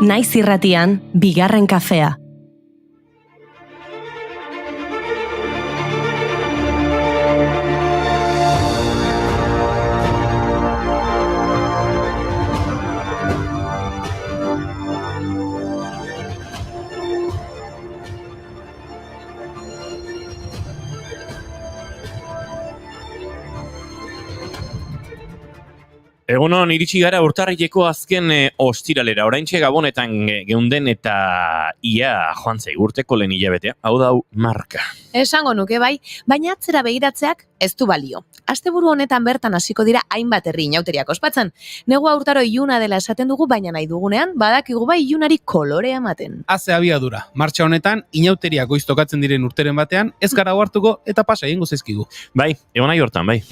Naiz irratian, bigarren kafea. Egunon, iritsi gara urtarrileko azken ostiralera. Oraintxe Gabonetan geunden eta ia joan zaigu urteko lehen hilabetea. Hau da marka. Esango nuke bai, baina atzera begiratzeak ez du balio. Asteburu honetan bertan hasiko dira hainbat herri inauteriak ospatzen. Negua urtaro iluna dela esaten dugu, baina nahi dugunean badakigu bai ilunari kolorea ematen. Haze abiadura. Martxa honetan inauteriak goiz tokatzen diren urteren batean, ez gara hartuko eta pasa egingo zaizkigu. Bai, egon nahi hortan, bai.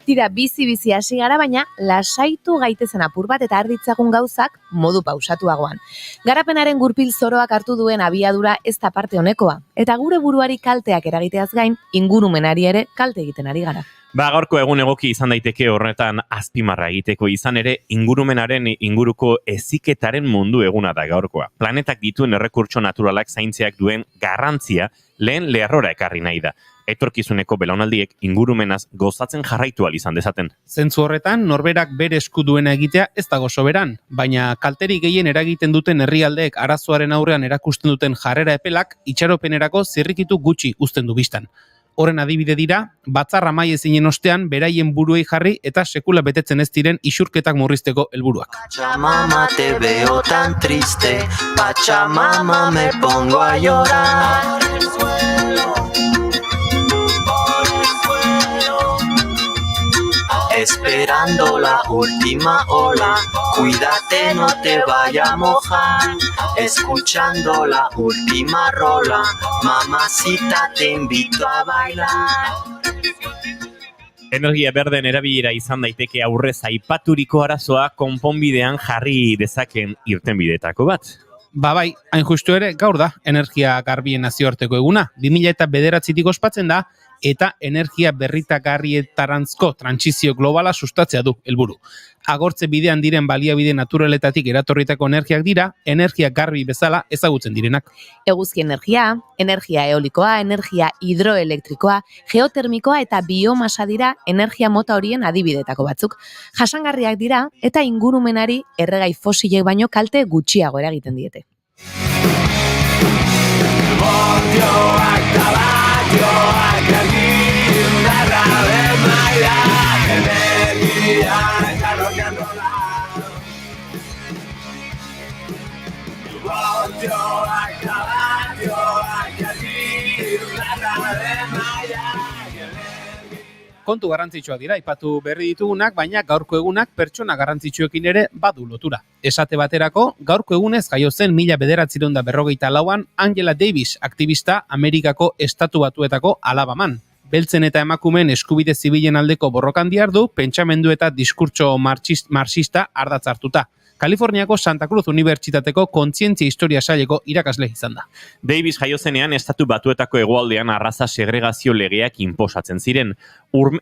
Tira, bizi hasi gara, baina lasaitu gaitezen apur bat eta arditzagun gauzak modu pausatuagoan. Garapenaren gurpil zoroak hartu duen abiadura ez da parte honekoa, eta gure buruari kalteak eragiteaz gain, ingurumenari ere kalte egiten ari gara. Gaurko egun egoki izan daiteke horretan azpimarra egiteko, izan ere ingurumenaren inguruko heziketaren mundu eguna da gaurkoa. Planetak dituen errekurtso naturalak zaintzeak duen garrantzia lehen lerrora ekarri nahi da. Etorkizuneko belaunaldiek ingurumenaz gozatzen jarraitu ahal izan dezaten. Zentzu horretan, norberak bere esku duena egitea ez dago soberan, baina kalteri gehien eragiten duten herrialdeek arazoaren aurrean erakusten duten jarrera epelak itxaropenerako zirrikitu gutxi uzten du bistan. Horren adibide dira, batzarra maiezinen ostean beraien buruei jarri eta sekula betetzen ez diren isurketak murrizteko helburuak. Pachamama, te veo tan triste, Pachamama, me pongo a llorar. Esperando la última ola, cuídate, no te vaya a mojar. Escuchando la última rola, mamacita, te invito a bailar. Energia berden erabilera izan daiteke aurrez aipaturiko arazoa konponbidean jarri dezaken irtenbideetako bat. Bai, hain justu ere, gaur da, energia garbien nazioarteko eguna. 2009 ospatzen da, eta energia berritagarrietaranzko trantsizio globala sustatzea du helburu. Agortze bidean diren baliabide naturaletatik eratorritako energiak dira, energia garbi bezala ezagutzen direnak. Eguzki energia, energia eolikoa, energia hidroelektrikoa, geotermikoa eta biomasa dira energia mota horien adibidetako batzuk. Jasangarriak dira eta ingurumenari erregai fosilek baino kalte gutxiago eragiten diete. Kontu garrantzitsuak dira, aipatu berri ditugunak, baina gaurko egunak pertsona garrantzitsuekin ere badu lotura. Esate baterako, gaurko egunez jaio zen 1954an Angela Davis, aktivista Amerikako Estatu Batuetako Alabaman. Beltzen eta emakumeen eskubide zibilen aldeko borrokan dihardu, pentsamendu eta diskurtso marxista ardatz hartuta. Kaliforniako Santa Cruz Unibertsitateko kontzientzia historia saileko irakasle izan da. Davis jaio zenean Estatu Batuetako hegoaldean arraza segregazio legeak inposatzen ziren.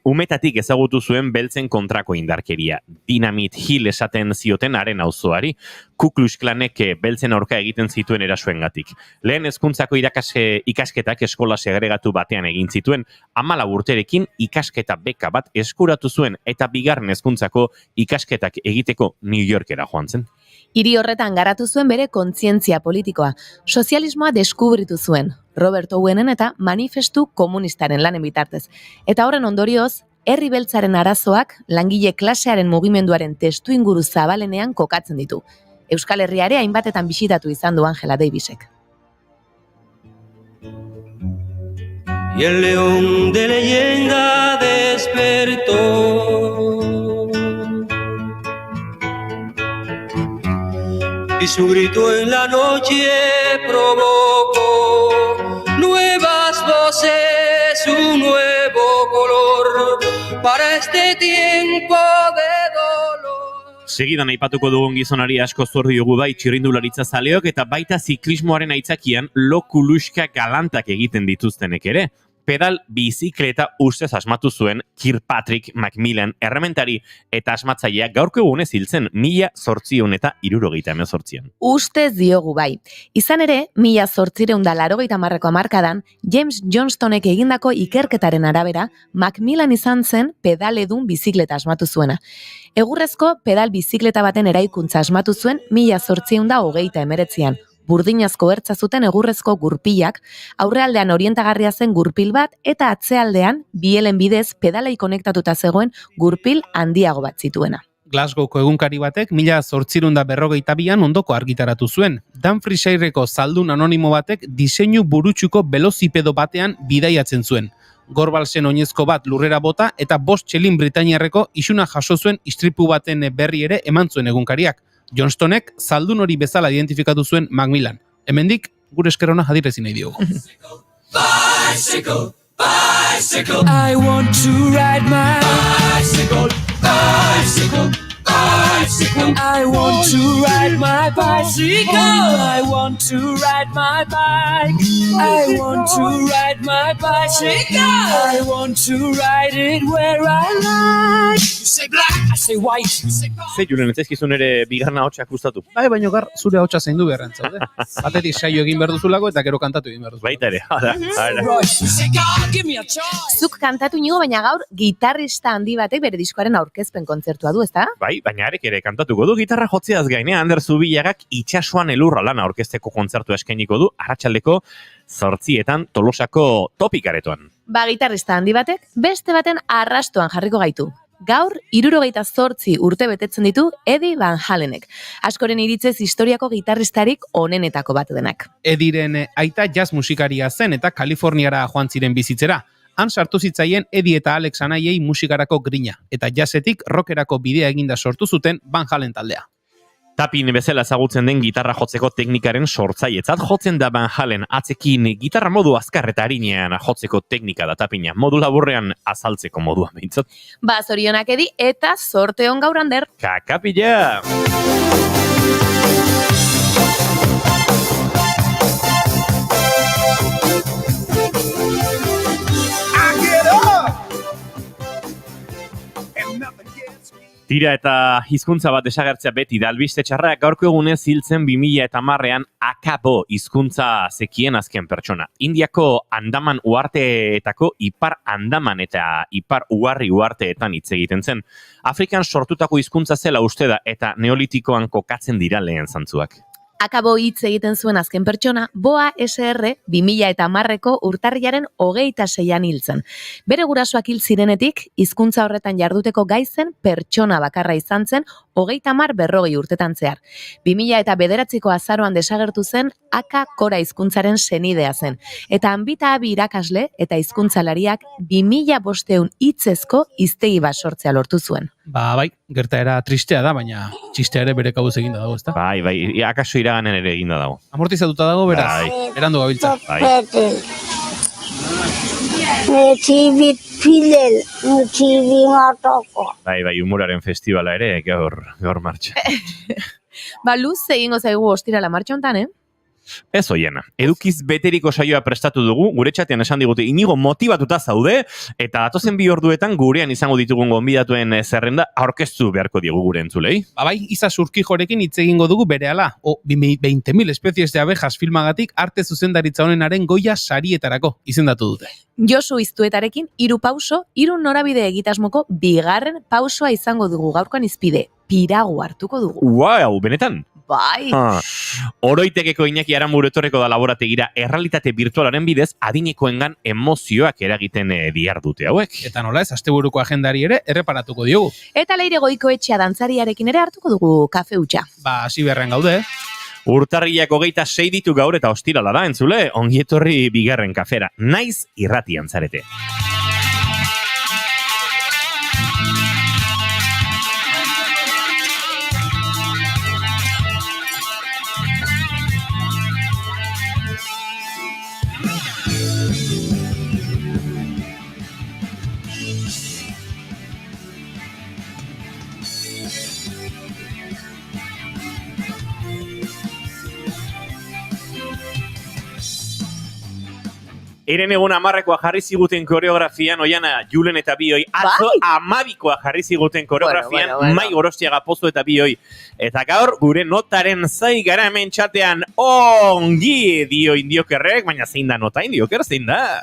Umetatik ezagutu zuen beltzen kontrako indarkeria. Dynamite Hill esaten zioten haren auzoari. Ku Klux Klanek beltzen aurka egiten zituen erasoengatik. Lehen hezkuntzako ikasketak eskola segregatu batean egin zituen, 14 urterekin ikasketa beka bat eskuratu zuen eta bigarren hezkuntzako ikasketak egiteko New Yorkera joan zen. Hiri horretan garatu zuen bere kontzientzia politikoa. Sozialismoa deskubritu zuen, Robert Owenen eta manifestu komunistaren lanen bitartez. Eta horren ondorioz, herri beltzaren arazoak langile klasearen mugimenduaren testuinguru zabalenean kokatzen ditu. Euskal Herriare hainbatetan bisitatu izan du Angela Davisek. Y el león de leyenda despertó. y su grito en la noche provocó nuevas voces, un nuevo color para este tiempo de dolor. Segidan aipatuko dugun gizonari asko zor diogu bai txirrindularitza zaleok eta baita ziklismoaren aitzakian lokuluska galantak egiten dituztenek ere. Pedal bizikleta ustez asmatu zuen Kirkpatrick Macmillan errementari eta asmatzailea gaurko egunez hiltzen 1878an. Ustez diogu bai. Izan ere, 1880ko hamarkadan, James Johnstonek egindako ikerketaren arabera, Macmillan izan zen pedaledun bizikleta asmatu zuena. Egurrezko pedal bizikleta baten eraikuntza asmatu zuen 1889an. Burdinazko ertza zuten egurrezko gurpilak, aurrealdean orientagarria zen gurpil bat eta atzealdean bielen bidez pedalei konektatuta zegoen gurpil handiago bat zituena. Glasgowko egunkari batek 1852an ondoko argitaratu zuen. Dumfrieshireko zaldun anonimo batek diseinu burutsuko belozipedo batean bidaiatzen zuen. Gorbalsen oinezko bat lurrera bota eta 5 txelin britainiarreko isuna jaso zuen istripu baten berri ere eman zuen egunkariak. Johnstonek zaldun hori bezala identifikatu zuen Macmillan. Hemendik gure eskerona jadirezi nahi diogu. Bicycle, bicycle, I want to ride my bicycle, bicycle, bicycle, I want to ride my bicycle, I want to ride my bike, I want to ride my bicycle, I want to ride it where I like. You say black, I say white. Ze julen, ez ezkizun ere bigarna hotxak gustatu. Bai, baino gar, zure hotxa zaindu beharren zaude. Batetik saio egin behar duzulako eta gero kantatu egin behar duzulako. Baita ere, hala. Zuk kantatu inigo, baina gaur gitarrista handi batek bere diskoaren aurkezpen kontzertua du, ezta? Bai, baina arek ere kantatuko du gitarra jotzeaz gaine, Ander Zubilagak itxasuan elurra lana orkesteko kontzertu eskainiko du, arratsaldeko 8 Tolosako Topikaretoan. Ba, gitarrista handi batek beste baten arrastoan jarriko gaitu. Gaur, 78 urte betetzen ditu Eddie Van Halenek. Askoren iritzez historiako gitarristarik onenetako bat denak. Ediren aita jazz musikaria zen eta Kaliforniara joan ziren bizitzera. Han sartu zitzaien Eddie eta Alex anaiei musikarako grina, eta jazzetik rockerako bidea eginda sortu zuten Van Halen taldea. Tapin bezala ezagutzen den gitarra jotzeko teknikaren sortzailetzat jotzen da Van Halen atzekin gitarra modu azkar eta arinean jotzeko teknika da Tapina, modu laburrean azaltzeko modua behintzat. Ba, zorionak Eddie eta zorte on gaur Ander. Kakapila! Tira eta hizkuntza bat desagertzea beti da albiste txarrak gaurko egunez hiltzen 2010an Akabo hizkuntza zekien azken pertsona. Indiako Andaman uharteetako Ipar Andaman eta Ipar Uharri uharteetan hitz egiten zen. Afrikan sortutako hizkuntza zela uste da eta neolitikoan kokatzen dira lehen zantzuak. Akabo hitz egiten zuen azken pertsona, Boa SR 2010ko urtarrilaren 26an hiltzen. Bere gurasoak hil zirenetik, hizkuntza horretan jarduteko gaizen pertsona bakarra izan zen 30-40 urtetan zehar. 2009ko azaroan desagertu zen Aka Kora hizkuntzaren senidea zen. Eta Anbita Abi irakasle eta hizkuntzalariak 2500 hitzezko hiztegi bat sortzea lortu zuen. Bai, gertaera tristea da, baina txistea ere bere kabuz eginda dago, ezta? Bai, akaso iraganen ere eginda dago. Amortizatuta dago, beraz, erandu gabiltza. Bai, humoraren festivala ere gaur martxa. Ba, luz egingo zaigu ostirala martxa hontan, Ez oiena. Edukiz beteriko saioa prestatu dugu, gure txatean esan digute inigo motibatuta zaude, eta datozen 2 orduetan gurean izango ditugun gonbidatuen zerrenda aurkeztu beharko diegu gure entzulei. Bai, Iza Surkijorekin hitz egingo dugu berehala. 20.000 especies de abejas filmagatik arte zuzendaritza honenaren Goya sarietarako izendatu dute. Josu Iztuetarekin 3 pauso, 3 norabide egitasmoko 2. pausoa izango dugu gaurkoan izpide. Piragu hartuko dugu. Wow, benetan? Bai. Oroitegeko Iñaki Aramuru etorreko da laborategira errealitate virtualaren bidez adinekoengan emozioak eragiten dihardute hauek. Eta nola ez, asteburuko agendari ere erreparatuko diogu. Eta Leire Goikoetxea dantzariarekin ere hartuko dugu kafe hutsa. Ba, hasi beharren gaude. Urtarrilak 26 ditu gaur eta ostirala da, entzule, ongietorri bigarren kafera. Naiz irratian zarete. Eren egun 10koa jarri ziguten koreografian, oiana Julen eta Bioi, atzo 12koa jarri ziguten koreografian, Bueno. Mai Gorostiaga Pozo eta Bioi. Eta gaur, gure notaren zai gara hemen txatean, ongi dio Indiokerrek, baina zein da nota Indioker, zein da?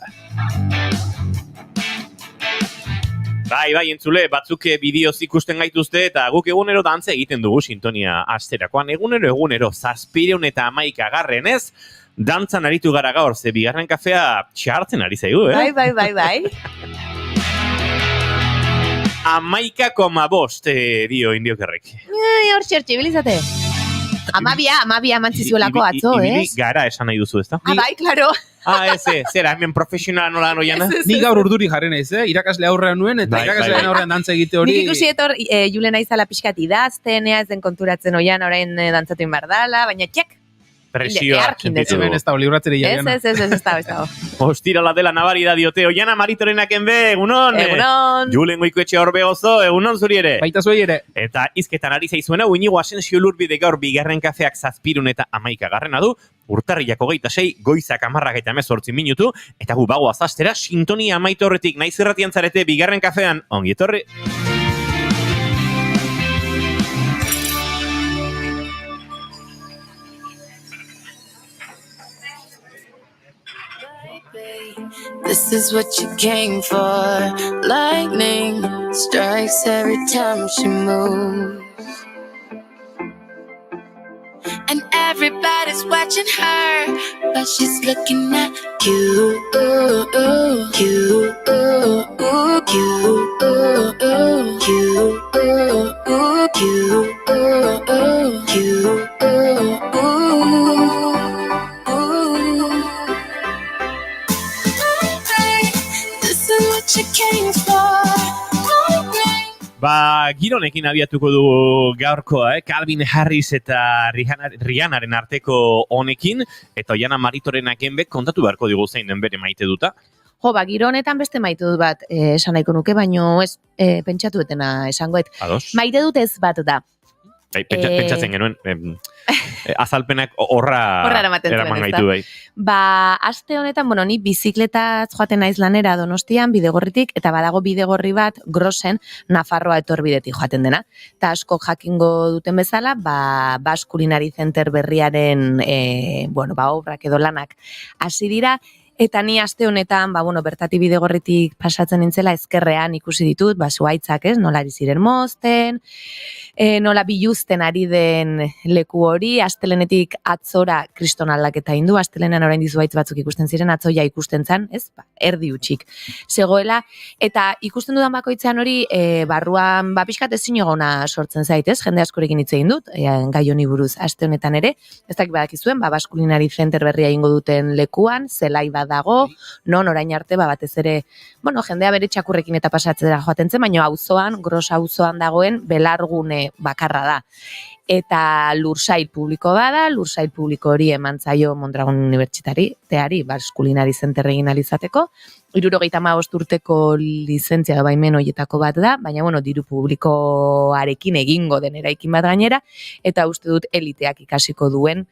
Bai, entzule, batzuk bideoz ikusten gaituzte eta guk egunero dantza egiten dugu sintonia asterakoan. Egunero, 711 ez? Dantzan aritu gara gaur, ze bigarren kafea txartzen ari zaigu, Bai. 11,5 dio Indiokerrek. Hor txertxe, bilizate. Amabia mantzizuelako atzo, Ibili ez? gara esan nahi duzu, ezta? Bai, klaro. Zera, hemen profesionala nola noiana? Ni gaur urduri jarri naiz, irakasle aurrean nuen, eta Bai, irakaslearen bai. aurrean dantza egite hori... Nik ikusi etor, Julen aizala pixkat idazten, ez den konturatzen oian orain dantzatu inbardala, baina txek. Presioa Earkin sentitu Hemen dugu. ez da libratzere Ez jaiana. dago. Ostirala dela nabarida diote, oiana maritorenak enbe, egunon! Egunon. Julen goikoetxe horbe gozo, egunon zuri ere. Baita zuei ere. Eta izketan ari zaizuena, Uinigo Asensio Lurbide gaur bigarren kafeak 7:11 du, urtarriak 26, goizak 10:18 minutu, eta gu bagoaz astera, sintonia amaitu horretik naiz irratian zarete bigarren kafean, ongi etorri. This is what you came for. Lightning strikes every time she moves. And everybody's watching her, but she's looking at you. This is what you came for. Gironekin abiatuko du gaurkoa, Calvin Harris eta Rihannaren arteko honekin, eta Oiana Maritorenak enbek kontatu beharko digu zein den bere maite duta. Jo, giro honetan beste maite dut bat esan nahiko nuke, baino ez pentsatu etena esangoet. Ados? Maite dut ez bat da. Bai, pentsatzen genuen, azalpenak horra eramaten zuen, eraman ezta? gaitu bai. Aste honetan, ni bizikletaz joaten naiz lanera Donostian, Bidegorritik, eta badago bidegorri bat Grosen, Nafarroa etorbidetik joaten dena. Eta asko jakingo duten bezala, Basque Culinary Center berriaren, obrak edo lanak hasi dira, eta ni aste honetan, bertati Bidegorritik pasatzen nintzela ezkerrean ikusi ditut, zuhaitzak, ez, nola ari ziren mozten, nola biluzten ari den leku hori, astelenetik atzora kriston aldaketa indu, astelenean orain zuhaitz batzuk ikusten ziren, atzoia ikusten zan, ez, erdi utxik zegoela, eta ikusten dudan bakoitzean hori, barruan, pixkat ezin egona sortzen zaitez, jende askorekin hitz egin dut, gai honi buruz aste honetan ere, ez dakik badakizuen, Basque Culinary Center berria ingo duten lekuan, zelai dago, non orain arte batez ere, jendea bere txakurrekin eta pasatzera joaten zen, baina auzoan, Gros auzoan dagoen belargune bakarra da. Eta lursail publiko bada, lursail publiko hori eman zaio Mondragon Unibertsitateari, Basque Culinary Center egin alizateko, 75 urteko lizentzia da baimen horietako bat da, baina diru publikoarekin egingo den eraikin bat gainera, eta uste dut eliteak ikasiko duen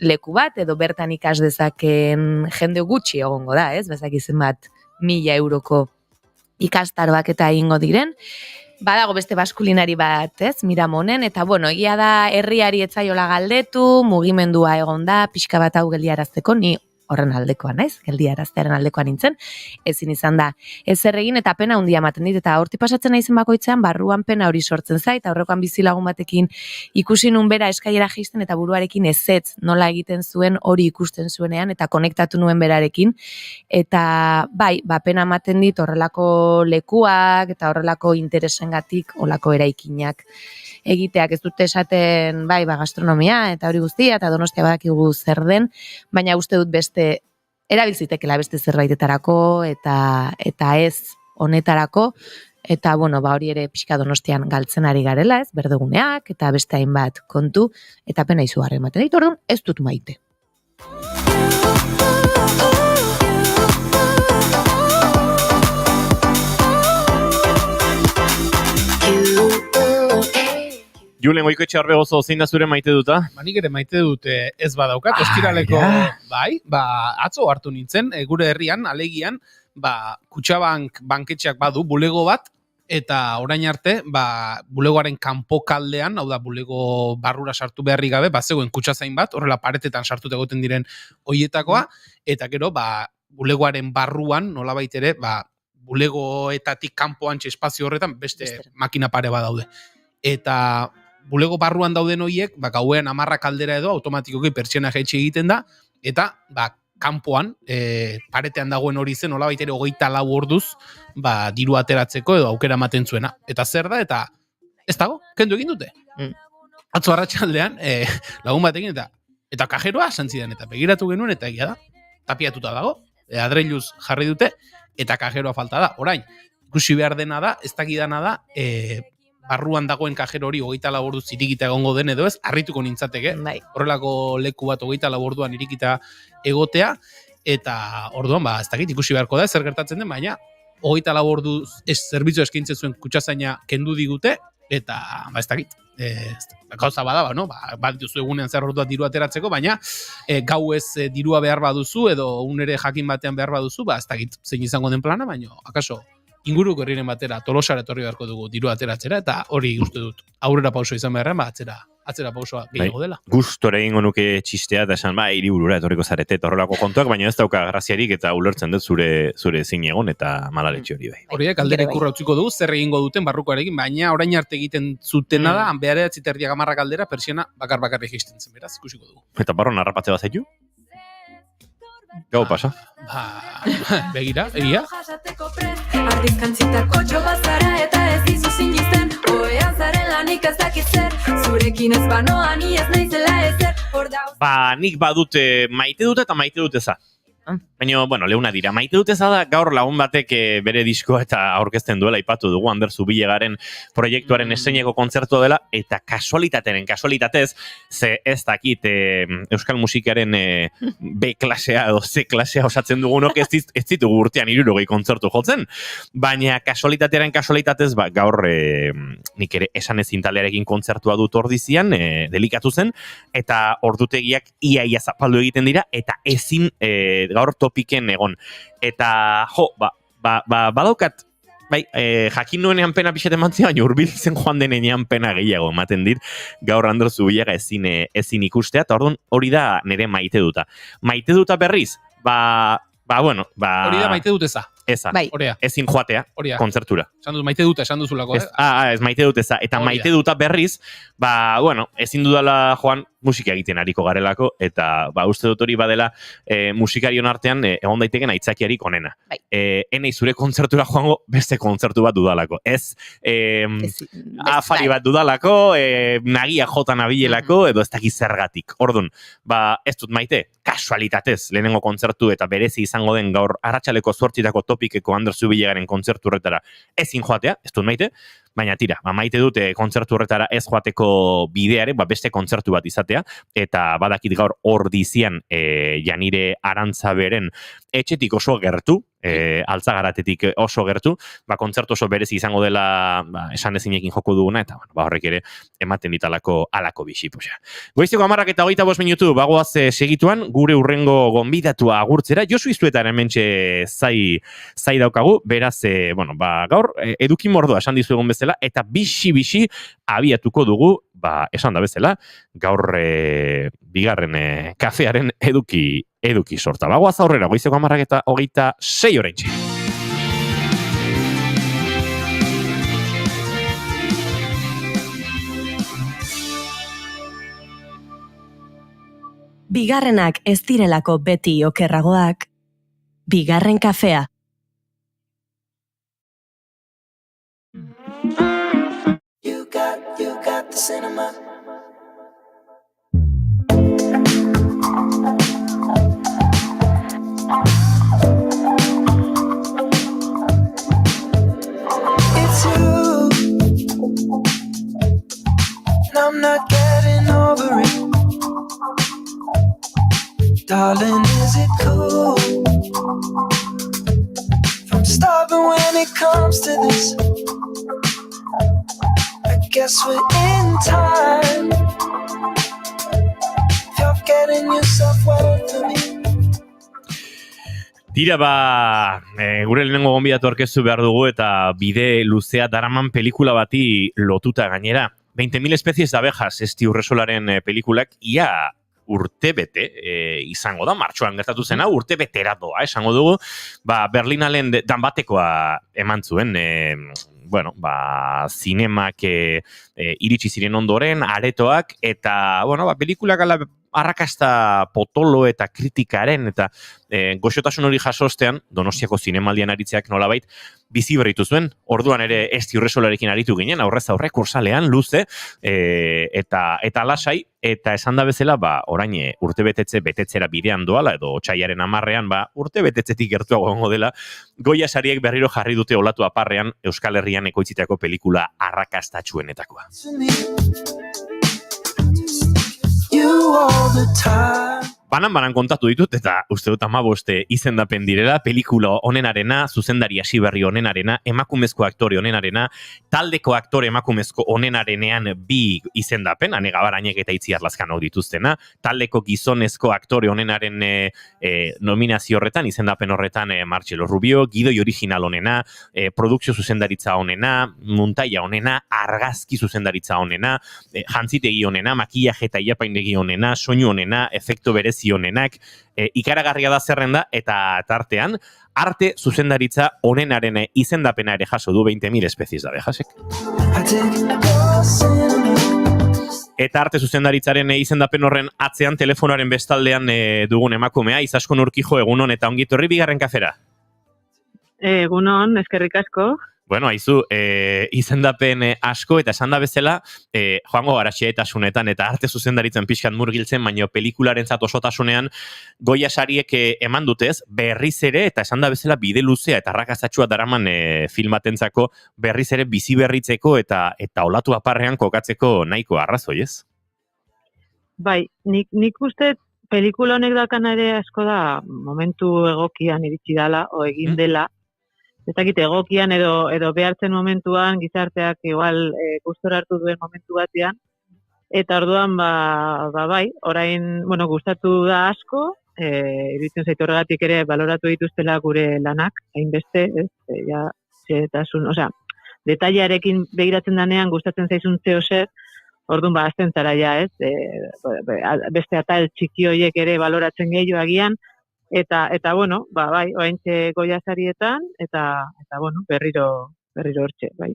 leku bat, edo bertan ikas dezaken jende gutxi egongo da, ez? Bezakizen bat 1.000 euroko ikastaroak eta egingo diren. Badago beste baskulinari bat, ez? Miramonen, eta egia da herriari etzaiola galdetu, mugimendua egon da, pixka bat hau geldiarazteko, ni horren aldekoa naiz, geldiaraztearen aldekoa nintzen, ezin izan da ezer egin eta pena handia ematen dit, eta horti pasatzen naizen bakoitzean, barruan pena hori sortzen zait, aurrekoan bizilagun batekin ikusi nun bera eskaiera jaisten eta buruarekin ezetz nola egiten zuen hori ikusten zuenean, eta konektatu nuen berarekin, eta pena ematen dit horrelako lekuak, eta horrelako interesengatik horrelako eraikinak egiteak, ez dute esaten gastronomia eta hori guztia, eta Donostia badakigu zer den, baina uste dut beste erabilzitekela beste zerbaitetarako eta ez honetarako, eta hori ere pixka Donostian galtzen ari garela, ez, berdeguneak eta beste hainbat kontu, eta pena izugarri ematen dit, orduan ez dut maite. Julen Goikoetxe Arbegozo, zein da zure maite duta? Nik ere maite dut ez badaukat, ostiraleko, bai, atzo hartu nintzen, gure herrian, alegian, Kutxabank banketxeak badu, bulego bat, eta orain arte, bulegoaren kanpokaldean, hau da, bulego barrura sartu beharri gabe, zegoen kutxazain bat, horrela paretetan sartuta egoten diren hoietakoa, eta gero, bulegoaren barruan, nolabait ere, bulegoetatik kanpoan espazio horretan, beste makina pare bat daude. Eta bulego barruan dauden hoiek, gauean 10 aldera edo, automatikoki pertsiana jaitsi egiten da, eta, kanpoan, paretean dagoen hori zen, nolabait ere 24 orduz, diru ateratzeko edo aukera ematen zuena. Eta zer da, eta ez dago, kendu egin dute. Atzo arratsaldean, lagun batekin, eta kajeroa santzidan, eta begiratu genuen, eta egia da, tapiatuta dago, adreiluz jarri dute, eta kajeroa falta da. Orain, ikusi behar dena da, ez dakidana da, barruan dagoen kajero hori 24 orduz irikita egongo den edo ez, harrituko nintzateke. Horrelako leku bat 24 orduan irikita egotea, eta orduan, ez dakit ikusi beharko da, zer gertatzen den, baina 24 orduz zerbitzu eskaintzen zuen kutxazaina kendu digute, eta ez dakit. Gauza badaba, no? Bat duzu egunean zer orduan diru ateratzeko, baina gau ez dirua behar baduzu, edo unere jakin batean behar baduzu, ez dakit zein izango den plana, baina akaso inguruko herriren batera Tolosara etorri beharko dugu diru ateratzera, eta hori uste dut aurrera pauso izan beharren, atzera pausoa gehiago dela. Gustore egingo nuke txistea, eta esan, hiriburura etorriko zarete, eta horrelako kontuak, baina ez dauka graziarik, eta ulertzen dut zure zein egon, eta malaletxe hori bai. Horiek alderik urra utziko dugu, zer egingo duten barrukoarekin, baina orain arte egiten zutena da, behareatzi terdiak 10 aldera, pertsiana bakar egisten zen, beraz, ikusiko dugu. Eta barron harrapatze bat zaitu? Gau pasa. Begira, egia. Ardizkantzitako jo bazara eta ez dizu sinisten, oean zaren lanik ez dakitzer, zurekin ez banoa ni ez naizela ezer. Nik badute maite dute eta maite dute za. Baina, leuna dira. Maite dute za da gaur lagun batek bere diskoa eta aurkezten duela ipatu dugu Ander Zubilegaren proiektuaren estreineko kontzertua dela, eta kasualitatez, ze ez dakit euskal musikaren B klasea edo C klasea osatzen dugunok ez ditugu urtean 60 kontzertu jotzen, baina kasualitatez gaur nik ere esan ezin talearekin kontzertua dut ordizian, delikatu zen, eta ordutegiak ia zapaldu egiten dira, eta ezin gaur topiken egon. Eta, badaukat, jakin nuenean pena pixete mantzia, baina urbiltzen joan denean pena gehiago ematen dit, gaur Ander Zubilega ezin ikustea, eta orduan hori da nire maite duta. Maite duta berriz, hori da maite dut eza. Eza, ezin joatea, kontzertura. Maite duta esan duzulako, ez maite dut eza. Eta maite duta berriz, ezin dudala joan musika egiten ariko garelako, eta uste dut hori badela musikarion artean egon daiteken aitzakiarik onena. Enei zure kontzertura joango beste kontzertu bat dudalako. Ez afari bat dudalako, nagia jota nabilelako, edo ez dakiz zergatik. Orduan, ez dut maite, kasualitatez, lehenengo kontzertu eta berezi izango den gaur arratsaleko 8 topikeko Ander Zubilegaren kontzertu horretara ezin joatea, ez dut maite, baina tira, maite dute kontzertu horretara ez joateko bideare, beste kontzertu bat izatea, eta badakit gaur ordizian Janire Arantzaberen etxetik oso gertu, Altzagaratetik oso gertu, kontzertu oso berezi izango dela esan ezinekin joko duguna, eta horrek ere ematen ditalako alako bisiposa. Goizeko 10:25 minutu, bagoaz segituan, gure urrengo gonbidatua agurtzera, Josu Iztuetan hementxe zai daukagu, beraz, gaur eduki mordoa esan dizu egon bezala, eta bisi abiatuko dugu, esan da bezala, gaur bigarren kafearen eduki sorta. Bagoaz aurrera, goizeko 10:26 oraintxe. Bigarrenak ez direlako beti okerragoak, bigarren kafea. You got the cinema. It's you. And I'm not getting over it. Darling, is it cool? From stopping when it comes to this. guess we're in time. If you're getting yourself well to me. Tira gure lehenengo gonbidatu aurkeztu behar dugu eta bide luzea daraman pelikula bati lotuta gainera. 20.000 especies de abejas Esti Urresolaren pelikulak ia urtebete izango da, martxoan gertatu zena, urtebetera doa, esango dugu, Berlinalen danbatekoa eman zuen, zinemak iritsi ziren ondoren, aretoak, eta, pelikulak ala arrakasta potolo eta kritikaren eta goxotasun hori jasostean, Donostiako zinemaldian aritzeak nolabait bizi berritu zuen. Orduan ere Esti Urresolarekin aritu ginen, aurrez aurre kursalean luze eta lasai, eta esan da bezala, orain betetzera bidean doala, edo otsailaren 10ean, urtebetetzetik gertuago egongo dela, Goya sariek berriro jarri dute olatu aparrean Euskal Herrian ekoitzitako pelikula arrakastatsuenetakoa. Banan kontatu ditut, eta uste dut 15 izendapen direla, pelikula onenarena, zuzendari Hasiberri onenarena, emakumezko aktore onenarena, taldeko aktore emakumezko onenarenean 2 izendapen, Ane Gabarainek eta Itziar Lazkanok dituztena, taldeko gizonezko aktore onenaren nominazio horretan, izendapen horretan Marcelo Rubio, gidoi original onena, produkzio zuzendaritza onena, muntaia onena, argazki zuzendaritza onena, jantzitegi onena, makillaje eta iapaindegi onena, soinu onena, efekto berezi honenak, ikaragarria da zerrenda, eta tartean, arte zuzendaritza onenaren izendapena ere jaso du 20.000 especies de abejasek. Eta arte zuzendaritzaren izendapen horren atzean telefonoaren bestaldean dugun emakumea, Izaskun Urkijo, egunon eta ongitorri bigarren kafera. Egunon, eskerrik asko. Bueno, haizu, izendapen asko, eta esan da bezala, joango gara xehetasunetan eta arte zuzendaritzen pixkan murgiltzen, baino pelikularen zatosotasunean, Goya sariek eman dutez, berriz ere, eta esan da bezala bide luzea eta arrakastatsua daraman filmatentzako berriz ere bizi berritzeko eta olatu aparrean kokatzeko nahiko arrazoi, ez? Bai, nik uste pelikula honek dakan ere asko da momentu egokian iritsi dela, o egin dela, ez dakit egokian edo behartzen momentuan, gizarteak igual gustora hartu duen momentu batean, eta orduan bai, orain, gustatu da asko, iruditzen zaitu horregatik ere baloratu dituztela gure lanak, hainbeste, detailearekin begiratzen danean gustatzen zaizun zeozer, orduan azten zara beste atal txiki horiek ere baloratzen gehiago agian, Eta bai, oaintxe Goya sarietan, eta berriro hortxe, bai.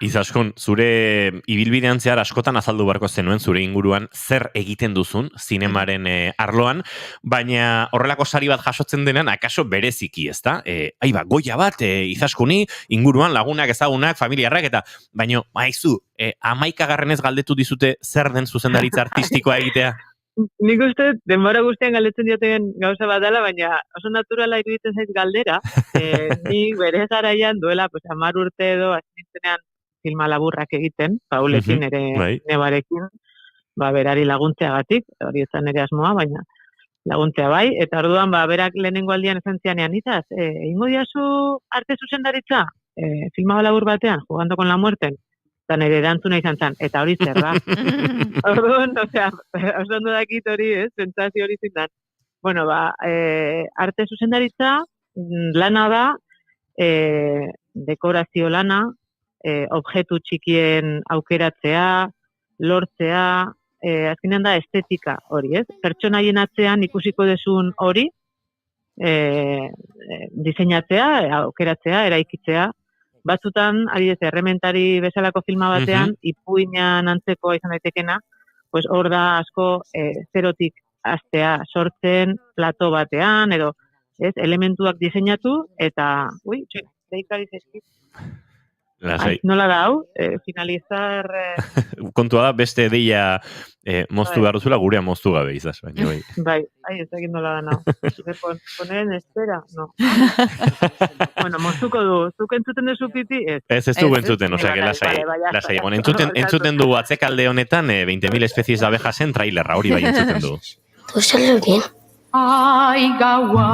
Izaskun, zure ibilbidean zehar askotan azaldu beharko zenuen zure inguruan zer egiten duzun zinemaren arloan, baina horrelako sari bat jasotzen denan, akaso bereziki, ezta? Goya bat, Izaskuni, inguruan lagunak, ezagunak, familiarrak, eta baina, maizu, 11 galdetu dizute zer den zuzendaritza artistikoa egitea? Nik uste denbora guztian galdetzen dioten gauza bat dela, baina oso naturala iruditzen zaiz galdera. Nik bere zaraian duela 10 urte edo azintzenean filma laburrak egiten, Paulekin ere nebarekin, berari laguntzeagatik, hori ezan ere asmoa, baina laguntzea bai, eta orduan berak lehenengo aldian esan zianean, Izaz, ingo diazu arte zuzendaritza, filma labur batean, Jugando con la muerten, eta nire erantzuna izan zen, eta hori zer da. Orduan, oso ondo dakit hori, sentsazio hori zindan. Arte zuzendaritza lana da, dekorazio lana, objektu txikien aukeratzea, lortzea, azkenean da estetika hori, pertsonaien atzean ikusiko dezun hori, diseinatzea, aukeratzea, eraikitzea, batzutan, errementari bezalako filma batean, ipuinan antzekoa izan daitekena, hor da asko zerotik hastea sortzen plato batean, edo elementuak diseinatu, eta, deikari zaizkit. Nola da hau, finalizar... Kontua da, beste deia moztu behar duzula, gurea moztu gabe, Izaz. Bai, ez dakit nola da nao. Poner en espera, no. Moztuko du, zuk entzuten duzu piti? Ez dugu entzuten, lasai. Entzuten dugu atzekalde honetan, 20.000 especies de abejasen trailerra, hori bai entzuten dugu. Tu salió bien. Ai, gaua...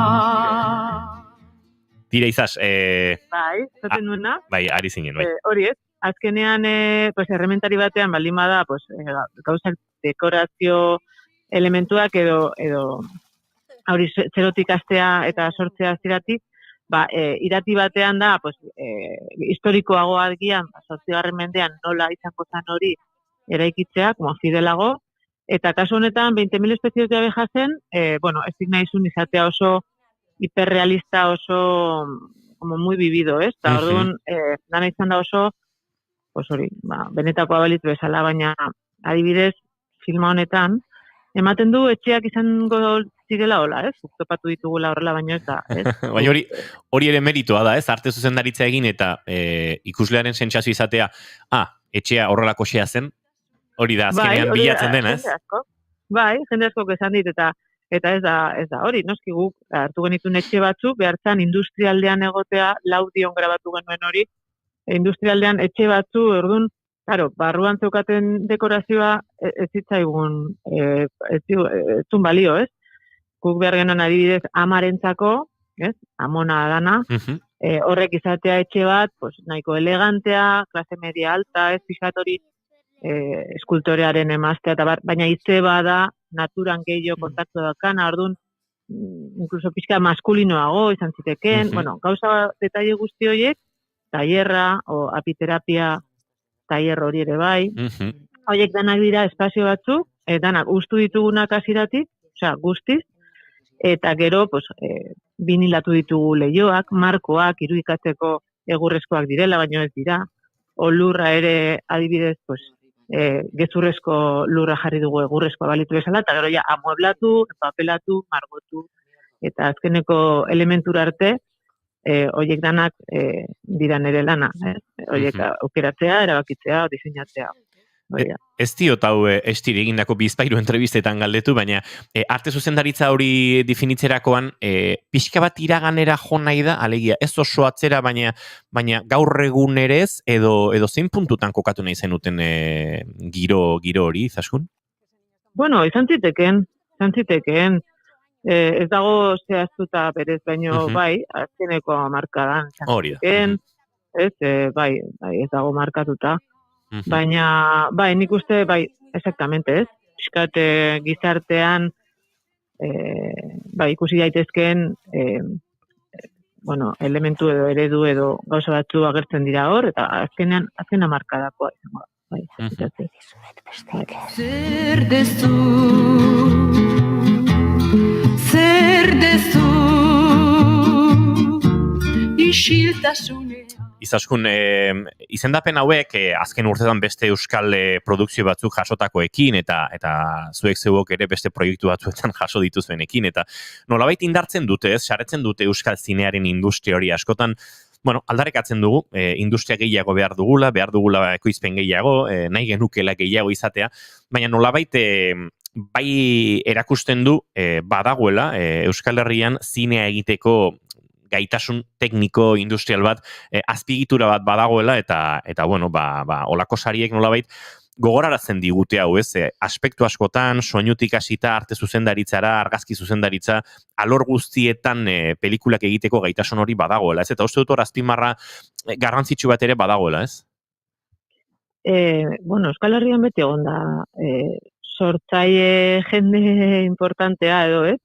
Tira, Izaz. Bai, zaten duena. Bai, ari zinen, bai. Hori ez, azkenean, pues, errementari batean, baldin bada, pues, gauzak dekorazio elementuak edo hori zerotik astea eta sortzea ziratik, irati batean da, pues, historikoagoa agian, 8. mendean nola izango zen hori eraikitzea, como fidelago, eta kasu honetan, 20.000 espezies de abeja zen, bueno, ez naizun izatea oso hiperrealista, oso como muy vivido, ez? Eta orduan, dana izan da oso, pues hori, benetakoa balitu bezala, baina adibidez, filma honetan, ematen du etxeak izango zirela hola, ez? Topatu ditugula horrela, baino ez da, ez? Baina hori ere meritoa da, ez? Arte zuzendaritza egin eta ikuslearen sentsazio izatea, etxea horrelako xea zen, hori da azkenean bilatzen dena, ez? Bai, jende askok esan dit, eta ez da hori, noski guk hartu genituen etxe batzuk, behartzan industrialdean egotea, laudion grabatu genuen hori, industrialdean etxe batzu, orduan, claro, barruan zeukaten dekorazioa ez zitzaigun, ez zun balio, ez? Guk behar genuen adibidez amarentzako, ez? Amona dana, horrek izatea etxe bat, pues, nahiko elegantea, klase media alta, ez pixat hori eskultorearen emaztea, baina hitze bada, naturan gehiago kontaktu dakana, orduan, incluso pixka maskulinoago izan ziteken, bueno, gauza detaile guzti horiek, tailerra, o apiterapia, tailer hori ere bai, horiek danak dira espazio batzuk, danak ustu ditugunak hasieratik, osea, guztiz, eta gero, pues, binilatu ditugu leioak, markoak, irudikatzeko egurrezkoak direla, baino ez dira, o lurra ere adibidez, pues, gezurrezko lurra jarri dugu egurrezkoa balitu bezala, eta gero ja amueblatu, papelatu, margotu, eta azkeneko elementura arte, horiek danak dira nere lana, horiek aukeratzea, erabakitzea, diseinatzea. Ez diot hau estire egindako bizpairu entrevistetan galdetu, baina arte zuzendaritza hori definitzerakoan pixka bat iraganera jo nahi da, alegia, ez oso atzera, baina gaur egunerez edo zein puntutan kokatu nahi zenuten giro hori, Izaskun? Bueno, izan zitekeen. Ez dago zehaztuta berez, baino bai, azkeneko markadan. Hori da. Bai, ez dago markatuta. Baina, bai, nik uste, bai, exactamente, ez? Piskat gizartean, bai, ikusi daitezkeen, bueno, elementu edo eredu edo gauza batzu agertzen dira hor, eta azkenean markadakoa izango da. Bai, Zer dezu isiltasune. Izaskun, izendapen hauek azken urtetan beste euskal produkzio batzuk jasotakoekin eta zuek zeuok ere beste proiektu batzuetan jaso dituzuenekin eta nolabait indartzen dute, ez? Saretzen dute euskal zinearen industria hori askotan, bueno, aldarrekatzen dugu, industria gehiago behar dugula ekoizpen gehiago, nahi genukela gehiago izatea, baina nolabait bai erakusten du badagoela Euskal Herrian zinea egiteko gaitasun tekniko industrial bat, azpigitura bat badagoela eta bueno, olako sariek nolabait gogorarazten digute hau, ez? Aspektu askotan, soinutik hasita arte zuzendaritzara, argazki zuzendaritza, alor guztietan pelikulak egiteko gaitasun hori badagoela, ez? Eta uste dut hor azpimarra garrantzitsu bat ere badagoela, ez? Bueno, Euskal Herrian beti egon da sortzaile jende importantea edo, ez?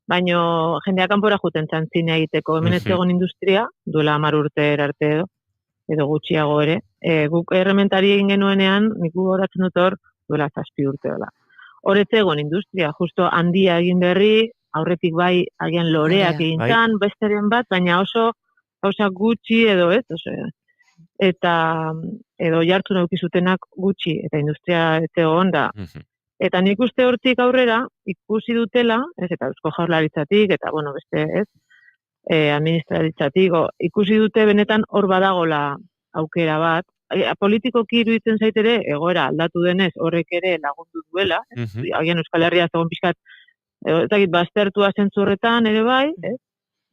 Baino jendeak kanpora juten zan zine egiteko, hemen ez egon industria, duela 10 urte arte edo gutxiago ere. Guk errementari egin genuenean, nik gogoratzen dut hor, duela 7 urte dela. Hor ez egon industria, justo handia egin berri, aurretik bai agian loreak egin zan, besteren bat, baina oso gutxi edo ez, eta edo jartu naukizutenak gutxi, eta industria ez egon da. Eta nik uste hortik aurrera ikusi dutela, ez eta Eusko Jaurlaritzatik, eta bueno, beste ez, administraritzatik, ikusi dute benetan hor badagola aukera bat. Politikoki iruditzen zaitere, egoera aldatu denez horrek ere lagundu duela, agian Euskal Herria zegoen pixkat, ezagit baztertua zentzurretan ere bai, ez?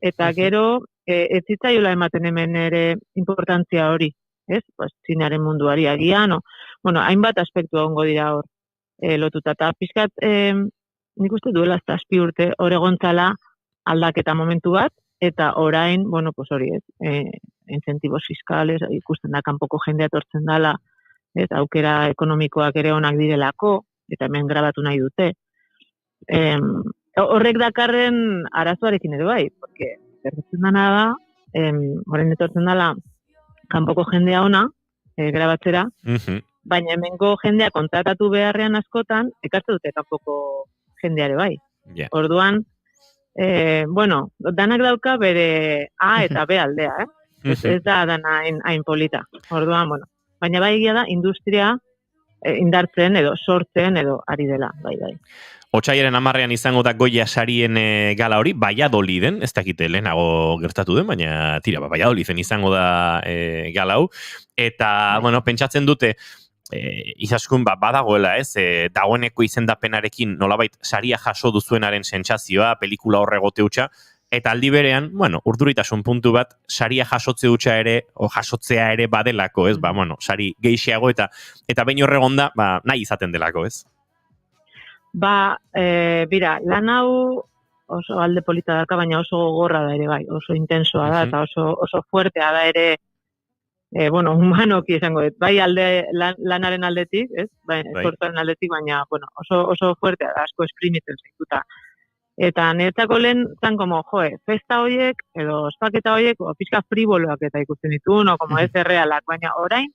Eta gero, ez zitzaiola ematen hemen ere importantzia hori, ez? Zinearen munduari agian, bueno, hainbat aspektu egongo dira hor. Lotuta, eta pixkat nik uste duela 7 urte hor egontzala aldaketa momentu bat, eta orain, bueno, pues hori ez, incentivos fiskales, ikusten da kanpoko jendea etortzen dala, ez, aukera ekonomikoak ere onak direlako, eta hemen grabatu nahi dute. Horrek dakarren arazoarekin ere bai, porque gertatzen dana da, orain etortzen dala kanpoko jendea ona, grabatzera, baina hemengo jendea kontratatu beharrean askotan, ekartze dute kanpoko jendeare bai. Yeah. Orduan, bueno, danak dauka bere A eta B aldea, ez da dana hain polita. Orduan, bueno, baina bai egia da, industria indartzen edo sortzen edo ari dela, bai. Otsaiaren 10ean izango da Goya sarien gala hori, Valladoliden, ez dakite lehenago gertatu den, baina tira, Valladoliden izango da gala hau, eta, bueno, pentsatzen dute, Izaskun badagoela, ez, dagoeneko izendapenarekin nolabait saria jaso duzuenaren sentsazioa, pelikula horregote hutsa, eta aldi berean, bueno, urduritasun puntu bat, saria jasotzea ere badelako, ez, bueno, sari geixiago eta behin horregonda, nahi izaten delako, ez? Bira, lan hau oso alde polita daka, baina oso gogorra da ere bai, oso intensoa da, eta oso fuertea da ere, bueno, humanoki izango dut, bai lanaren aldetik, ez? Bai, esfortzaren aldetik, baina, bueno, oso fuertea da, asko esprimitzen zaituta. Eta niretzako lehen zan como, festa horiek, edo ospaketa horiek, pixka friboloak eta ikusten ditu, no, como ez errealak, baina orain,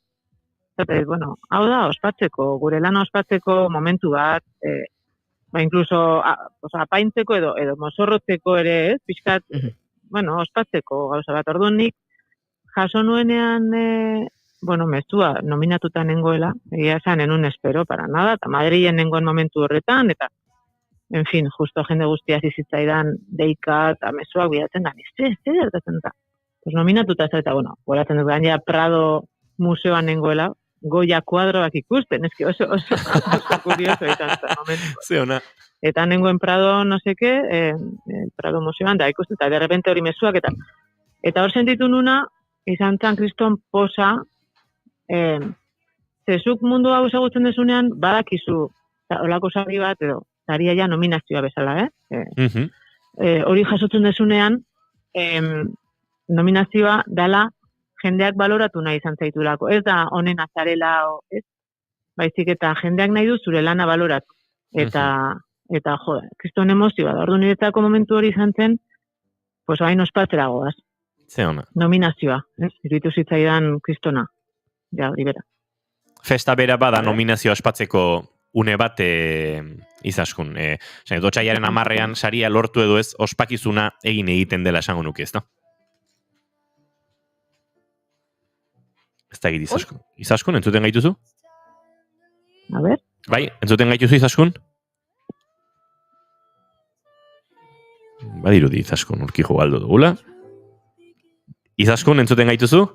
bueno, hau da, ospatzeko, gure lana ospatzeko momentu bat, incluso apaintzeko edo mozorrotzeko ere, ez, pixkat, bueno, ospatzeko gauza bat, orduan nik, jaso nuenean, bueno, mezua nominatuta nengoela, egia esan enun espero, para nada, eta Madrilen nengoen momentu horretan, eta, en fin, justo jende guztia zizitzaidan deika eta mezuak bidatzen da, ez gertatzen da. Pues nominatuta ez eta, bueno, goratzen dut gaina Prado museoan nengoela, Goya kuadroak ikusten, eski oso kurioso izan zen momentu. Zeona. Eta nengoen Prado, no seke, Prado museoan, da ikusten, eta de repente hori mezuak, eta hor sentitu nuna, izan zen kriston posa, zezuk mundu hau ezagutzen desunean, badakizu, olako sari bat, edo, saria ja nominazioa bezala, hori jasotzen desunean, nominazioa dala jendeak baloratu nahi izan zaitulako. Ez da honen azarela, ez? Baizik eta jendeak nahi du zure lana baloratu. Eta kriston emozioa da. Orduan niretzako momentu hori izan zen, pues hain ospatzera goaz. Zeona. Nominazioa, ez? Iruditu zitzaidan kristona. Ja, hori bera. Festa bera bada nominazioa ospatzeko une bat Izaskun. Otsaiaren 10ean saria lortu edo ez, ospakizuna egiten dela esango nuke, ez da? Ez da egit Izaskun. Izaskun, entzuten gaituzu? A ber? Bai, entzuten gaituzu Izaskun? Badirudi Izaskun urkijo galdu dugula. Izaskun, entzuten gaituzu?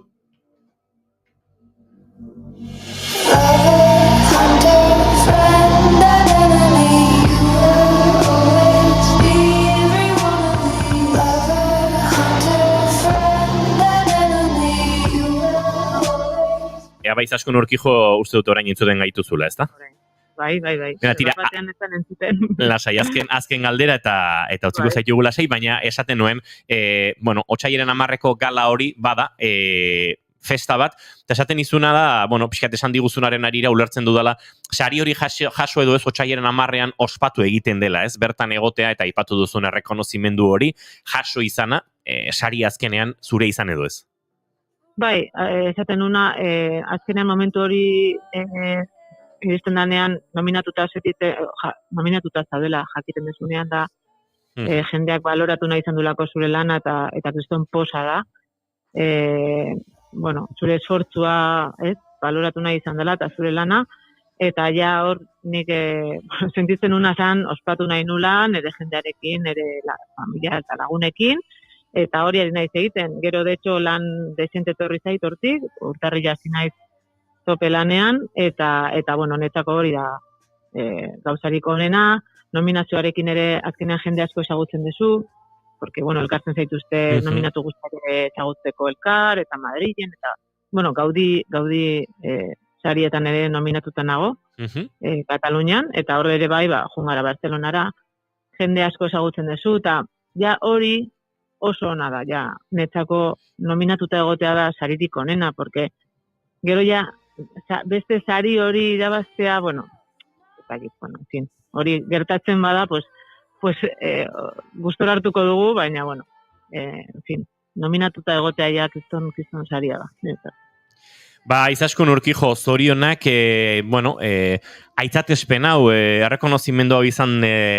Bai, Izaskun urkijo uste dut orain entzuten gaituzula, ez da? Bai. Tira, lasai, azken galdera eta utziko zaitugu lasai, baina esaten nuen, bueno, Otsaiaren 10eko gala hori bada, festa bat, eta esaten izuna da, bueno, pixkat esan diguzunaren arira ulertzen dudala, sari hori jaso edo ez Otsaiaren 10ean ospatu egiten dela, ez? Bertan egotea eta aipatu duzun errekonozimendu hori, jaso izana, sari azkenean zure izan edo ez? Bai, esaten una, azkenean momentu hori iristen danean nominatuta zaudela jakiten desunean da, jendeak baloratu nahi izan dulako zure lana eta kriston posa da. Bueno, zure esfortzua, ez, baloratu nahi izan dela eta zure lana, eta ja hor nik sentitzen una zan ospatu nahi nulan, ere jendearekin, ere familia eta lagunekin, eta hori ari naiz egiten. Gero, de hecho, lan dezente torri zait hortik, urtarrila hasi naiz tope lanean, eta bueno, netzako hori da gauzarik onena, nominazioarekin ere azkenean jende asko ezagutzen duzu, porque, bueno, elkartzen zaituzte nominatu guztiak ere ezagutzeko elkar, eta Madrilen, eta, bueno, gaudi sarietan ere nominatuta nago, Katalunian, eta hor ere bai, jungara Barcelonara, jende asko ezagutzen duzu, eta ja hori, oso ona da, ja, netzako nominatuta egotea da saritik onena, porque gero ja, beste sari hori irabaztea, bueno, en fin, hori gertatzen bada, pues gustora hartuko dugu, baina, bueno, en fin, nominatuta egotea ja kriston saria da. Ba, Izaskun Urkijo, zorionak, aitzatespen hau, errekonozimendu hau izan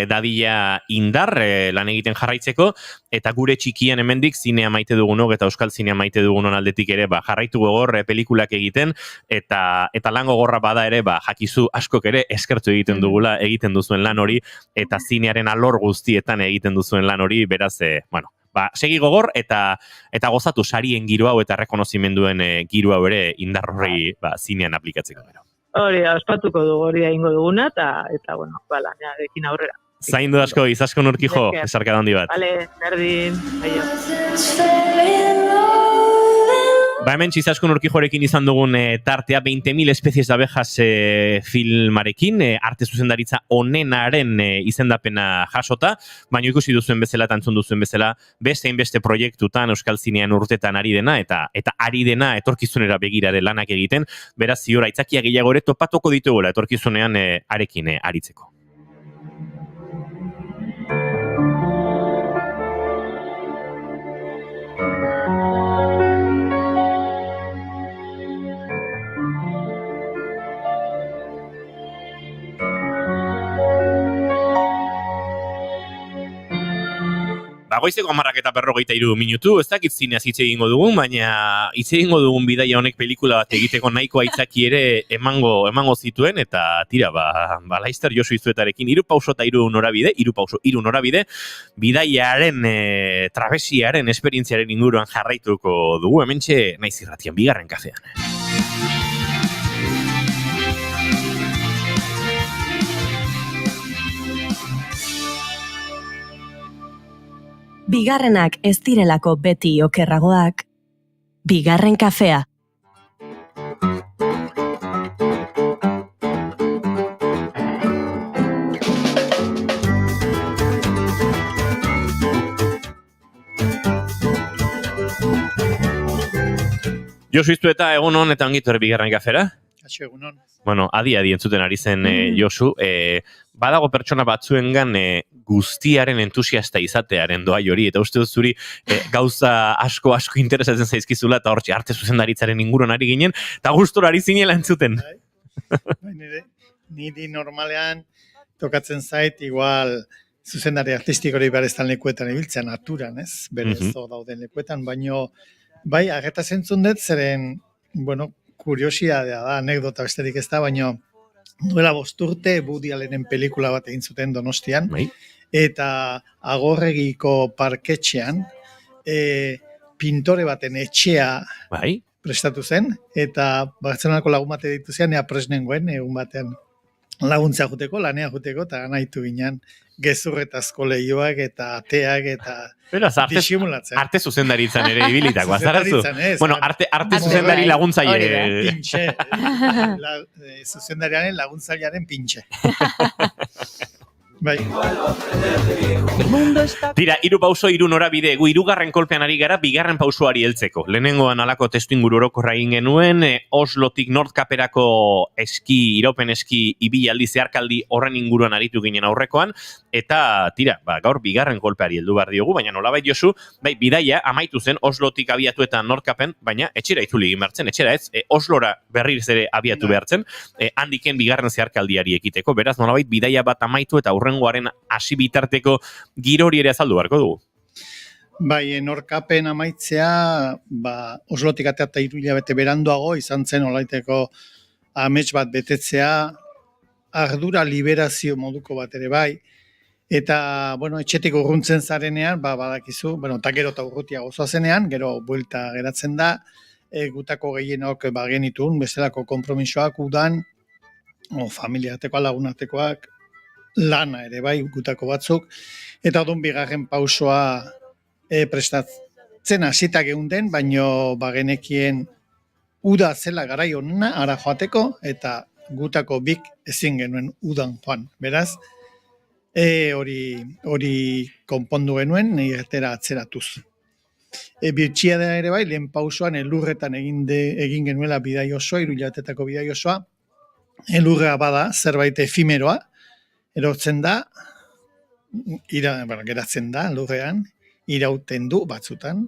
dadila indar, lan egiten jarraitzeko, eta gure txikian hemendik zinea maite dugunok, eta euskal zinea maite dugunon aldetik ere, jarraitu gogor pelikulak egiten, eta lan gogorra bada ere, jakizu askok ere eskertu egiten dugula, egiten duzuen lan hori, eta zinearen alor guztietan egiten duzuen lan hori, beraz, segi gogor eta gozatu sarien giro hau eta errekonozimenduen giro hau ere indar horri zinean aplikatzeko gero. Hori da, ospatuko dugu hori da ingo duguna, eta bueno, lanearekin aurrera. Zaindu asko, Izaskun Urkijo, esarka handi bat. Vale, berdin, aio. Hemen Izaskun Urkijorekin izan dugun tartea 20.000 especies de abejas filmarekin, arte zuzendaritza onenaren izendapena jasota, baina ikusi duzuen bezala, tantzun duzuen bezala, beste proiektutan Euskal Zinean urtetan ari dena, eta ari dena etorkizunera begirare lanak egiten, beraz ziora aitzakia gehiago ere topatuko ditugula etorkizunean arekin aritzeko. Goizeko 10:43 minutu, ez dakit zineaz hitz egingo dugun, baina hitz egingo dugun bidaia honek pelikula bat egiteko nahiko aitzaki ere emango zituen, eta tira, laizter Josu Izuetarekin 3 pauso eta 3 norabide, 3 pauso, 3 norabide, bidaiaren, travesiaren, esperientziaren inguruan jarraituko dugu, hementxe naiz irratian, bigarren kafean. Bigarrenak ez direlako beti okerragoak, bigarren kafea. Josu Izueta, egunon eta ongi etorri bigarren kafera? Kaixo, egunon. Bueno, adi entzuten ari zen Josu, badago pertsona batzuengan guztiaren entusiasta izatearen doai hori, eta uste dut zuri gauza asko interesatzen zaizkizula, eta hortxe arte zuzendaritzaren inguruan ari ginen, eta gustora ari zinela entzuten. Niri normalean tokatzen zait, igual zuzendari artistikori bereztan lekuetan ibiltzen, naturan, ez? Berezo dauden lekuetan, baino, bai, ageta zentzun dut, zeren, bueno, kuriosidadea da, anekdota besterik ez da, baino, duela 5 urte Woody Allenen pelikula bat egin zuten Donostian, eta Agorregiko parketxean pintore baten etxea prestatu zen, eta Bartzelonako lagun bate ditu zean, ea presnengoen, egun batean laguntza juteko, lanea juteko, eta ganaitu ginen gezurretazko lehioak eta ateak eta disimulatzen. Arte zuzendaritzan ere ibilitako, azarazu? Bueno, arte zuzendari laguntzaile. Pintxe. Zuzendariaren laguntzailearen pintxe. Bai. Tira, 3 pauso, 3 norabide, gu 3. kolpean ari gara, 2. pausoari heltzeko. Lehenengoan alako testu inguru orokorra egin genuen, Oslotik Nordkaperako iraupen eski ibilaldi zeharkaldi horren inguruan aritu ginen aurrekoan, eta tira, gaur 2. kolpeari heldu behar diogu, baina nolabait Josu, bidaia amaitu zen Oslotik abiatu eta Nordkapen, baina etxera itzuli egin behartzen, etxera ez, Oslora berriz ere abiatu behartzen, handiken 2. zeharkaldiari ekiteko, beraz nolabait bidaia bat amaitu eta urrengoaren hasi bitarteko giro hori ere azaldu beharko dugu. Bai, Nordkapen amaitzea, Oslotik atea eta 3 hilabete beranduago izan zen olaiteko amets bat betetzea, ardura liberazio moduko bat ere bai, eta, bueno, etxetik urruntzen zarenean, badakizu, bueno, eta gero eta urrutia gozoa zenean, gero buelta geratzen da, gutako gehienok genitun, bestelako konpromisoak udan, familiartekoak, lagunartekoak, lana ere bai, gutako batzuk, eta odun 2. pausoa prestatzen hasita geunden, baino bagenekien uda zela garai honena, ara joateko, eta gutako bik ezin genuen udan joan. Beraz, hori konpondu genuen, irtera atzeratuz. Bitxia da ere bai, lehen pausoan elurretan egin genuela bidai osoa, 3 hilabetetako bidai osoa. Elurra bada, zerbait efimeroa, erortzen da, geratzen da lurrean, irauten du batzutan,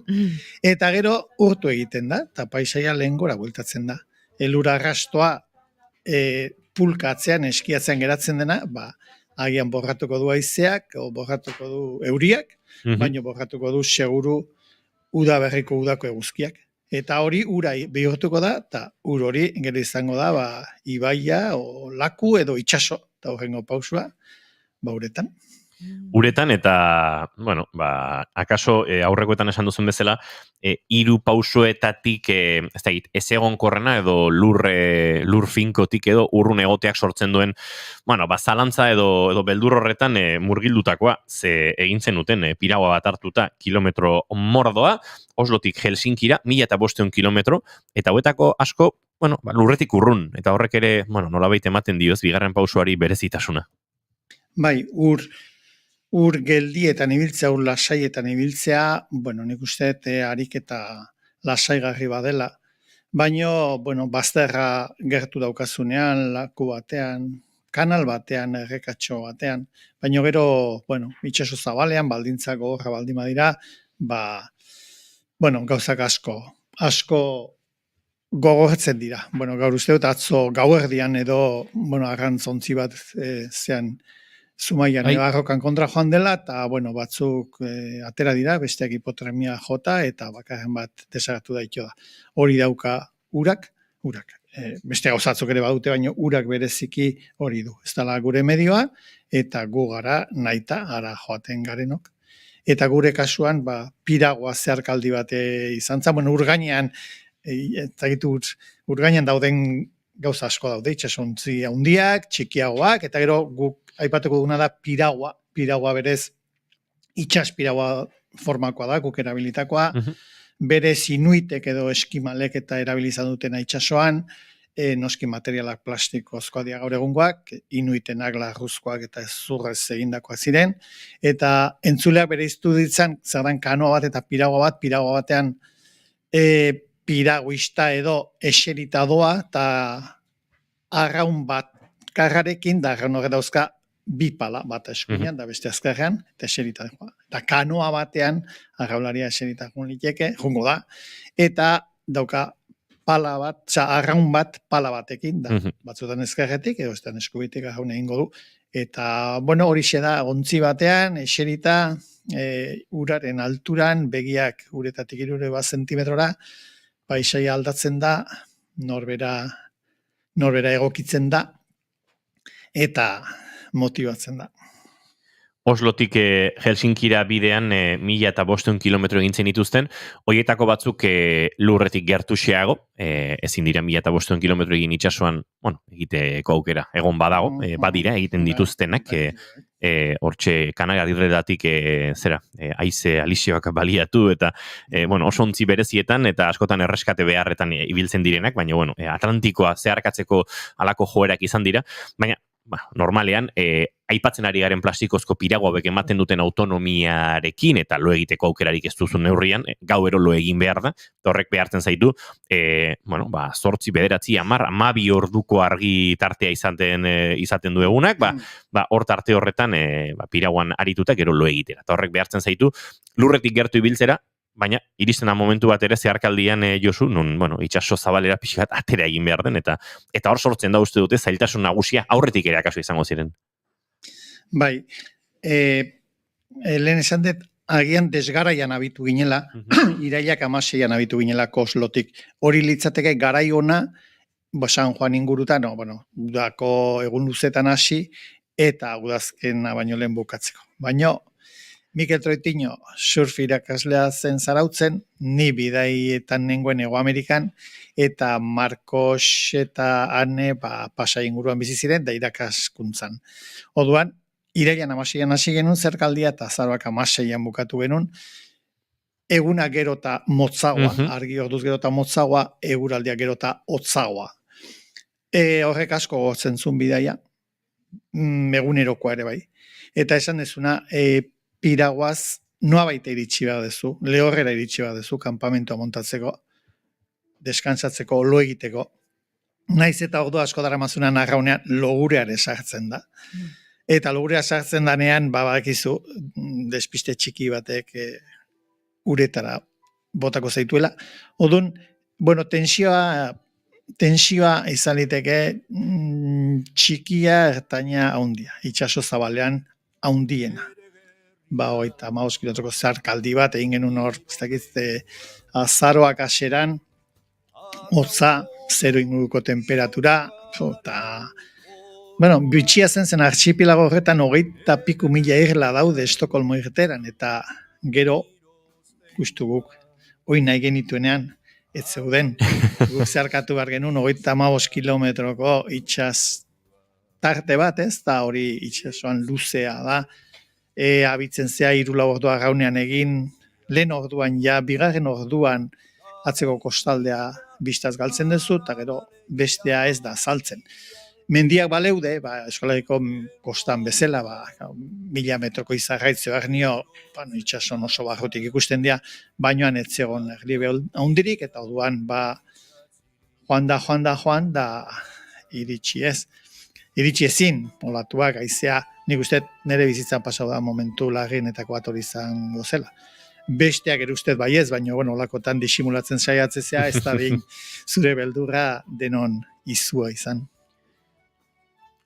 eta gero urtu egiten da, eta paisaia lehen gora bueltatzen da. Elur arrastoa pulkatzean, eskiatzean geratzen dena, agian borratuko du haizeak, o borratuko du euriak, baina borratuko du seguru udaberriko udako eguzkiak. Eta hori ura bihurtuko da, eta ur hori gero izango da, ibaia, o laku edo itxaso, eta horrengo pausua, uretan. Uretan, eta, akaso aurrekoetan esan duzun bezala, 3 pausoetatik, ez egonkorrena edo lur finkotik edo urrun egoteak sortzen duen, zalantza edo beldur horretan murgildutakoa, ze egin zenuten piragua bat hartuta kilometro mordoa, Oslotik Helsinkira, 1500 kilometro, eta hauetako asko, lurretik urrun, eta horrek ere, nolabait ematen dioz, bigarren pausoari berezitasuna. Bai, ur geldietan ibiltzea, ur lasaietan ibiltzea, nik uste ariketa lasaigarri badela, baino, bazterra gertu daukazunean, laku batean, kanal batean, errekatxo batean, baino gero, itxaso zabalean, baldintzak gogorra baldin badira, gauzak asko gogortzen dira. Gaur uste dut atzo gauerdian edo, arrantzontzi bat zean, Zumaian egarrokan kontra joan dela, eta batzuk atera dira, besteak hipotermia jota, eta bakarren bat desagertu daito da. Hori dauka urak, beste gauzatzuk ere badute, baina urak bereziki hori du. Ez dela gure medioa, eta gu gara nahita, ara joaten garenok. Eta gure kasuan, piragua zeharkaldi bat izan zen, urgainean, urgainean dauden gauza asko daude, itxasontzi handiak, txikiagoak, eta gero guk aipatuko duguna da piragua berez itxas piragua formakoa da, guk erabilitakoa, berez inuitek edo eskimalek eta erabilizan dutena itxasoan, noski materialak plastikozkoa dira gaur egungoak, inuitenak larruzkoak eta zurrez egindakoak ziren, eta entzuleak bere iztu ditzan, zerdan kanoa bat eta piragua batean piraguista edo eserita doa, eta arraun bat karrarekin, da arraun horre dauzka, 2 pala, bat eskuinean, da beste azkarrean, eta eserita dagoa. Eta kanoa batean, arraularia eserita jungo da, eta dauka pala bat, arraun bat pala batekin, da batzutan ezkarretik, edo estan eskubitik arraun egingo du. Eta, hori da, ontzi batean, eserita, uraren alturan, begiak uretatik 3 zentimetrora, paisaia aldatzen da, norbera egokitzen da, eta motibatzen da. Oslotik Helsinkira bidean 1500 kilometro egintzen dituzten, horietako batzuk lurretik gertuxeago, ezin dira 1500 kilometro egin itxasuan, egiteko aukera, egon badago, badira egiten dituztenak, hortxe Kanagarrirretatik haize alixioak baliatu, eta oso ontzi berezietan, eta askotan erreskate beharretan ibiltzen direnak, baina Atlantikoa zeharkatzeko alako joerak izan dira, baina normalean, aipatzen ari garen plastikozko piraguabek ematen duten autonomiarekin, eta lo egiteko aukerarik ez duzun neurrian, gauero lo egin behar da, horrek behartzen zaitu, 8, 9, 10, 12 orduko argi tartea izaten du egunak, hor tarte horretan piraguan arituta gero lo egitera, eta horrek behartzen zaitu, lurretik gertu ibiltzera, baina iristen da momentu bat ere zeharkaldian Josu, nun, itxaso zabalera pixkat atera egin behar den, eta hor sortzen da uste dute zailtasun nagusia aurretik ere akaso izango ziren. Bai, lehen esan dut, agian desgaraian abitu ginela, irailak 16an abitu ginela Oslotik. Hori litzateke garai ona, San Juan ingurutan, udako egun luzetan hasi, eta udazkena baino lehen bukatzeko. Baina, Mikel Troitiño surf irakaslea zen Zarautzen, ni bidaietan nengoen Hego Amerikan, eta Marcos eta Anne Pasai inguruan bizi ziren, da irakaskuntzan. Orduan, irailan 16an hasi genuen zerkaldia, eta azaroak 16an bukatu genuen, eguna gero eta motzagoa, argi orduz gero eta motzagoa, eguraldia gero eta hotzagoa. Horrek asko gotzen zuen bidaia, egunerokoa ere bai. Eta esan dezuna, piraguaz noa baita iritsi behar dezu, lehorrera iritsi behar dezu, kanpamentoa montatzeko, deskansatzeko, lo egiteko. Naiz eta ordu asko dara mazunan arraunean logureare sartzen da. Eta logurea sartzen danean, badakizu, despiste txiki batek uretara botako zaituela. Odun, bueno, tensioa izan liteke txikia ertaina haundia, itxaso zabalean haundiena. Eta 15 kilometroko zarkaldi bat, egin genuen hor, ez dakit, azaroak aseran, hotza, 0 inguruko temperatura, eta, bueno, bitxia zen archipilago horretan 20.000 irla daude Estokolmo irteran, eta gero, gustu guk, hoi nahi genituenean, ez zeuden, guk zeharkatu behar genuen 35 kilometroko itxas tarte bat, ez, eta hori itxasoan luzea da, abitzen zea 3 ordua gaunean egin, lehen orduan ja, bigarren orduan atzeko kostaldea bistaz galtzen duzu, eta gero bestea ez da saltzen. Mendiak baleude, eskolariko kostan bezala, 1000 metroko izarraitzeo arnio, itxason oso barrutik ikusten dira, bainoan ez zegoen erliebe handirik, eta orduan joan da iritsi ez. Iritsi ezin, olatuak, aizea, nik uste nire bizitzan pasau da momentu larrienetako bat hori izan gozela. Besteak ere ustez baiez, baina olakotan disimulatzen saiatzea, ez da din zure beldurra denon izua izan.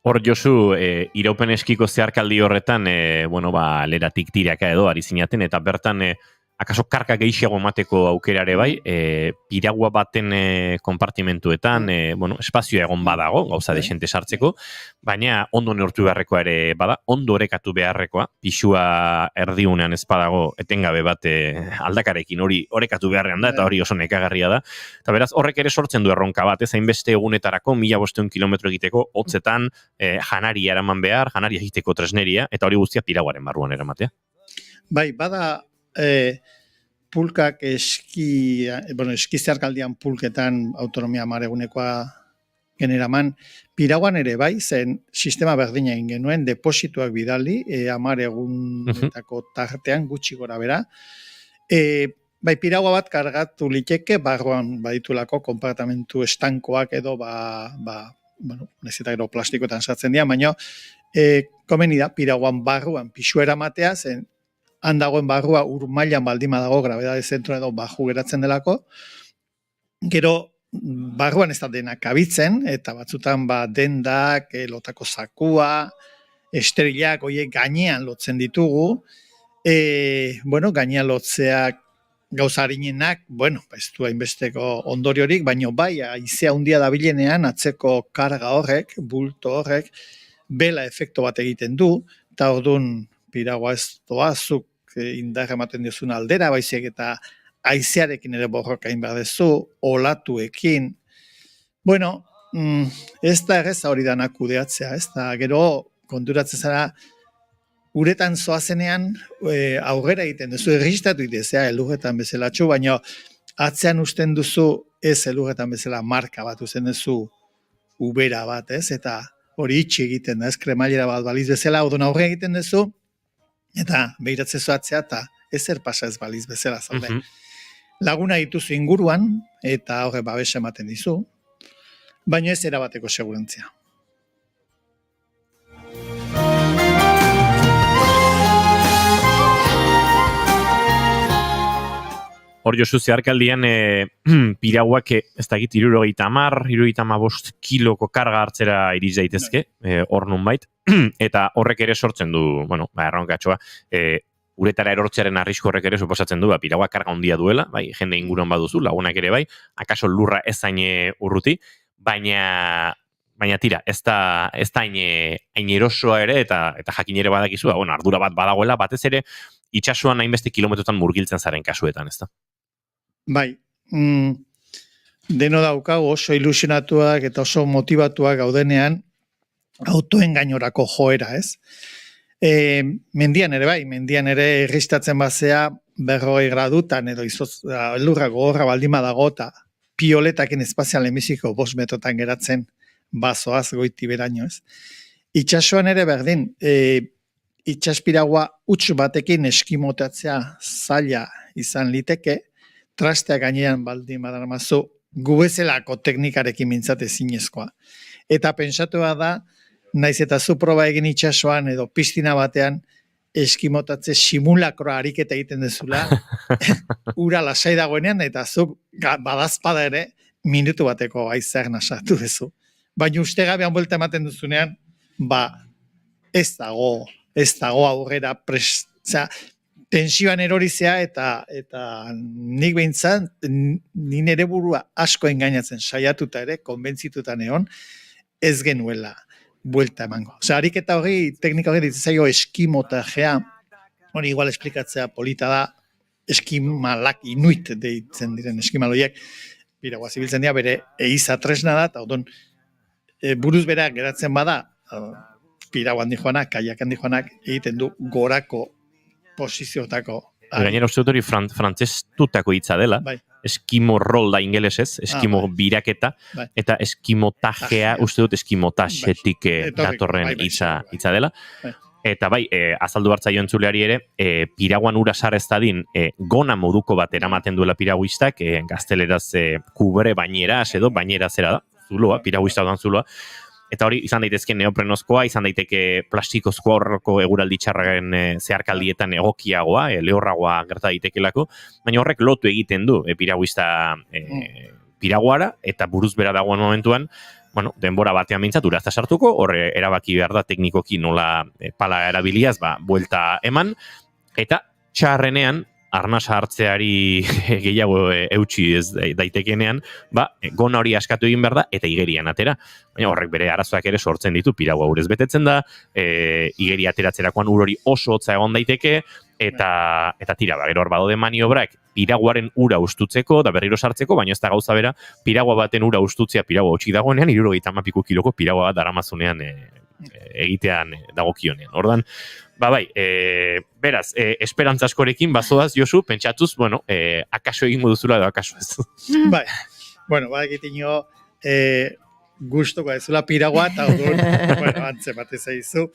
Hor, Josu, iraupen eskiko zeharkaldi horretan, leratik tiraka edo ari zinaten, eta bertan, akaso karka gehiago emateko aukerare bai, piragua baten konpartimentuetan, espazioa egon badago, gauza desente sartzeko, baina ondo neurtu beharrekoa ere bada, ondo orekatu beharrekoa, pixua erdiunean ez badago etengabe bat aldakarekin hori orekatu beharrean da, eta hori oso nekagarria da. Eta beraz, horrek ere sortzen du erronka bat, hainbeste egunetarako, 1500 kilometro egiteko, hotzetan, janaria eraman behar, janaria egiteko tresneria, eta hori guztia piraguaren barruan eramatea. Bai, bada pulkak eskizearkaldian pulketan autonomia maregunekoa generaman, piraguan ere bai, zen sistema berdina egin genuen, deposituak bidali, amaregunetako tartean gutxi gora bera. Bai, piragua bat kargatu liteke, barruan baditulako konpartamentu estankoak edo, nezitak gero plastikoetan sartzen dira, baina komeni da, piraguan barruan pixu eramatea, zen handagoen barrua urmailan baldima dago grabedade zentro edo baju geratzen delako. Gero, barruan ez da denak kabitzen, eta batzutan dendak, lotako zakua, esterilak, oiek gainean lotzen ditugu. Gainean lotzeak gauza harinenak, ez du hainbesteko ondoriorik, baina bai, haizea handia dabilenean, atzeko karga horrek, bulto horrek, bela efekto bat egiten du, eta orduan piragua ez doazuk indarra ematen diozun aldera, baizik eta haizearekin ere borrokain behar dezu, olatuekin. Ez da erreza hori danak kudeatzea, ez da gero konturatzen zara, uretan zoazenean aurrera egiten duzu, erristatu itezea elurretan bezelatxu, baina atzean usten duzu ez elurretan bezala marka bat, usten duzu ubera bat, ez, eta hori itxi egiten da, ez, kremailera bat baliz bezala, odon aurre egiten duzu, eta behiratze zoatzea, eta ezer pasa ez baliz bezala zaude. Laguna dituzu inguruan, eta horre babesa ematen dizu, baina ez erabateko segurantzia. Hor Josu zeharkaldian piraguak ez dakit 75 kiloko karga hartzera iriz daitezke, hor nunbait, eta horrek ere sortzen du, erronkatxoa, uretara erortzearen arrisku horrek ere suposatzen du, piraguak karga handia duela, bai, jende inguruan baduzu, lagunak ere bai, akaso lurra ez hain urruti, baina tira, ez da hain erosoa ere, eta jakin ere badakizu, ardura bat badagoela, batez ere, itxasuan hainbeste kilometrotan murgiltzen zaren kasuetan, ez da? Bai, deno daukagu oso ilusionatuak eta oso motivatuak gaudenean autoen gainorako joera, ez? Mendian ere irristatzen bazea 40 gradutan edo elurra gogorra baldima dago eta pioletakin espazial emiziko 5 metrotan geratzen bazoaz goiti beraino, ez? Itxasuan ere berdin, itxaspiragua huts batekin eskimotatzea zaila izan liteke, trastea gainean baldin badarmazu, gu bezalako teknikarekin mintzat ezinezkoa. Eta pensatua da, naiz eta zu proba egin itxasuan edo piztina batean, eskimotatze simulakroa ariketa egiten dezula, ura lasai dagoenean, eta zuk badazpada ere, minutu bateko aizeak nasatu dezu. Baina uste gabean buelta ematen duzunean, ez dago aurrera tensioan erorizea eta nik behintzat, ni nere burua asko engainatzen saiatuta ere, konbentzituta neon, ez genuela buelta emango. Ariketa hori, teknika hori ditzaio eskimotajea, hori igual esplikatzea polita da, eskimalak inuit deitzen diren eskimaloiek, piragua zibiltzen dira, bere eiza tresna da, eta odon, buruz berak geratzen bada, piragua handi joanak, kaiak handi joanak, egiten du gorako posiziotako. Gainera uste dut hori frantzestutako hitza dela, eskimo rol da ingelesez, eskimo biraketa, eta eskimotajea uste dut eskimotaxetik datorren hitza dela. Eta azaldu hartzaio entzuleari ere, piraguan ura sarrez dadin, gona moduko bat eramaten duela piraguistak, gazteleraz kubre baineraz edo baineraz zera da, zuloa, piraguista doan zuloa, eta hori izan daitezke neoprenozkoa, izan daiteke plastikozkoa horreko eguraldi txarraren zeharkaldietan egokiagoa, lehorragoa gerta daitekelako, baina horrek lotu egiten du piraguista piraguara, eta buruz bera dagoen momentuan, denbora batean mintzat, urazta sartuko, horre erabaki behar da teknikoki nola pala erabiliaz, buelta eman, eta txarrenean, arnasa hartzeari gehiago eutxi ez daitekenean, gona hori askatu egin behar da, eta igerian atera. Baina horrek bere arazoak ere sortzen ditu, piragua urez betetzen da, igeri ateratzerakoan ur hori oso hotza egon daiteke, eta tira, gero hor badode maniobrak, piraguaren ura ustutzeko, da berriro sartzeko, baina ez da gauza bera, piragua baten ura ustutzea piragua hotxik dagoenean, 70 kiloko piragua bat daramazunean egitean dagokionean. Ordan, beraz, esperantza askorekin bazoaz, Josu, pentsatuz, akaso egingo duzula edo akaso ez. Egitino gustuko ezula piragua, eta orduan, antze batez aizu.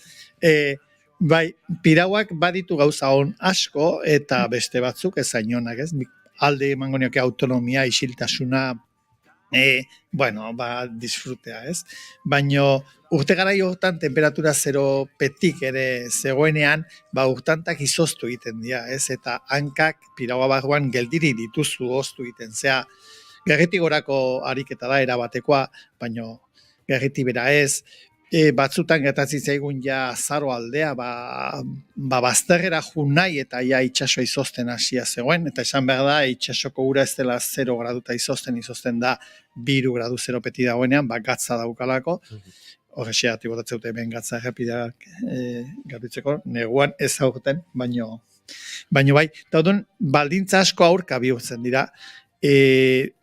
Piraguak baditu gauza hon asko, eta beste batzuk ez zainonak, ez? Alde emango nioke autonomia, isiltasuna, disfrutea, ez? Baina urte garai hortan temperatura zero petik ere zegoenean, urtantak izoztu egiten dira, ez? Eta hankak piragua barruan geldiri dituzu oztu egiten, zea gerriti gorako ariketa da erabatekoa, baina gerriti bera ez, batzutan gertatzen zaigun ja azaro aldea, bazterrera junai eta ja itxasoa izozten hasia zegoen, eta esan behar da, itxasoko ura ez dela 0 graduta izozten da 2 gradu zero peti dagoenean, gatza daukalako, horrexeatik botatzeute hemen gatza errepideak garbitzeko, neguan ez aurten, baino eta odun, baldintza asko aurka bihurtzen dira,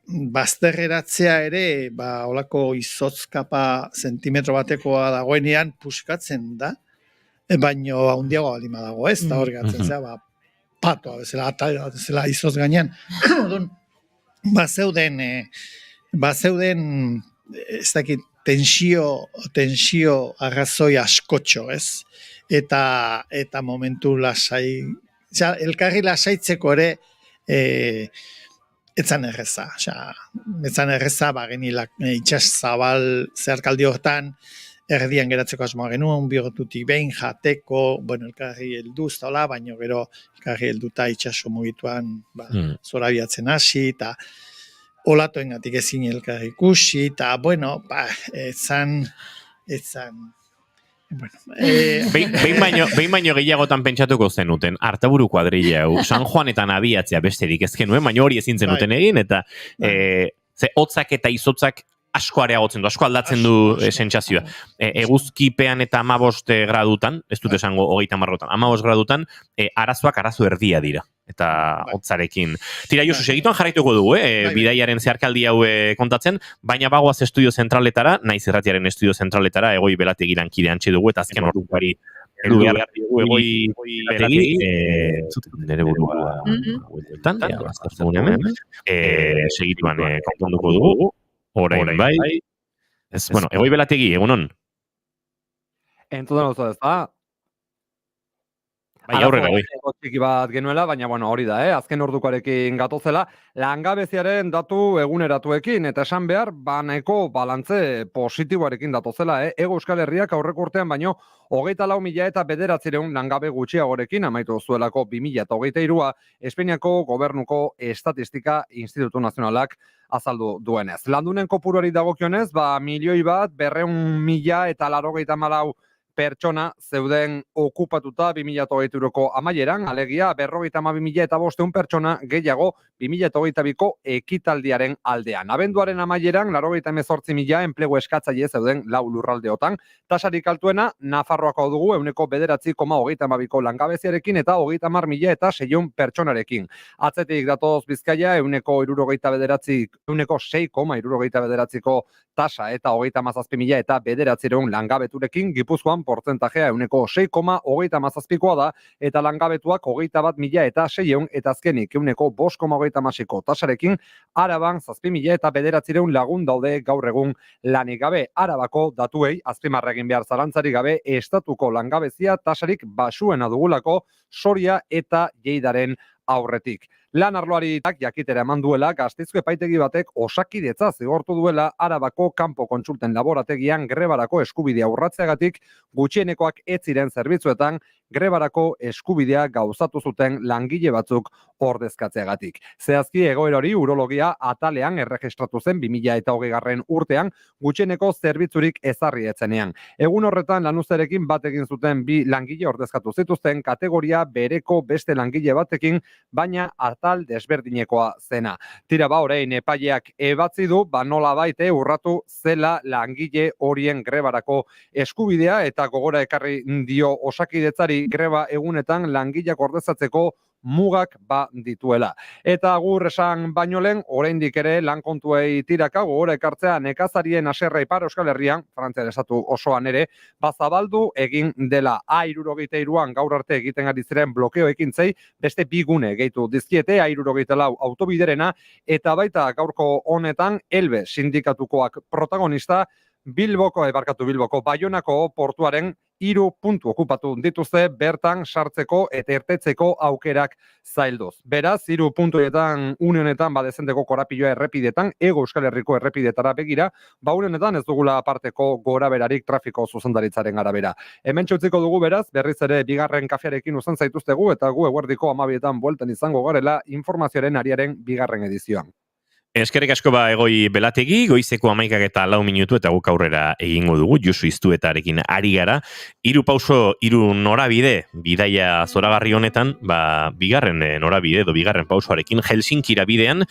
bazterreratzea ere, olako izotzkapa zentimetro batekoa dagoenean puskatzen da, baino handiago balima dago ez, eta hor gatzen zea, patoa bezala izotz gainean. Bazeuden, ez dakit, tensio arrazoi askotxo, ez? Eta momentu lasai, elkarri lasaitzeko ere, etzan erreza, itxas zabal zeharkaldi hortan, erdian geratzeko asmoa genuen, bigotutik behin, jateko, elkarri helduz, baina gero elkarri helduta itxaso mugituan zorabiatzen hasi, eta olatoengatik ezin elkarri ikusi, eta, Behin baino gehiagotan pentsatuko zenuten, Artaburu kuadrilla hau, San Juanetan abiatzea besterik ez genuen, baina hori ezin zenuten egin, eta hotzak eta izotzak asko areagotzen du, asko aldatzen du sentsazioa. Eguzkipean eta 15 gradutan, ez dut esango 30 gradutan, 15 gradutan, arazoak arazo erdia dira. Eta hotzarekin. Tira, Josu, segituan jarraituko dugu, bidaiaren zeharkaldi hau kontatzen, baina bagoaz estudio zentraletara, naiz irratiaren estudio zentraletara, egoi belategiran kidean dugu, eta azken horrukari egoi belategi, nire burua hueltan, segituan konponduko dugu, orain bai. Egoi belategi, egunon? Entzuten oso ez da? Bai, aurrera, bai. Txiki bat genuela, baina bueno, hori da, azken ordukoarekin gatozela, langabeziaren datu eguneratuekin, eta esan behar, baneko balantze positiboarekin datozela, Ego Euskal Herriak aurreko urtean baino, 24.009 langabe gutxiagorekin, amaitu zuelako 2023a, Espainiako Gobernuko Estatistika Institutu Nazionalak azaldu duenez. Landunen kopuruari dagokionez, 1.200.084 pertsona zeuden okupatuta 2023ko amaieran, alegia 52.500 pertsona gehiago 2022ko ekitaldiaren aldean. Abenduaren amaieran 98.000 enplegu eskatzaile zeuden 4 lurraldeotan, tasarik altuena Nafarroako dugu 9,32ko langabeziarekin eta 30.600 pertsonarekin. Atzetik datoz Bizkaia 6,79ko tasa eta 37.009 langabeturekin, Gipuzkoan portzentajea 6,37koa da, eta langabetuak 21.600 eta azkenik 5,36ko tasarekin, Araban 7.009 lagun daude gaur egun lanik gabe. Arabako datuei azpimarra egin behar zalantzarik gabe, estatuko langabezia tasarik basuena dugulako Soria eta Lleidaren aurretik. Lan arloari jakitera eman duela, Gasteizko epaitegi batek Osakidetza zigortu duela Arabako kanpo kontsulten laborategian grebarako eskubidea urratzeagatik, gutxienekoak ez ziren zerbitzuetan grebarako eskubidea gauzatu zuten langile batzuk ordezkatzeagatik. Zehazki egoera hori urologia atalean erregistratu zen 2020 urtean, gutxieneko zerbitzurik ezarri etzenean. Egun horretan lanuzterekin bat egin zuten 2 langile ordezkatu zituzten kategoria bereko beste langile batekin, baina atal desberdinekoa zena. Tira orain epaileak ebatzi du, nola baite urratu zela langile horien grebarako eskubidea, eta gogora ekarri dio Osakidetzari greba egunetan langileak ordezkatzeko mugak dituela. Eta gur esan baino lehen, oraindik ere lan kontuei tiraka gogora ekartzea nekazarien haserre Ipar Euskal Herrian, Frantzian estatu osoan ere, zabaldu egin dela. A73an gaur arte egiten ari ziren blokeo ekintzei, beste 2 gune gehitu dizkiete, A74 autobiderena, eta baita gaurko honetan Elbe sindikatukoak protagonista, Bilboko Baionako portuaren 3 puntu okupatu dituzte bertan sartzeko eta irtetzeko aukerak zailduz. Beraz, 3 puntuetan une honetan dezenteko korapiloa errepidetan, Ego Euskal Herriko errepidetara begira, une honetan ez dugula aparteko goraberarik trafiko zuzendaritzaren arabera. Hemen txutziko dugu beraz, berriz ere bigarren kafearekin uzan zaituztegu, eta gu eguerdiko 12etan bueltan izango garela informazioaren ariaren bigarren edizioan. Eskerrik asko Egoi Belategi, goizeko 11:04 eta guk aurrera egingo dugu, Josu Iztuetarekin ari gara. 3 pauso, 3 norabide, bidaia zoragarri honetan, bigarren norabide edo bigarren pausoarekin, Helsinkira bidean,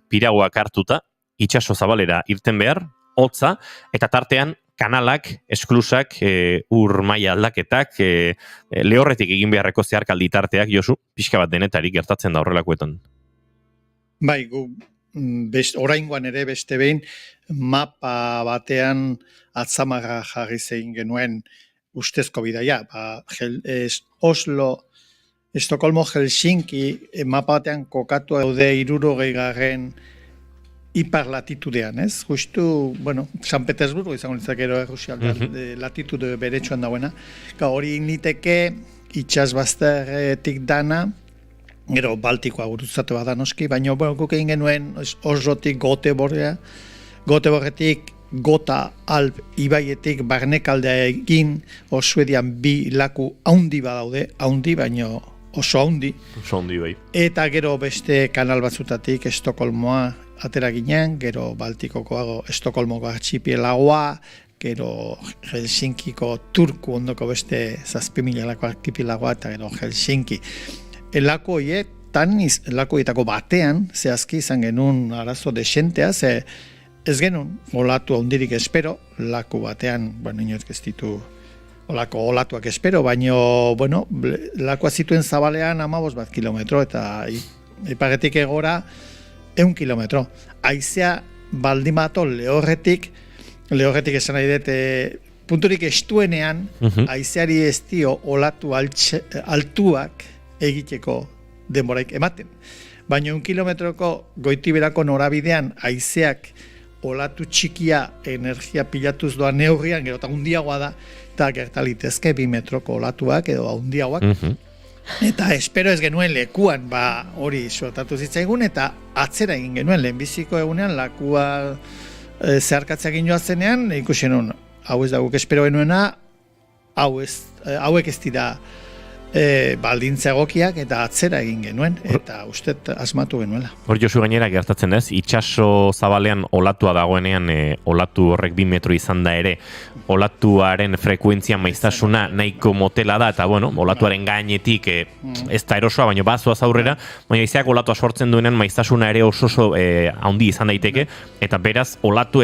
piraguak hartuta, itsaso zabalera irten behar, hotza, eta tartean, kanalak, esklusak, ur maila aldaketak, lehorretik egin beharreko zeharkaldi tarteak, Josu, pixka bat denetarik gertatzen da horrelakoetan. Bai, gu oraingoan ere beste behin mapa batean atzamarra jarri zein genuen ustezko bidaia. Oslo, Estokolmo, Helsinki mapa batean kokatu daude 60 ipar latitudean, ez? Justu, San Petersburgo izango litzakero Errusia latitude beretsuan dauena. Hori niteke itsasbazterretik dana, gero Baltikoa gurutzatu bada noski, baina guk egin genuen Oslotik Goteborretik Gota Alp ibaietik barnekaldea egin, Suedian 2 laku haundi badaude, haundi baino oso haundi. Oso haundi bai. Eta gero beste kanal batzutatik Estokolmoa atera ginen, gero Baltikokoago Estokolmoko archipelagoa, gero Helsinkiko Turku ondoko beste 7.000 archipelagoa, eta gero Helsinki. Lakoietako batean, zehazki izan genuen arazo desentea, ze ez genuen olatu handirik espero, laku batean, inoiz ez ditu olatuak espero, baino, lakoa zituen zabalean 15 kilometro, eta iparetik egora 100 kilometro. Haizea baldimato lehorretik esan nahi dut, punturik estuenean, haizeari ez dio olatu altuak egiteko denboraik ematen. Baina 1 kilometroko goitiberako norabidean haizeak olatu txikia energia pilatuz doa neurrian, gero eta hundiagoa da, eta gertalitezke 2 metroko olatuak edo hundiagoak. Eta espero ez genuen lekuan, hori suertatu zitzaigun, eta atzera egin genuen, lehenbiziko egunean, lakua zeharkatzea egin joazenean, ikusi nuen, hau ez da guk espero genuena, hauek ez dira baldintza egokiak eta atzera egin genuen, eta ustet asmatu genuela. Hor Josu gainera gertatzen ez, itsaso zabalean olatua dagoenean, olatu horrek 2 metro izan da ere, olatuaren frekuentzia maiztasuna nahiko motela da, eta bueno, olatuaren gainetik ez da erosoa, baina bazoaz aurrera, baina izeak olatua sortzen duenean maiztasuna ere oso handi izan daiteke, eta beraz olatu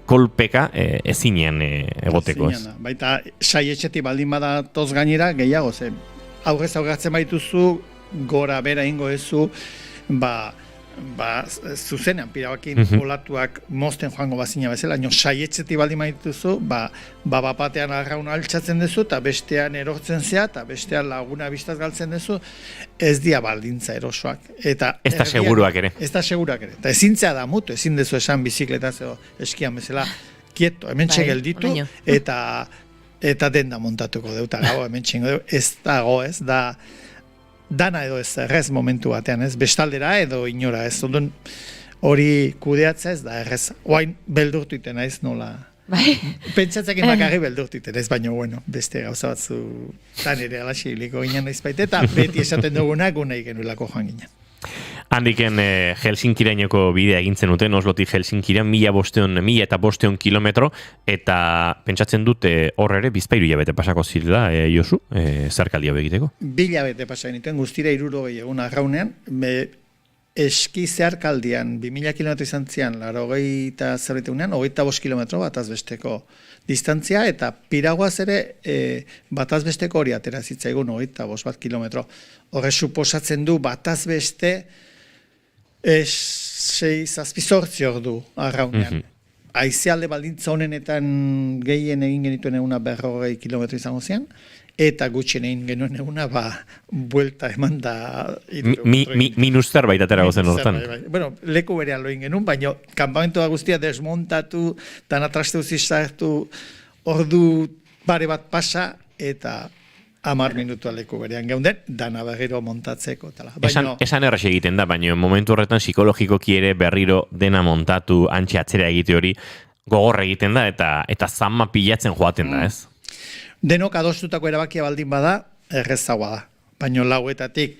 kolpeka ezinean egoteko, ez? Baita, saietxetik baldin badatoz gainera, gehiago, aurrez aurratzen baituzu, gora bera ingo ezu, zuzenean pirabakin olatuak mozten joango bazina bezala, nio saietxetik baldin baituzu, bapatean arraun altxatzen duzu, eta bestean erortzen zea, eta bestean laguna biztaz galtzen duzu, ez dia baldintza erosoak. Ez da seguruak ere. Ez da seguruak ere. Eta ezintzea da mutu, ezin dezu esan bizikletaz edo eskian bezala, kieto, hemen gelditu, eta denda montatuko deuta gau, hemen txingo ez dago, ez da, dana edo ez errez momentu batean, ez? Bestaldera edo inora, ez? Ondon hori kudeatza ez da errez. Oain beldurtu iten naiz nola. Pentsatzekin bakarri beldurtu iten ez, baina bueno, beste gauza batzu tan ere alaxi hiliko ginen naiz baita, eta beti esaten dugunak unai genuelako joan ginen. Handiken Helsinkirainoko bidea egintzen duten, Oslotik Helsinkira 1500 kilometro, eta pentsatzen dut hor ere bizpairu hilabete pasako zirela, Josu, zerkaldia begiteko? 2 hilabete pasa genituen, guztira 60 egun arraunean, eski zeharkaldian 2000 kilometro izan zian, 80 25 kilometro bataz besteko distantzia, eta piragoaz ere bataz besteko hori atera zitzaigun 25 kilometro. Horre suposatzen du bataz beste 6-7 ordu arraunean. Aizealde baldintza honenetan gehien egin genituen eguna 40 kilometro izango zian, eta gutxien egin genuen eguna, buelta eman da... Minus zerbait atera gozen hortan. Bueno, leku berean lo egin genuen, baina kanpamentua guztia desmontatu, dana traste uzizartu, ordu bare bat pasa, eta 10 minutua leku berean geunden, dana berriro montatzeko. Esan erraz egiten da, baina momentu horretan psikologikoki ere berriro dena montatu antxe atzera egite hori gogorra egiten da, eta zama pilatzen joaten da, ez? Denok adostutako erabakia baldin bada, errezagoa da. Baina lauetatik,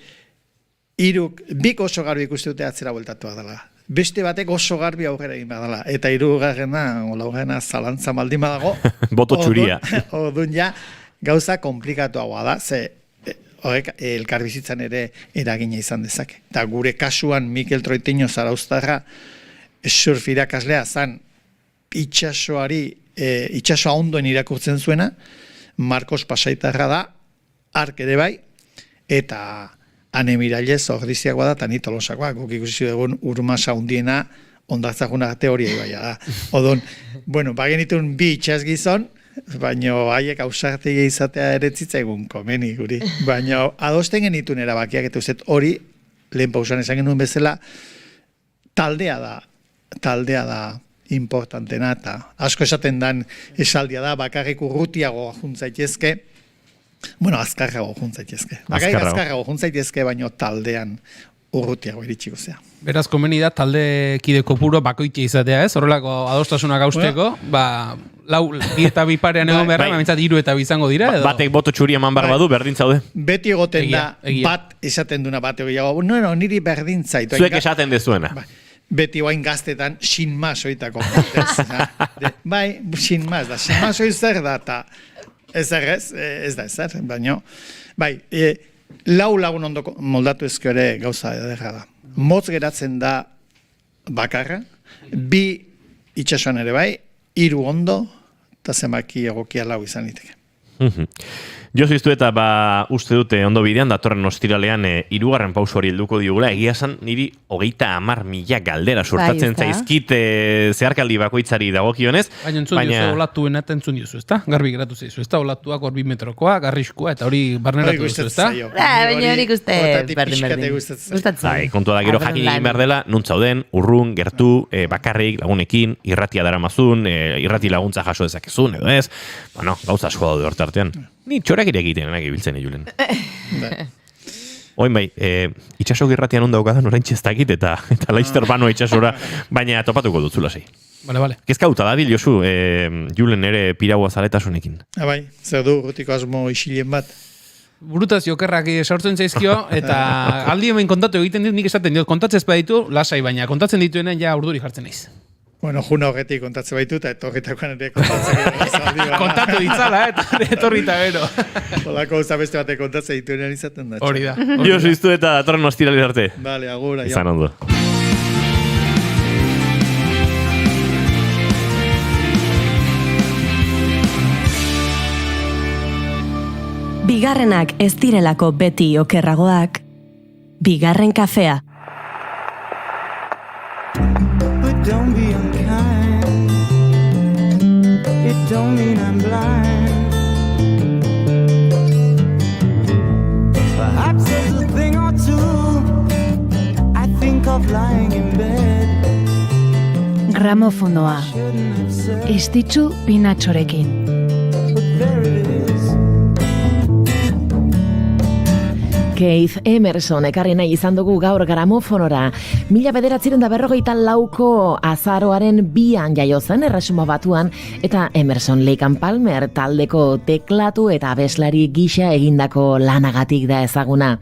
2 oso garbi ikuste dute atzera bueltatua dela. Beste batek oso garbi aurrera egin badala. Eta 3. zalantza baldin badago. Boto txuria. Orduan ja, gauza komplikatuagoa da, horrek elkarbizitzan ere eragina izan dezake. Eta gure kasuan Mikel Troitiño zarauztarra surf irakaslea zan itxasoa ondoen irakurtzen zuena, Marcos Pasaitarra da, ark ere bai, eta Ane Miralles ordiziagoa da, eta ni Tolosakoa, guk ikusi dugun urmasa hundiena ondartzakuna teoria ibaia da. Odon, bueno, bagenitun 2 itxas gizon, baina haiek ausartegi izatea ere zitzaigun komeni guri. Baina adosten genitun erabakiak, eta uzet hori, lehen pausan esan genuen bezala, taldea da importantena, eta asko esaten dan esaldia da, bakarrik urrutiago juntzaitezke, bueno, azkarrago juntzaitezke. Bakarrik azkarrago juntzaitezke, baina taldean urrutiago iritsiko zea. Beraz, komeni da, talde kide kopuro bakoitia izatea, ez? Horrelako adostasunak gausteko, lau eta 2 parean egon beharra, mintzat 3 eta 2 izango dira, edo? Batek boto txuri eman behar badu, berdin zaude. Beti egoten da, bat esaten duna bat egiago, no, niri berdin zaitu. Zuek esaten dezuena. Beti oain gaztetan, sin mas oitako. Bai, sin mas da, sin mas oizer da, eta ez da ezer, baina, bai, lau lagun ondo moldatu ezko ere gauza edera da. Motz geratzen da bakarra, 2 itxasuan ere bai, 3 ondo, eta zenbaki egokia lau izan liteke. Jo ziztu eta uste dute ondo bidean, datorren ostiralean 3. pauso hori helduko diogula, egia esan niri 30.000 galdera sortatzen zaizkit zeharkaldi bakoitzari dagokionez. Baina olatu entzun diozu, ezta? Garbi geratu zaizu, ezta? Olatuak hor 2 metrokoa, garriskua, eta hori barneratu diozu, ezta? Baina hori berdin. Gustatzen. Kontua da gero jakin egin behar dela, nuntzauden, urrun, gertu, bakarrik, lagunekin, irratia daramazun, irrati laguntza jaso dezakezun, edo ez. Bueno, gauza asko daude hortartean. Ni txorak egiten enak ibiltzen julen. Oin bai, itxasok irratian ondaukadan orain txestakit eta laizter banoa itxasora, baina topatuko dutzula sei. Vale. Kezkauta da bil, Josu, julen ere piraua zaletasunekin. Bai, zer du, gutiko asmo isilien bat. Burutazio okerrak sortzen zaizkio, eta aldi hemen kontatu egiten dit, nik esaten diot, kontatzez baditu, lasai, baina kontatzen dituenean ja urduri jartzen naiz. Bueno, juna horretik kontatzen baitu, eta etorritakoan ere kontatzen kontatu ditzala, etorrita gero. Olako gauza beste batek kontatzen dituenean izaten da. Hori da. Josu iztu eta datorren ostirali arte. Vale, agura. Izan ondo. Bigarrenak ez direlako beti okerragoak, bigarren kafea. But don't be unkind. It don't mean I'm blind. Perhaps there's a thing or two I think of lying in bed. Gramofonoa. Estitzu Pinatxorekin. But there it is. Keith Emerson ekarri nahi izan dugu gaur gramofonora. 1954ko azaroaren 2an jaio zen Erresuma Batuan, eta Emerson, Lake and Palmer taldeko teklatu eta abeslari gisa egindako lanagatik da ezaguna.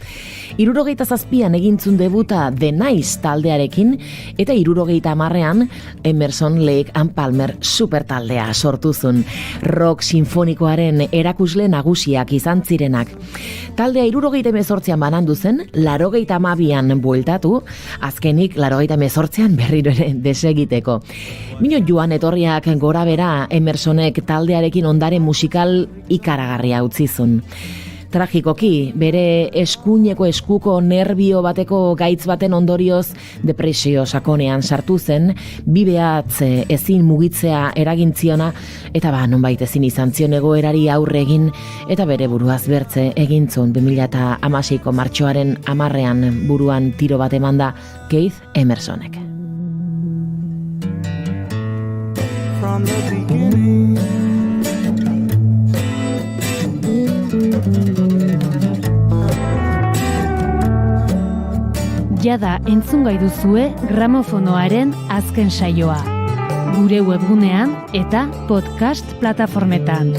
77an egintzun debuta The Nice taldearekin, eta 70an Emerson, Lake and Palmer supertaldea sortu zuen. Rock sinfonikoaren erakusle nagusiak izan zirenak. Taldea 78an banandu zen, 82an bueltatu, azkenik 88an berriro ere desegiteko. Mino joan etorriak gora bera Emersonek taldearekin ondare musikal ikaragarria utzi zuen. Tragikoki, bere eskuineko eskuko nerbio bateko gaitz baten ondorioz depresio sakonean sartu zen, bibeatz ezin mugitzea eragintziona, eta nonbait ezin izan zion egoerari aurre egin, eta bere buruaz bertze egintzun 2016ko martxoaren 10ean buruan tiro bat emanda Keith Emersonek. From the beginning. Jada entzun gai duzue gramofonoaren azken saioa. Gure webgunean eta podcast plataformetan.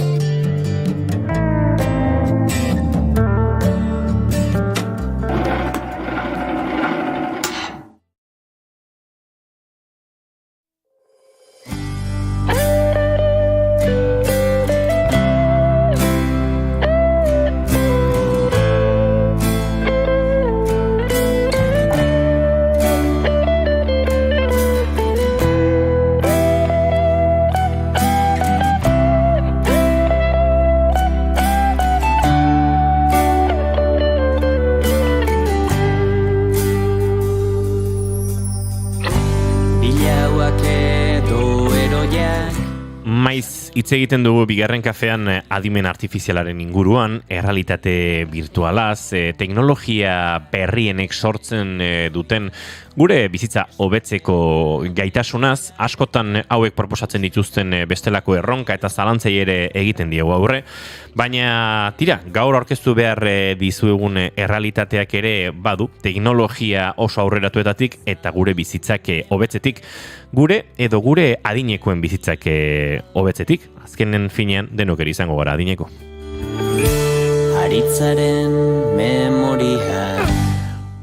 Hitz egiten dugu bigarren kafean adimen artifizialaren inguruan, errealitate virtualaz, teknologia berrienek sortzen duten gure bizitza hobetzeko gaitasunaz, askotan hauek proposatzen dituzten bestelako erronka eta zalantzei ere egiten diegu aurre, baina tira, gaur aurkeztu behar dizuegun errealitateak ere badu, teknologia oso aurreratuetatik eta gure bizitzak hobetzetik, gure edo gure adinekoen bizitzak hobetzetik, azkenen finean denok ere izango gara adineko. Aritzaren memoria.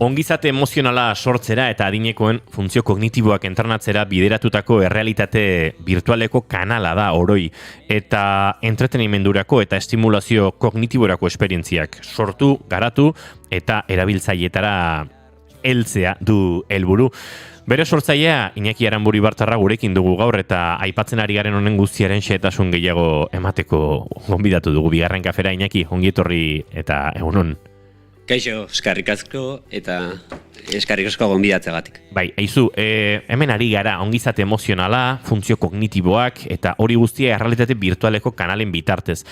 Ongizate emozionala sortzera eta adinekoen funtzio kognitiboak entrenatzera bideratutako errealitate virtualeko kanala da oroi, eta entretenimendurako eta estimulazio kognitiborako esperientziak sortu, garatu eta erabiltzailetara heltzea du helburu. Bere sortzailea Iñaki Aranburu Ibartarra gurekin dugu gaur eta aipatzen ari garen honen guztiaren xehetasun gehiago emateko gonbidatu dugu bigarren kafera. Iñaki, ongi etorri eta egunon. Kaixo, eskarrik asko eta eskarrik asko gonbidatzeagatik. Bai, aizu, hemen ari gara ongizate emozionala, funtzio kognitiboak eta hori guztia errealitate virtualeko kanalen bitartez.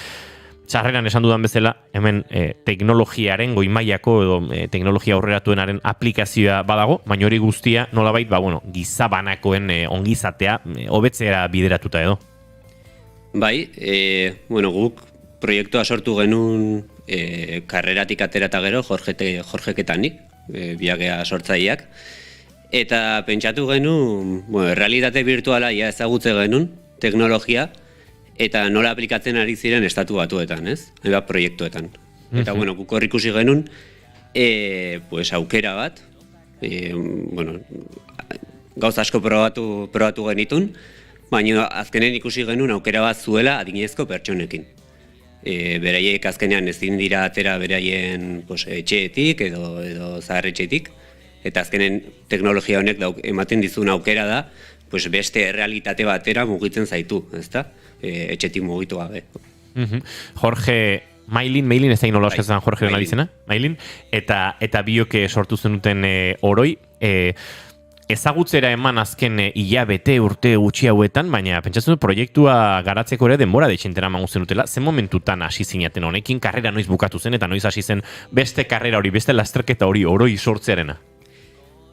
Txarreran esan dudan bezala, hemen teknologiaren goimaiako edo teknologia aurreratuenaren aplikazioa badago, baina hori guztia nolabait, gizabanakoen ongizatea hobetzera bideratuta edo. Bai, guk proiektua sortu genuen karreratik aterata gero, Jorgeketanik, biakea sortzaileak, eta pentsatu genuen, realitate virtuala ezagutze genuen, teknologia, eta nola aplikatzen ari ziren estatu batuetan, ez? Proiektuetan. Eta, guk hor ikusi genuen, aukera bat, gauza asko probatu genitun, baina azkenen ikusi genuen aukera bat zuela adinezko pertsonekin. Beraiek azkenean ezin dira atera beraien etxeetik edo zaharretxetik, eta azkenen teknologia honek ematen dizun aukera da, beste realitate batera mugitzen zaitu, ezta? Etxetik mugitu gabe. Jorge Mailin ez da nola eskatzen Jorge Donalizena, Mailin, eta bioke sortu zenuten oroi, ezagutzera eman azken hilabete urte gutxi hauetan, baina pentsatzen dut proiektua garatzeko ere denbora deixentera eman zenutela, zen momentutan hasi zinaten honekin, karrera noiz bukatu zen, eta noiz hasi zen beste karrera hori, beste lasterketa hori oroi sortzearena?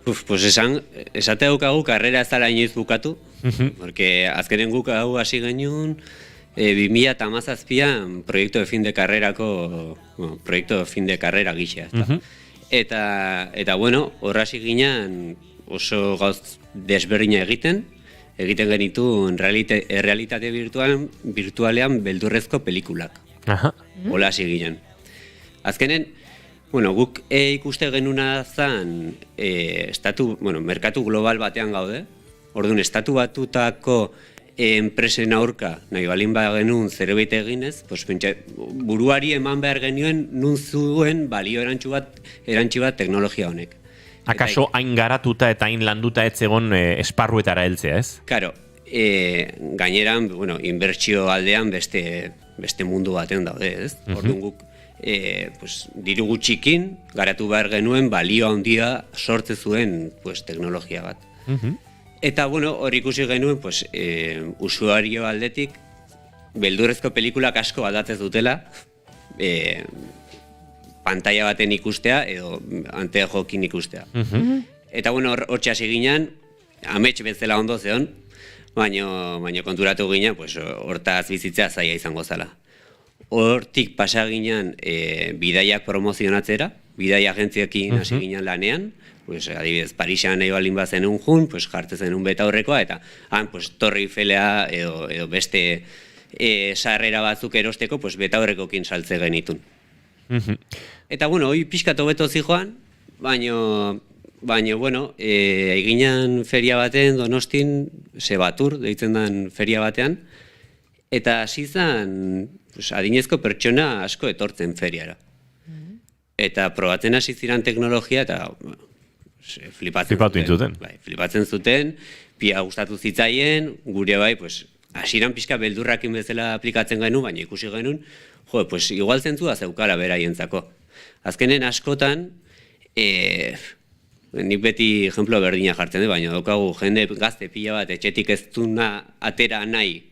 Esate daukagu karrera ez dela inoiz bukatu, porque azkenen guk hau hasi genuen 2017an proiektu de fin de carrerako, proiektu de fin de carrera gisa. Eta horra hasi ginen oso gauz desberdina egiten genituen realitate virtualean beldurrezko pelikulak. Hola hasi ginen. Azkenen, guk ikuste genuna zan merkatu global batean gaude, orduan estatu batutako enpresen aurka nahi balin genuen zerbait eginez, buruari eman behar genuen nun zuen balio erantzi bat teknologia honek. Akaso hain garatuta eta hain landuta ez egon esparruetara heltzea, ez? Karo, gaineran, inbertsio aldean beste mundu batean daude, ez? Orduan guk diru gutxikin garatu behar genuen balio handia sortze zuen teknologia bat. Eta hor ikusi genuen usuario aldetik beldurrezko pelikulak asko aldatzen dutela pantalla baten ikustea edo antea jokin ikustea. Eta hor txasi ginen, amets bezala ondo zeon, baina konturatu ginen hortaz bizitzea zaila izango zela. Hortik pasa ginen bidaiak promozionatzera, bidaia agentziekin hasi ginen lanean, adibidez, Parisean nahi balin bazenun jun, jartzen zenun beta horrekoa, eta han Torre Eiffelea edo beste sarrera batzuk erosteko beta horrekokin saltze genitun. Eta, hoi pixkat hobeto zijoan, baina, eginan feria baten, Donostin, Sebatur, deitzen den feria batean, eta hasi zen adinezko pertsona asko etortzen feriara. Eta probatzen hasi ziren teknologia, eta flipatzen zuten, pia gustatu zitzaien, gure bai, hasiran pixka beldurrakin bezala aplikatzen genuen, baina ikusi genuen, igual zentzua zeukala beraientzako. Azkenen askotan, nik beti ejemplo berdina jartzen dut, baina daukagu jende gazte pila bat etxetik ez duna atera nahi,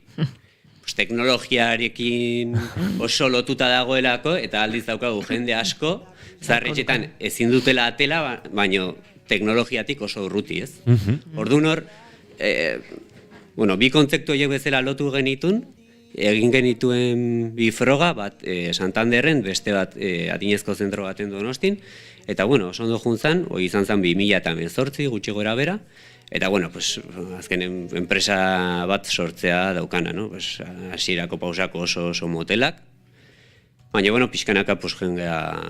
teknologiarekin oso lotuta dagoelako, eta aldiz daukagu jende asko, zaharretxetan ezin dutela atela, baina teknologiatik oso urruti, ez? Orduan hor, bi kontzeptu horiek bezala lotu genitun, egin genituen bi froga, bat Santanderren, beste bat adinezko zentro baten Donostin, eta oso ondo juntzan, hori izan zen 2018 gutxi gora bera, eta azken enpresa bat sortzea daukana, hasierako pausako oso motelak, baina pixkanaka jendea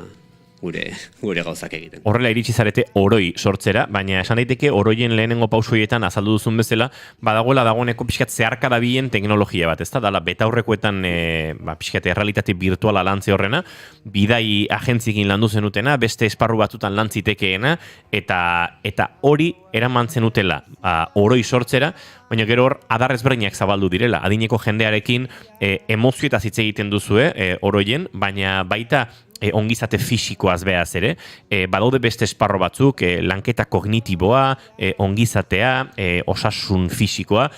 gure gauzak egiten. Horrela iritsi zarete oroi sortzera, baina esan daiteke oroien lehenengo pausoietan azaldu duzun bezala, badagoela dagoeneko pixkat zeharka dabilen teknologia bat, ezta? Dala betaurrekoetan pixkat errealitate virtuala lantze horrena, bidai agentziekin landu zenutena, beste esparru batzutan lantzitekeena, eta hori eraman zenutela oroi sortzera, baina gero hor adar ezberdinak zabaldu direla. Adineko jendearekin emozioetaz hitz egiten duzue oroien, baina baita ongizate fisikoaz behaz ere, badaude beste esparro batzuk, lanketa kognitiboa, ongizatea, osasun fisikoa,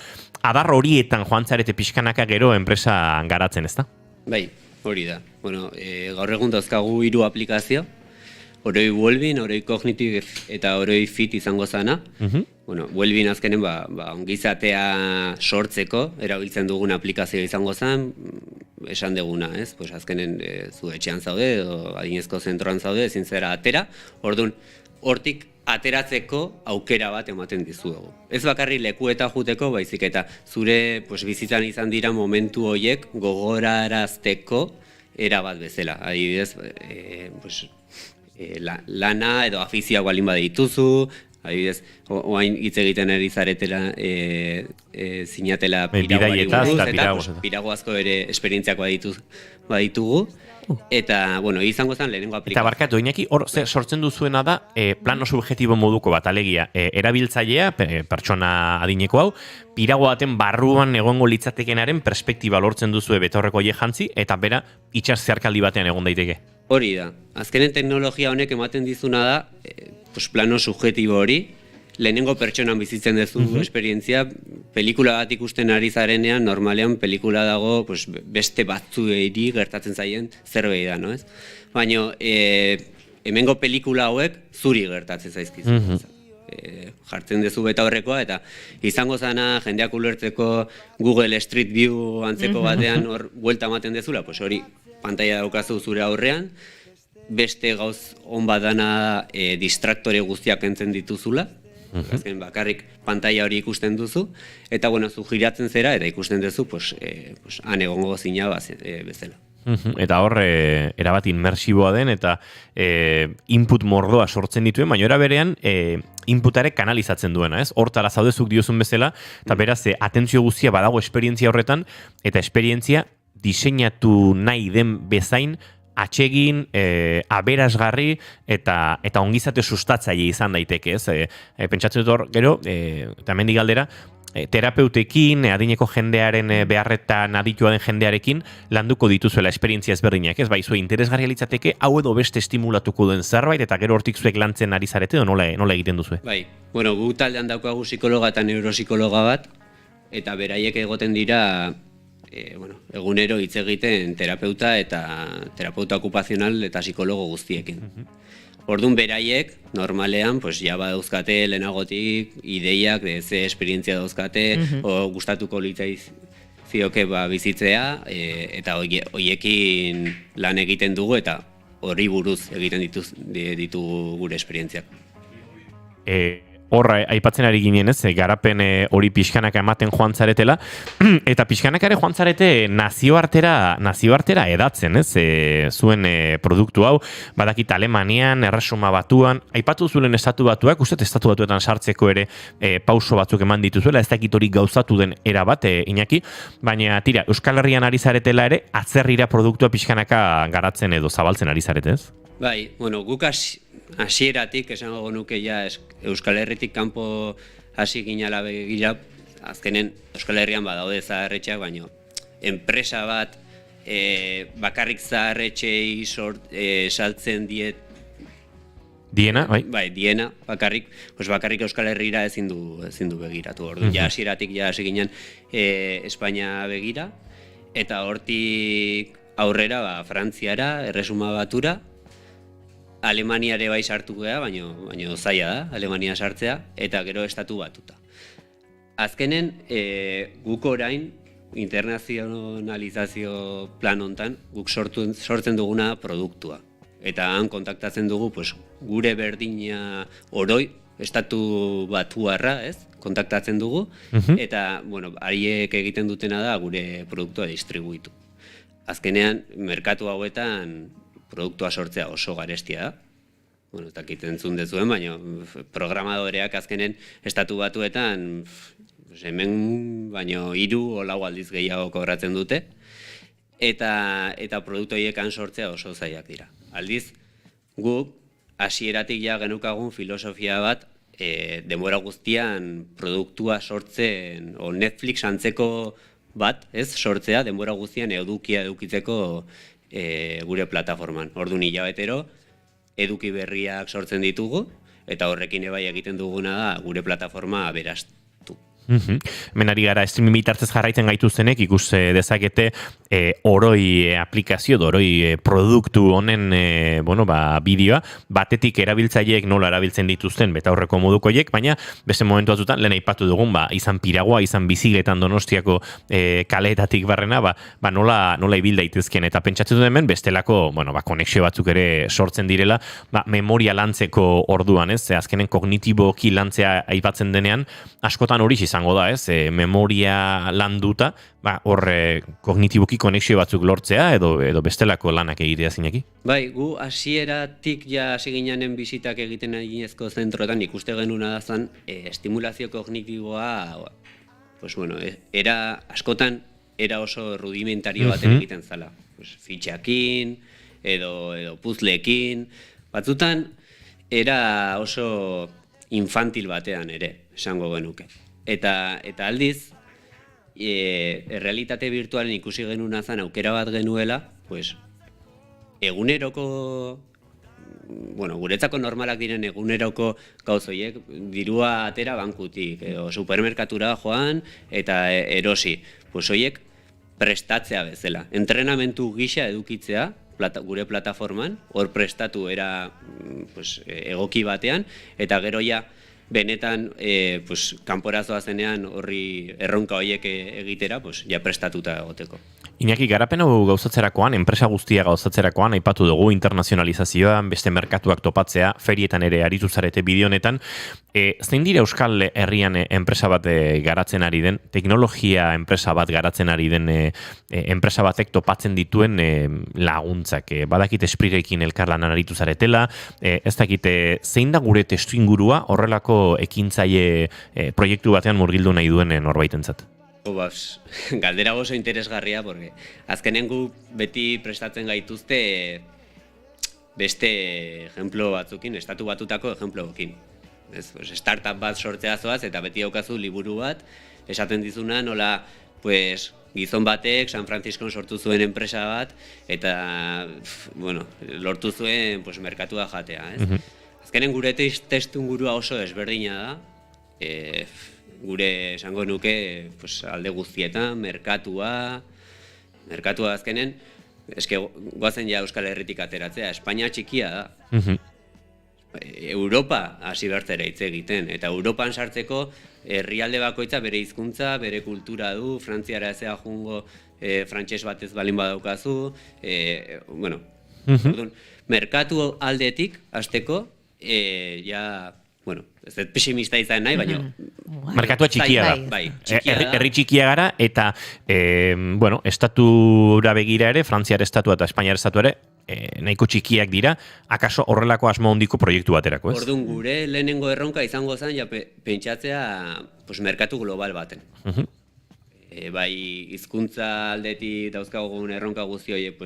adar horietan joan zarete pixkanaka gero enpresa garatzen, ezta? Bai, hori da. Bueno, gaur egun dauzkagu 3 aplikazio, oroi Wellbeing, oroi Cognitive eta oroi Fit izango zana. Bueno, Wellbeing azkenen ongizatea sortzeko erabiltzen dugun aplikazioa izango zen, esan deguna, ez? Pues azkenen zu etxean zaude edo adinezko zentroan zaude, ezin zera atera. Orduan, hortik ateratzeko aukera bat ematen dizuegu. Ez bakarri lekueta juteko, baizik eta zure bizitzan izan dira momentu horiek gogorarazteko era bat bezala. Adibidez, lana edo afizioak balin badituzu, adibidez, oain hitz egiten ari zaretela zinatela piraguari buruz, eta piraguazko ere esperientziak baditugu. Eta, bueno, izango zen lehenengo aplikazioa. Eta barkatu, Iñaki, hor sortzen duzuena da plano subjetibo moduko bat, alegia, erabiltzailea, pertsona adineko hau, pirago baten barruan egongo litzatekenaren perspektiba lortzen duzue betaurreko jantzi, eta bera itxas zeharkaldi batean egon daiteke. Hori da. Azkenen teknologia honek ematen dizuna da, plano subjetibo hori, lehenengo pertsonan bizitzen duzu esperientzia, pelikula bat ikusten ari zarenean, normalean pelikula dago beste batzuei gertatzen zaien zerbait da, no ez? Baina hemengo pelikula hauek zuri gertatzen zaizkizu. Jartzen duzu betaurrekoa eta izango zana jendeak ulertzeko Google Street View antzeko batean hor buelta ematen dezula, hori pantaila daukazu zure aurrean, beste gauz on badana distraktore guztiak entzen dituzula, azken bakarrik pantaila hori ikusten duzu, eta bueno, zu giratzen zera eta ikusten duzu, han egongo zina bezala. Eta hor, erabat inmersiboa den, eta input mordoa sortzen dituen, baina era berean, inputare kanalizatzen duena, ez? Hortara zaudezuk diozun bezala, eta beraz, atentzio guztia badago esperientzia horretan, eta esperientzia diseinatu nahi den bezain, atsegin, aberasgarri eta ongizate sustatzaile izan daiteke, ez? Pentsatzen dut hor, gero, eta hemendik galdera, terapeutekin, adineko jendearen beharretan aditua den jendearekin landuko dituzuela esperientzia ezberdinak, ez? Bai, zue interesgarria litzateke, hau edo beste estimulatuko duen zerbait, eta gero hortik zuek lantzen ari zarete, edo nola egiten duzue? Bai, bueno, gu taldean daukagu psikologa eta neuropsikologa bat, eta beraiek egoten dira egunero hitz egiten terapeuta eta terapeuta okupazional eta psikologo guztiekin. Orduan beraiek, normalean, ja badauzkate lehenagotik ideiak, ze esperientzia dauzkate, gustatuko litzaiz zioke bizitzea, eta horiekin lan egiten dugu eta hori buruz egiten ditugu gure esperientziak. Horra, aipatzen ari ginen, ez, garapen hori pixkanaka ematen joan zaretela, eta pixkanakare joan zarete nazioartera edatzen, ez, zuen produktu hau, badakit Alemanian, Erresuma Batuan, aipatu zulen estatu batuak, uste estatu batuetan sartzeko ere pauso batzuk eman dituzuela, ez dakit hori gauzatu den era bat, Iñaki, baina tira, Euskal Herrian ari zaretela ere, atzerrira produktua pixkanaka garatzen edo zabaltzen ari zarete, ez? Bai, bueno, guk hasieratik esango nuke Euskal Herritik kanpo hasi ginala begira, azkenen Euskal Herrian badaude zaharretxeak, baina enpresa bat bakarrik zaharretxei saltzen diena, bai? Bai, diena, bakarrik Euskal Herrira ezin du begiratu. Orduan, hasieratik hasi ginen Espainia begira, eta hortik aurrera Frantziara, Erresuma Batura, Alemaniare bai sartu geha, baina zaila da, Alemania sartzea, eta gero estatu batuta. Azkenen, guk orain, internazionalizazio plan hontan, guk sortzen duguna produktua. Eta han kontaktatzen dugu, gure berdina oroi, estatu batuarra, ez? Kontaktatzen dugu, eta, hariek egiten dutena da gure produktua distribuitu. Azkenean, merkatu hauetan, produktua sortzea oso garestia da. Bueno, eta entzun dezuen, baina programadoreak azkenen estatu batuetan hemen baino 3 o 4 aldiz gehiago kobratzen dute, eta produktu horiekan sortzea oso zailak dira. Aldiz, guk hasieratik ja genukagun filosofia bat, denbora guztian produktua sortzen, o Netflix antzeko bat, sortzea, denbora guztian edukitzeko gure plataforman. Orduan hilabetero, eduki berriak sortzen ditugu, eta horrekin ebai egiten duguna da gure plataforma aberastu. Menari gara, streaming bitartez jarraitzen gaituztenek ikus dezakete oroi aplikazio, oroi produktu honen bideoa, batetik erabiltzaileek nola erabiltzen dituzten betaurreko modukoiek, baina beste momentu batzutan lehen aipatu dugun, izan Piragoa, izan bizikletan Donostiako kaleetatik barrena, nola ibil daitezken, eta pentsatzen dut hemen bestelako, konexio batzuk ere sortzen direla, memoria lantzeko orduan, azkenen kognitiboki lantzea aipatzen denean, askotan hori izango da, memoria landuta, hor kognitiboki konexio batzuk lortzea edo bestelako lanak egitea zineki? Bai, gu hasieratik hasi ginean bisitak egiten eginezko zentroetan ikuste genuna da zen estimulazio kognitiboa, askotan era oso rudimentario baten egiten zala. Fitxakin, edo puzzleekin, batzutan era oso infantil batean ere, esango genuke. Eta aldiz, realitate virtualen ikusi genuna zen aukera bat genuela, eguneroko, guretzako normalak diren eguneroko gauzoiek, dirua atera bankutik, edo supermerkatura joan, eta erosi. Hoiek prestatzea bezala. Entrenamentu gisa edukitzea, gure plataforman, hor prestatu era egoki batean, eta gero ja, benetan, kanporazoa zenean horri erronka horiek egitera, ja prestatuta egoteko. Iñaki, garapen hau gauzatzerakoan, enpresa guztia gauzatzerakoan, aipatu dugu internazionalizazioan, beste merkatuak topatzea, ferietan ere aritu zarete bideo honetan, zein dira Euskal Herrian enpresa bat garatzen ari den, teknologia enpresa bat garatzen ari den enpresa batek topatzen dituen laguntzak? Badakit Esprirekin elkarlanan aritu zaretela, ez dakit zein da gure testuingurua horrelako ekintzaile proiektu batean murgildu nahi duen norbaitentzat? Galdera oso interesgarria, porque azkenen gu beti prestatzen gaituzte beste ejemplo batzukin, estatu batutako ejemploekin. Startup bat sortzea zoaz, eta beti daukazu liburu bat, esaten dizuna nola, gizon batek San Franciscon sortu zuen enpresa bat, eta lortu zuen merkatua jatea. Azkenen gure testuingurua oso desberdina da, gure esango nuke alde guztietan, merkatua azkenen, goazen ja Euskal Herritik ateratzea, Espainia txikia da. Europa hasi bertzera hitz egiten, eta Europan sartzeko herrialde bakoitza bere hizkuntza, bere kultura du, Frantziara ezea jungo frantses batez balin badaukazu, merkatu aldetik hasteko, ez dut pesimista izan nahi, baina merkatua txikia da. Bai, txikia da. Herri txikia gara, eta estatura begira ere, Frantziar estatua eta Espainiar estatua ere, nahiko txikiak dira, akaso horrelako asmo hondiko proiektu baterako, ez? Orduan, gure lehenengo erronka izango zen, pentsatzea merkatu global baten. Bai, hizkuntza aldetik dauzkagun erronka guzti horiek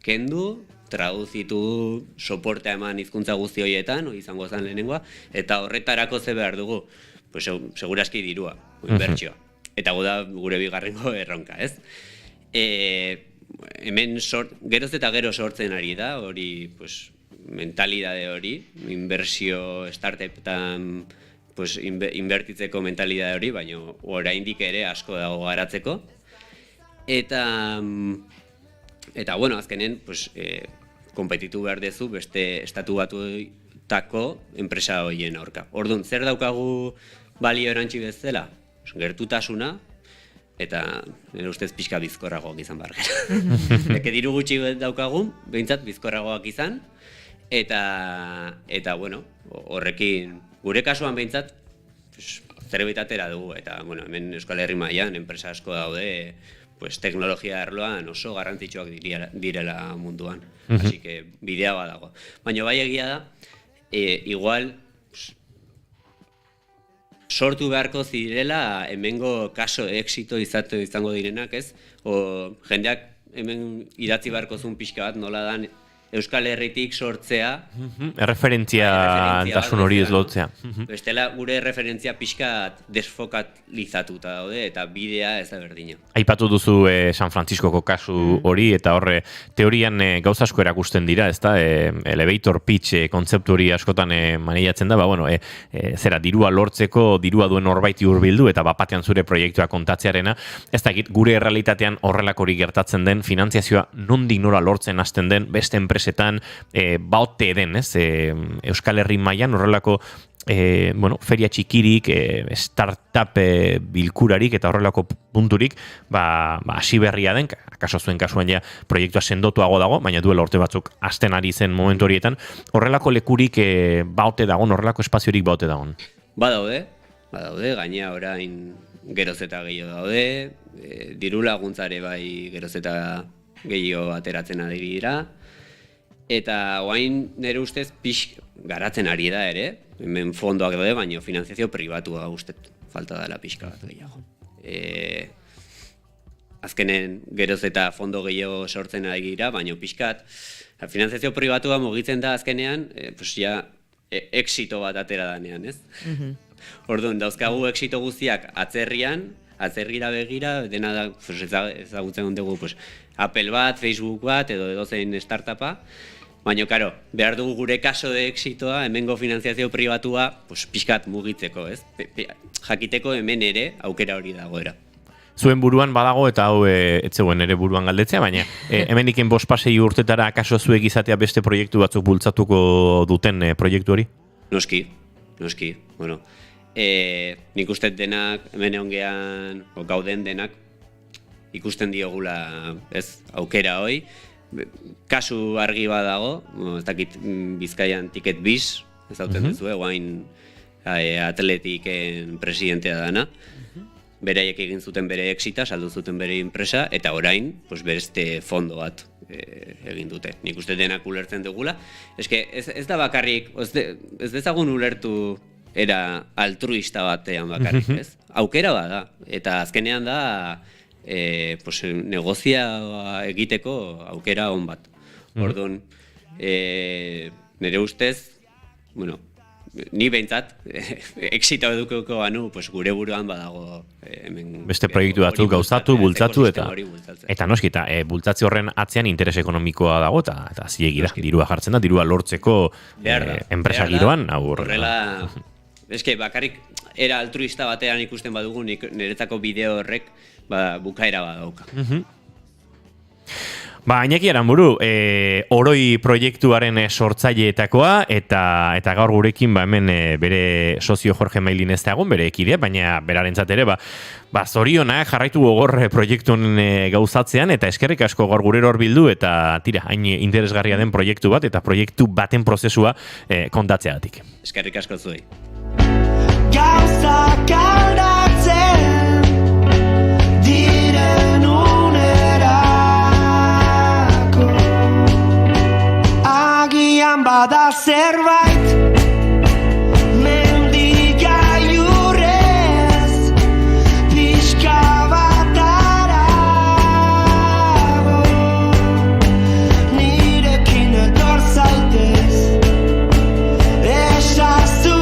kendu, traduzitu, soportea eman hizkuntza guzti horietan, izango zen lehenengoa, eta horretarako ze behar dugu, seguraski dirua, inbertsioa. Eta da gure bigarrengo erronka, ez? Hemen geroz eta gero sortzen ari da, hori, mentalidade hori, inbertsio startupetan inbertitzeko mentalidade hori, baina oraindik ere asko dago garatzeko. Eta, azkenen, konpetitu behar dezu beste estatu batutako enpresa horien aurka. Orduan, zer daukagu balio erantzi bezala? Gertutasuna, eta nire ustez pixka bizkorragoak izan behar gara. Diru gutxi daukagun, behintzat bizkorragoak izan, eta horrekin, gure kasuan behintzat, zerbait atera dugu, eta hemen Euskal Herri mailan enpresa asko daude, pues, teknologia arloan oso garrantzitsuak direla munduan. Mhm. Así que bidea badago. Baina bai egia da, igual sortu beharko zirela hemengo kaso exito izango direnak, ez? O jendeak hemen idatzi beharko zuen pixka bat, nola dan Euskal Herritik sortzea. Erreferentzia tasun hori ez lotzea. Bestela gure referentzia pixka desfokalizatuta daude eta bidea ez da berdina. Aipatu duzu San Franciscoko kasu hori, eta horre teorian gauza asko erakusten dira, ezta? Elevator pitch kontzeptu hori askotan maneiatzen da, zera dirua lortzeko, dirua duen norbaiti hurbildu eta bapatean zure proiektua kontatzearena. Ez dakit, gure errealitatean horrelakori gertatzen den, finantziazioa nondik nora lortzen hasten den, beste enpresetan baote den, ez? Euskal Herri mailan horrelako feria txikirik, startup bilkurarik eta horrelako punturik, hasi berria den, akaso zuen kasuan ja proiektua sendotuago dago, baina duela urte batzuk hasten ari zen momentu horietan, horrelako lekurik baote dagoen, horrelako espaziorik baote dagoen. Badaude, gainea orain geroz eta gehiago daude, diru laguntzare bai geroz eta gehiago ateratzen ari dira, eta oain nire ustez garatzen ari da ere, hemen fondoak daude, baina finanziazio pribatua ustez falta dela pixka bat gehiago. Azkenen geroz eta fondo gehiago sortzen ari dira, baina pixkat finanziazio pribatua mugitzen da azkenean, exito bat atera danean, ez? Orduan, dauzkagu exito guztiak atzerrira begira, dena da, ezagutzen dugu, Apple bat, Facebook bat, edo edozein startupa, baina, karo, behar dugu gure kaso de exitoa, hemengo finanziazio pribatua, pixkat mugitzeko, ez? Jakiteko hemen ere aukera hori dagoera. Zuen buruan badago, eta hau etzegoen ere buruan galdetzea, baina hemeniken 5-6 urtetara akaso zuek izatea beste proiektu batzuk bultzatuko duten proiektu hori? Noski. Bueno, nik uste denak, hemen ongean, gauden denak, ikusten diogula, ez, aukera hoi. Kasu argi badago, ez dakit Bizkaian Ticket Biz, ez dauten duzu, guain Atletiken presidentea dana. Beraiek egin zuten bere exita, saldu zuten bere enpresa, eta orain, bereste fondo bat egin dute. Nik uste denak ulertzen dugula. Ez da bakarrik, ez dezagun ulertu era altruista batean bakarrik, ez? Aukera bada, eta azkenean da negozia egiteko aukera on bat. Orduan, nire ustez, bueno, ni behintzat, exito edukeko banu, gure buruan badago beste proiektu batzuk gauzatu, bultzatu, eta noski, bultzatze horren atzean interes ekonomikoa dago, eta zilegira, dirua jartzen da, dirua lortzeko enpresa giroan. Horrela, bakarrik era altruista batean ikusten badugu, niretzako bideo horrek bukaera badauka. Iñaki Aranburu, Oroi proiektuaren sortzaileetakoa, eta gaur gurekin hemen bere sozio Jorge Mailin ez dagoen, bere ekide, baina berarentzat ere, zorionak jarraitu gogor proiektuen gauzatzean, eta eskerrik asko gaur gurero hor bildu, eta hain interesgarria den proiektu bat, eta proiektu baten prozesua kontatzeagatik. Eskerrik asko zuei. Gauzak aldatzen diren unerako agian bada zerbait mendigailurrez pixka bat arago nirekin etor zaitez esazu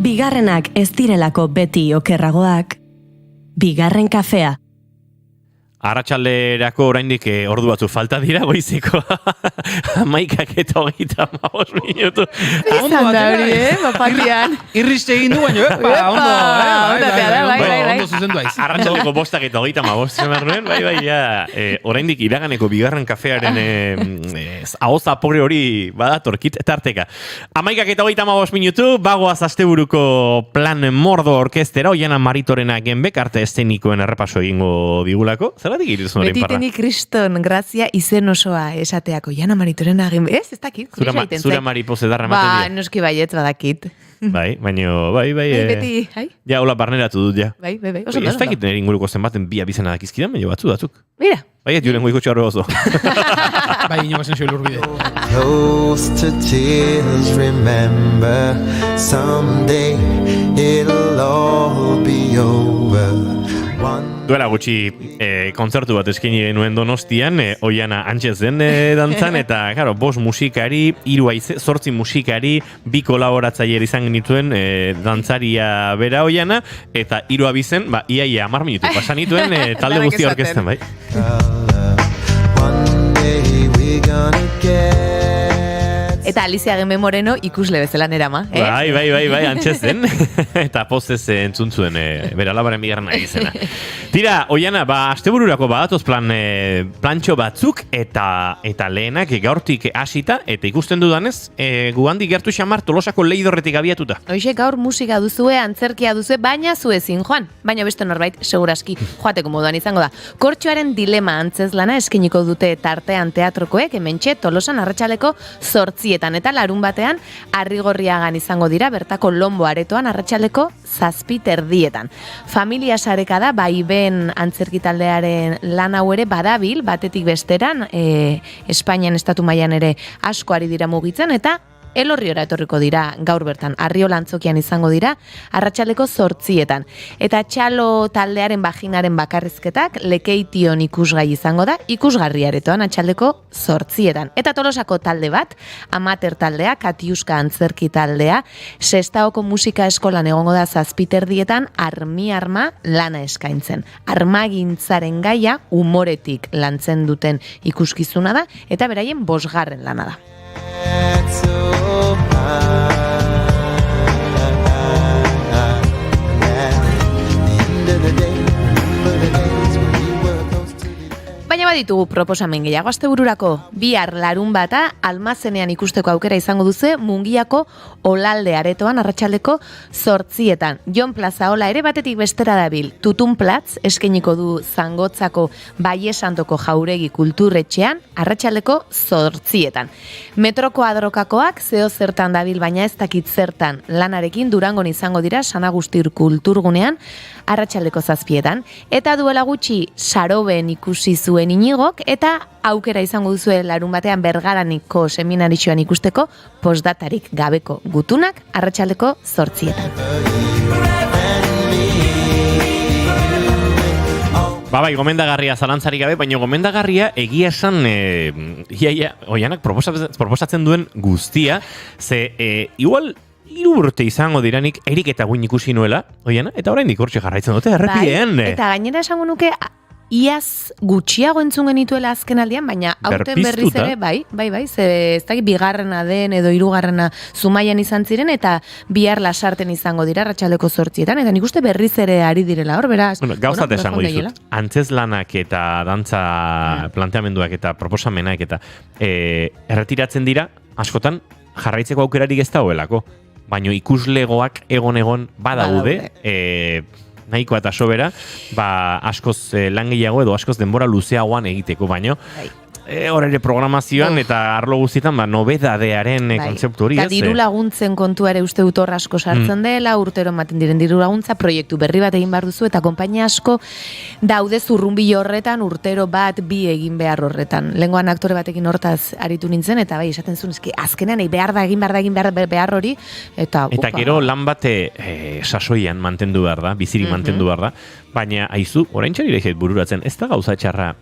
Bigarrenak ez direlako beti okerragoak, bigarren kafea. arratsalderako oraindik ordu batzu falta dira goizeko 11:25 minutu. Izan da hori, bapatian. Irriste egin du, baina, ondo, ondo zuzendu aiz. Arratsaleko 5:35 emarruen, bai, ja, oraindik iraganeko bigarren kafearen ahoz apore hori badatorkit tarteka. 11:35 minutu, bagoaz asteburuko Plan Mordo orkestera, Oiana Maritorena genbek arte eszenikoen errepaso egingo digulako. Zeratik irizun hori parra? Betiteni kriston grazia izen osoa esateako. Oiana Maritorena genbek, ez dakit. Zura maripoze darra ematen dira. Noski baiet badakit. Bai, baina, bai. Beti, ja, hola barneratu dut, ja. Bai. Ez dakit nire inguruko zenbaten bi abizena dakizkidan, baina batzuk. Mira. Bai, julen goiko txarro oso. Bai, ino bazen zio lurbide. Close to tears, remember someday it'll all be over. Duela gutxi kontzertu bat eskaini genuen Donostian, Oiana Antxezen dantzan, eta, claro, 5 musikari, 8 musikari, 2 kolaboratzaile izan genituen dantzaria bera Oiana, eta 3 abizen, iaia 10 minutu pasan nituen talde guztia orkestan, bai. Eta Alicia Gembe Moreno ikusle bezala nerama, Bai, Antxezen, eta pozez entzuntzuen bera labaren bigarren izena. Tira, Oiana, astebururako badatoz plantxo batzuk, eta lehenak gaurtik hasita, eta ikusten dudanez, guandik gertu xamar Tolosako Leidorretik abiatuta. Hoxe gaur musika duzue, antzerkia duzue, baina zuezin joan. Baina beste norbait, seguraski, joateko moduan izango da. Kortxoaren dilema antzezlana eskeniko dute tartean teatrokoek, hementxe Tolosan arratsaleko 8 eta larun batean Arrigorriagan izango dira bertako Lombo aretoan arratsaleko 7:30. Familia sareka da Baiben antzerkitaldearen lan hau ere badabil batetik besteran, Espainian estatu mailan ere asko ari dira mugitzen eta Elorriora etorriko dira gaur bertan, Arriola antzokian izango dira, arratsaleko 8:00. Eta txalo taldearen baginaren bakarrizketak Lekeition ikusgai izango da, ikusgarri aretoan arratsaldeko 8:00. Eta Tolosako talde bat, amateur taldea, Katiuska antzerki taldea, Sestaoko musika eskolan egongo da 7:30 arma lana eskaintzen. Armagintzaren gaia umoretik lantzen duten ikuskizuna da, eta beraien 5. lana da. Baina baditugu proposamen gehiago astebururako. Bihar larun bata Almazenean ikusteko aukera izango duze Mungiako Olalde aretoan arratsaldeko 8:00. Jon Plazaola ere batetik bestera dabil. Tutun Platz eskainiko du Zangotzako Baiesantoko Jauregi Kulturretxean arratsaldeko 8:00. Metroko adrokakoak zeo zertan dabil baina ez dakit zertan lanarekin Durangon izango dira San Agustir Kulturgunean arratsaldeko 7:00. Eta duela gutxi Saroben ikusi zuen Inigok, eta aukera izango duzue larun batean Bergaraniko seminarixoan ikusteko postdatarik gabeko gutunak arratsaldeko 8:00. Bai, gomendagarria zalantzarik gabe, baina gomendagarria egia esan Oianak proposatzen duen guztia, ze igual 3 urte izango diranik erik eta guin ikusi nuela, Oiana, eta oraindik hortxe jarraitzen dute errepidean. Eta gainera esango nuke iaz gutxiago entzun genituela azken aldian, baina aurten berriz ere, bai, ze ez dakit bigarrena den edo 3. Zumaian izan ziren, eta bihar Lasarten izango dira arratsaldeko 8:00, eta nik uste berriz ere ari direla hor, beraz. Gauzat esango dizut, antzeslanak eta dantza planteamenduak eta proposamenak eta erretiratzen dira, askotan jarraitzeko aukerarik ez dagoelako, baina ikuslegoak egon badaude, nahikoa eta sobera, askoz lan gehiago edo askoz denbora luzeagoan egiteko, baino hor ere programazioan eta arlo guztietan nobedadearen kontzeptu hori. Eta diru laguntzen kontua ere uste dut hor asko sartzen dela, urtero ematen diren diru laguntza, proiektu berri bat egin behar duzu, eta konpainia asko daude zurrunbilo horretan, urtero 1-2 egin behar horretan. Lengoan aktore batekin hortaz aritu nintzen, eta bai, esaten zuen, azkenean egin behar hori, eta gero lan bate sasoian mantendu behar da, bizirik mantendu behar da, baina aizu, orain txarirek bururatzen, ez da gauza txarra,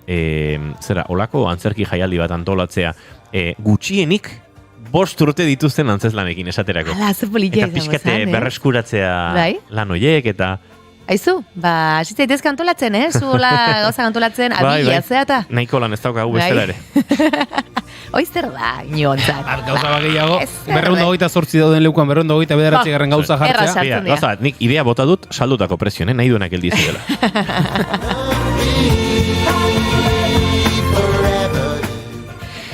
olako antzerki jaialdi bat antolatzea, gutxienik 5 urte dituzten antzeslanekin esaterako. Ala, ze politia eta pixkate berreskuratzea lan horiek, eta Aizu, hasi zaitezke antolatzen, Zuola gauza antolatzen, abila, zeata. Nahiko lan ez daukagu bestela ere. Hoi zer da, inontzat. Gauza gehiago, 228 dauden leukan 229 gauza jartzea. Gauza bat, nik idea bota dut saldutako presioen, nahi duenak eldizu dela.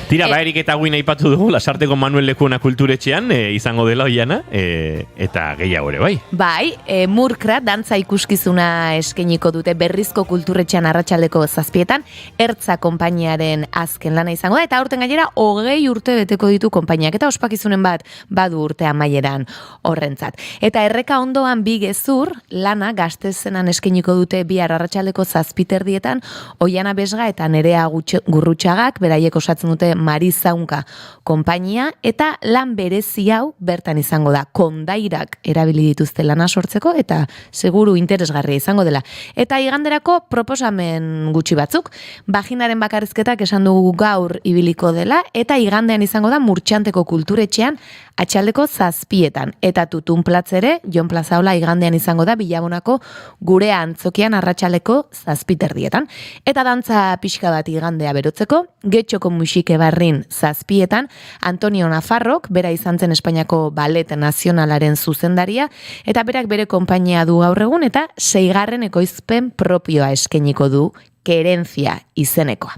Tira, Erik eta guin aipatu dugu, Lasarteko Manuel Lekuona kulturetxean izango dela oiana, eta gehiago ere, bai? Bai, Murkra dantza ikuskizuna eskeniko dute berrizko kulturetxean arratsaldeko 7:00, Ertza konpainiaren azken lana izango da, eta aurten gainera 20 urte beteko ditu konpainiak, eta ospakizunen bat badu urte amaieran horrentzat. Eta erreka ondoan bi gezur, lana Gastezenan eskeniko dute bihar arratsaldeko 7:00, Oiana Besga eta Nerea Gurrutxagak, beraiek osatzen dute Marizaunka konpainia, eta lan berezi hau bertan izango da. Kondairak erabili dituzte lana sortzeko, eta seguru interesgarria izango dela. Eta iganderako proposamen gutxi batzuk. Vaginaren bakarrizketak esan dugu gaur ibiliko dela, eta igandean izango da Murtxanteko kulturetxean atxaldeko 7:00. Eta Tutunplatz ere, Jon Plazaola igandean izango da Bilabonako gure antzokian arratsaldeko 7:00. Eta dantza pixka bat igandea berotzeko, Getxoko musike barrin 7:00, Antonio Nafarrok, bera izan zen Espainiako Ballet Nazionalaren zuzendaria, eta berak bere konpainia du gaur egun, eta 6. ekoizpen propioa eskeniko du, Kerentzia izenekoa.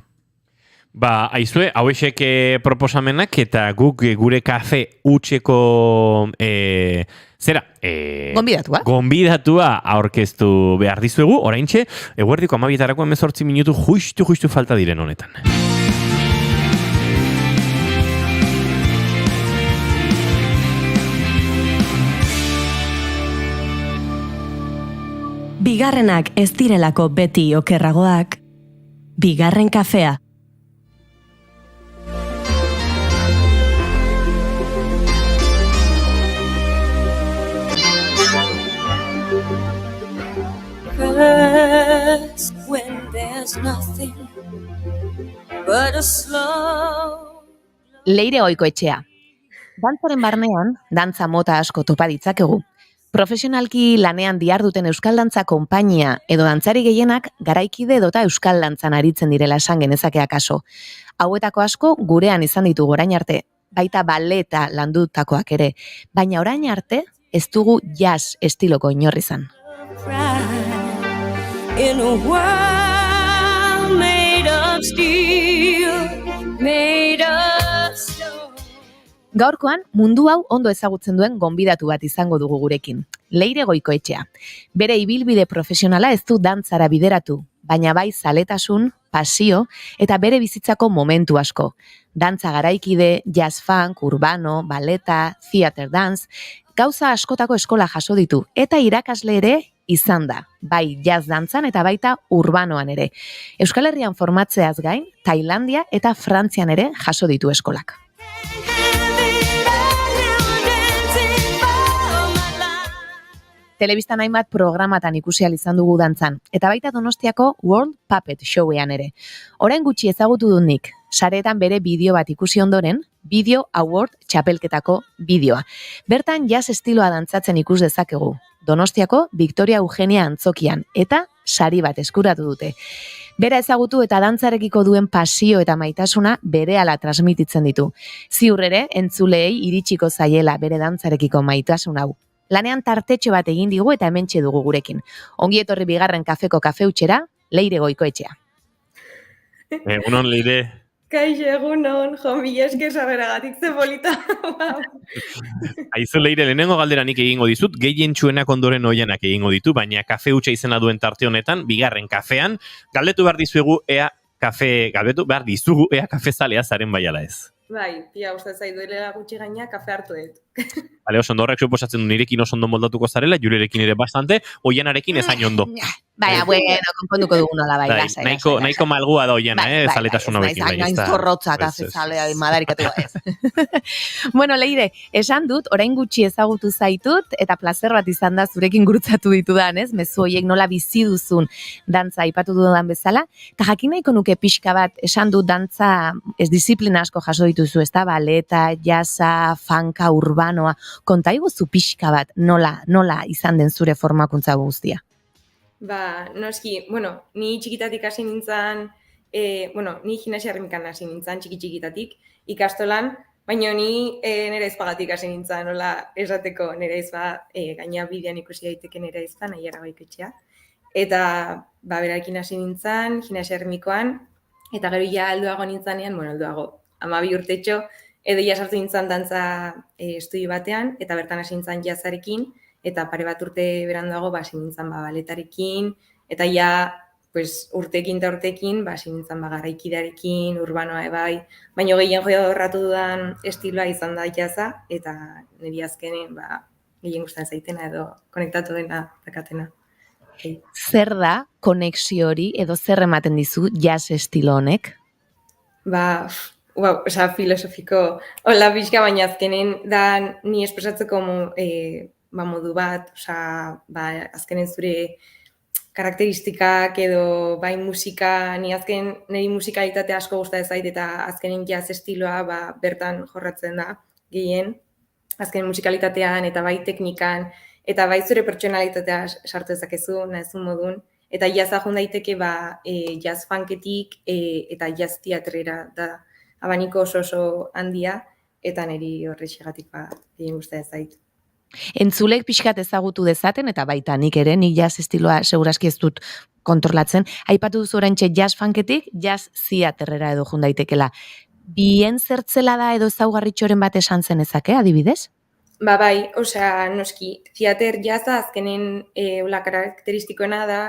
Aizue, hauexek proposamenak, eta guk gure kafe utxeko gonbidatua aurkeztu behar dizuegu, oraintxe, eguerdiko 12:00 18 minutu justu falta diren honetan. Bigarrenak ez direlako beti okerragoak, bigarren kafea. Leire Goikoetxea. Dantzaren barnean, dantza mota asko topa ditzakegu. Profesionalki lanean diharduten euskal dantza konpainia edo dantzari gehienak garaikide edota euskal dantzan aritzen direla esan genezake akaso. Hauetako asko gurean izan ditugu orain arte, baita baleta landutakoak ere, baina orain arte ez dugu jazz estiloko inor izan. In a world made of steel, made of stone. Gaurkoan, mundu hau ondo ezagutzen duen gonbidatu bat izango dugu gurekin. Leire Goikoetxea. Bere ibilbide profesionala ez du dantzara bideratu, baina bai zaletasun, pasio eta bere bizitzako momentu asko. Dantza garaikide, jazz funk, urbano, baleta, theater dance, gauza askotako eskola jaso ditu, eta irakasle ere izan da, bai jazz dantzan eta baita urbanoan ere. Euskal Herrian formatzeaz gain, Tailandia eta Frantzian ere jaso ditu eskolak. Telebistan hainbat programatan ikusi ahal izan dugu dantzan, eta baita Donostiako World Puppet Showean ere. Orain gutxi ezagutu dut nik, saretan bere bideo bat ikusi ondoren, Video Award txapelketako bideoa. Bertan jazz estiloa dantzatzen ikus dezakegu. Donostiako Victoria Eugenia antzokian, eta sari bat eskuratu dute. Bera ezagutu eta dantzarekiko duen pasio eta maitasuna berehala transmititzen ditu. Ziur ere, entzuleei iritsiko zaiela bere dantzarekiko maitasun hau. Lanean tartetxo bat egin digu eta hementxe dugu gurekin. Ongi etorri bigarren kafeko kafeutxera, Leire Goikoetxea. Egunon, Leire. Kaixo, egunon, mila esker saberagatik ze polita. Aizu, Leire, lehenengo galdera nik egingo dizut, gehien txuenak ondoren oianak egingo ditu, baina kafe hutsa izena duen tarte honetan, bigarren kafean, galdetu behar dizugu ea kafe zalea zaren baiala ez. Bai, pia uste zaiduela gutxi gaina kafe hartu dut. Bale, oso ondo horrek suposatzen du nirekin oso ondo moldatuko zarela, jurerekin ere bastante, oianarekin ezain ondo. Baina, bueno, konponduko dugu nola bai. Nahiko malgua da oiana, zaletasuna bekin. Nain zorrotza kafe zalea madarikatu ez. Bueno, Leire, esan dut, orain gutxi ezagutu zaitut, eta plazer bat izan da zurekin gurutzatu ditudan, ez? Mezu horiek nola bizi duzun dantza aipatu dudan bezala, eta jakin nahiko nuke pixka bat, esan dut dantza ez disiplina asko jaso dituzu, ez da, baleta, jazza, funka, urbanoa, konta iguzu pixka bat nola izan den zure formakuntza guztia? Ba, noski, bueno, ni txikitatik hasi nintzen, ni gimnasia errimikan hasi nintzen txikitatik, ikastolan, baina ni nire izpagatik hasi nintzen, nola esateko nire izpa, gaina bidean ikusi daiteke nire izpa, nahi arabaiketxea. Eta, berarekin hasi nintzen, gimnasia errimikoan, eta gero ja helduago nintzanean, helduago, 12 urtetxo, edo ja sartu nintzen dantza estudio batean, eta bertan hasi nintzen jazzarekin, eta pare bat urte beranduago hasi nintzen baletarekin, eta ja urtekin eta urtekin hasi nintzen garaikidearekin, urbanoa ebai, baina gehien jorratu dudan estiloa izan da jazza, eta niri azkenen gehien gustatzen zaitena edo konektatu dena dakatena. Zer da konexio hori edo zer ematen dizu jazz estilo honek? Filosofiko, hola pixka, baina azkenen da ni espresatzeko modu bat, azkenen zure karakteristikak edo bai musika, niri musikalitate asko gustatzen zait eta azkenen jazz estiloa bertan jorratzen da gehien, azkenen musikalitatean eta bai teknikan, eta bai zure pertsonalitatea sartu dezakezu, nahezun modun, eta jazza joan daiteke jazz funketik eta jazz teatrera da abaniko oso handia, eta niri horrexegatik gehien gustatzen zait. Entzulek pixkat ezagutu dezaten, eta baita nik ere, nik jazz estiloa seguraski ez dut kontrolatzen. Aipatu duzu oraintxe jazz funketik, jazz theaterrera edo joan daitekela. Bien zertzela da edo ezaugarritxoren bat esan zen ezake, adibidez? Bai, noski, theater jazza azkenen karakteristikoena da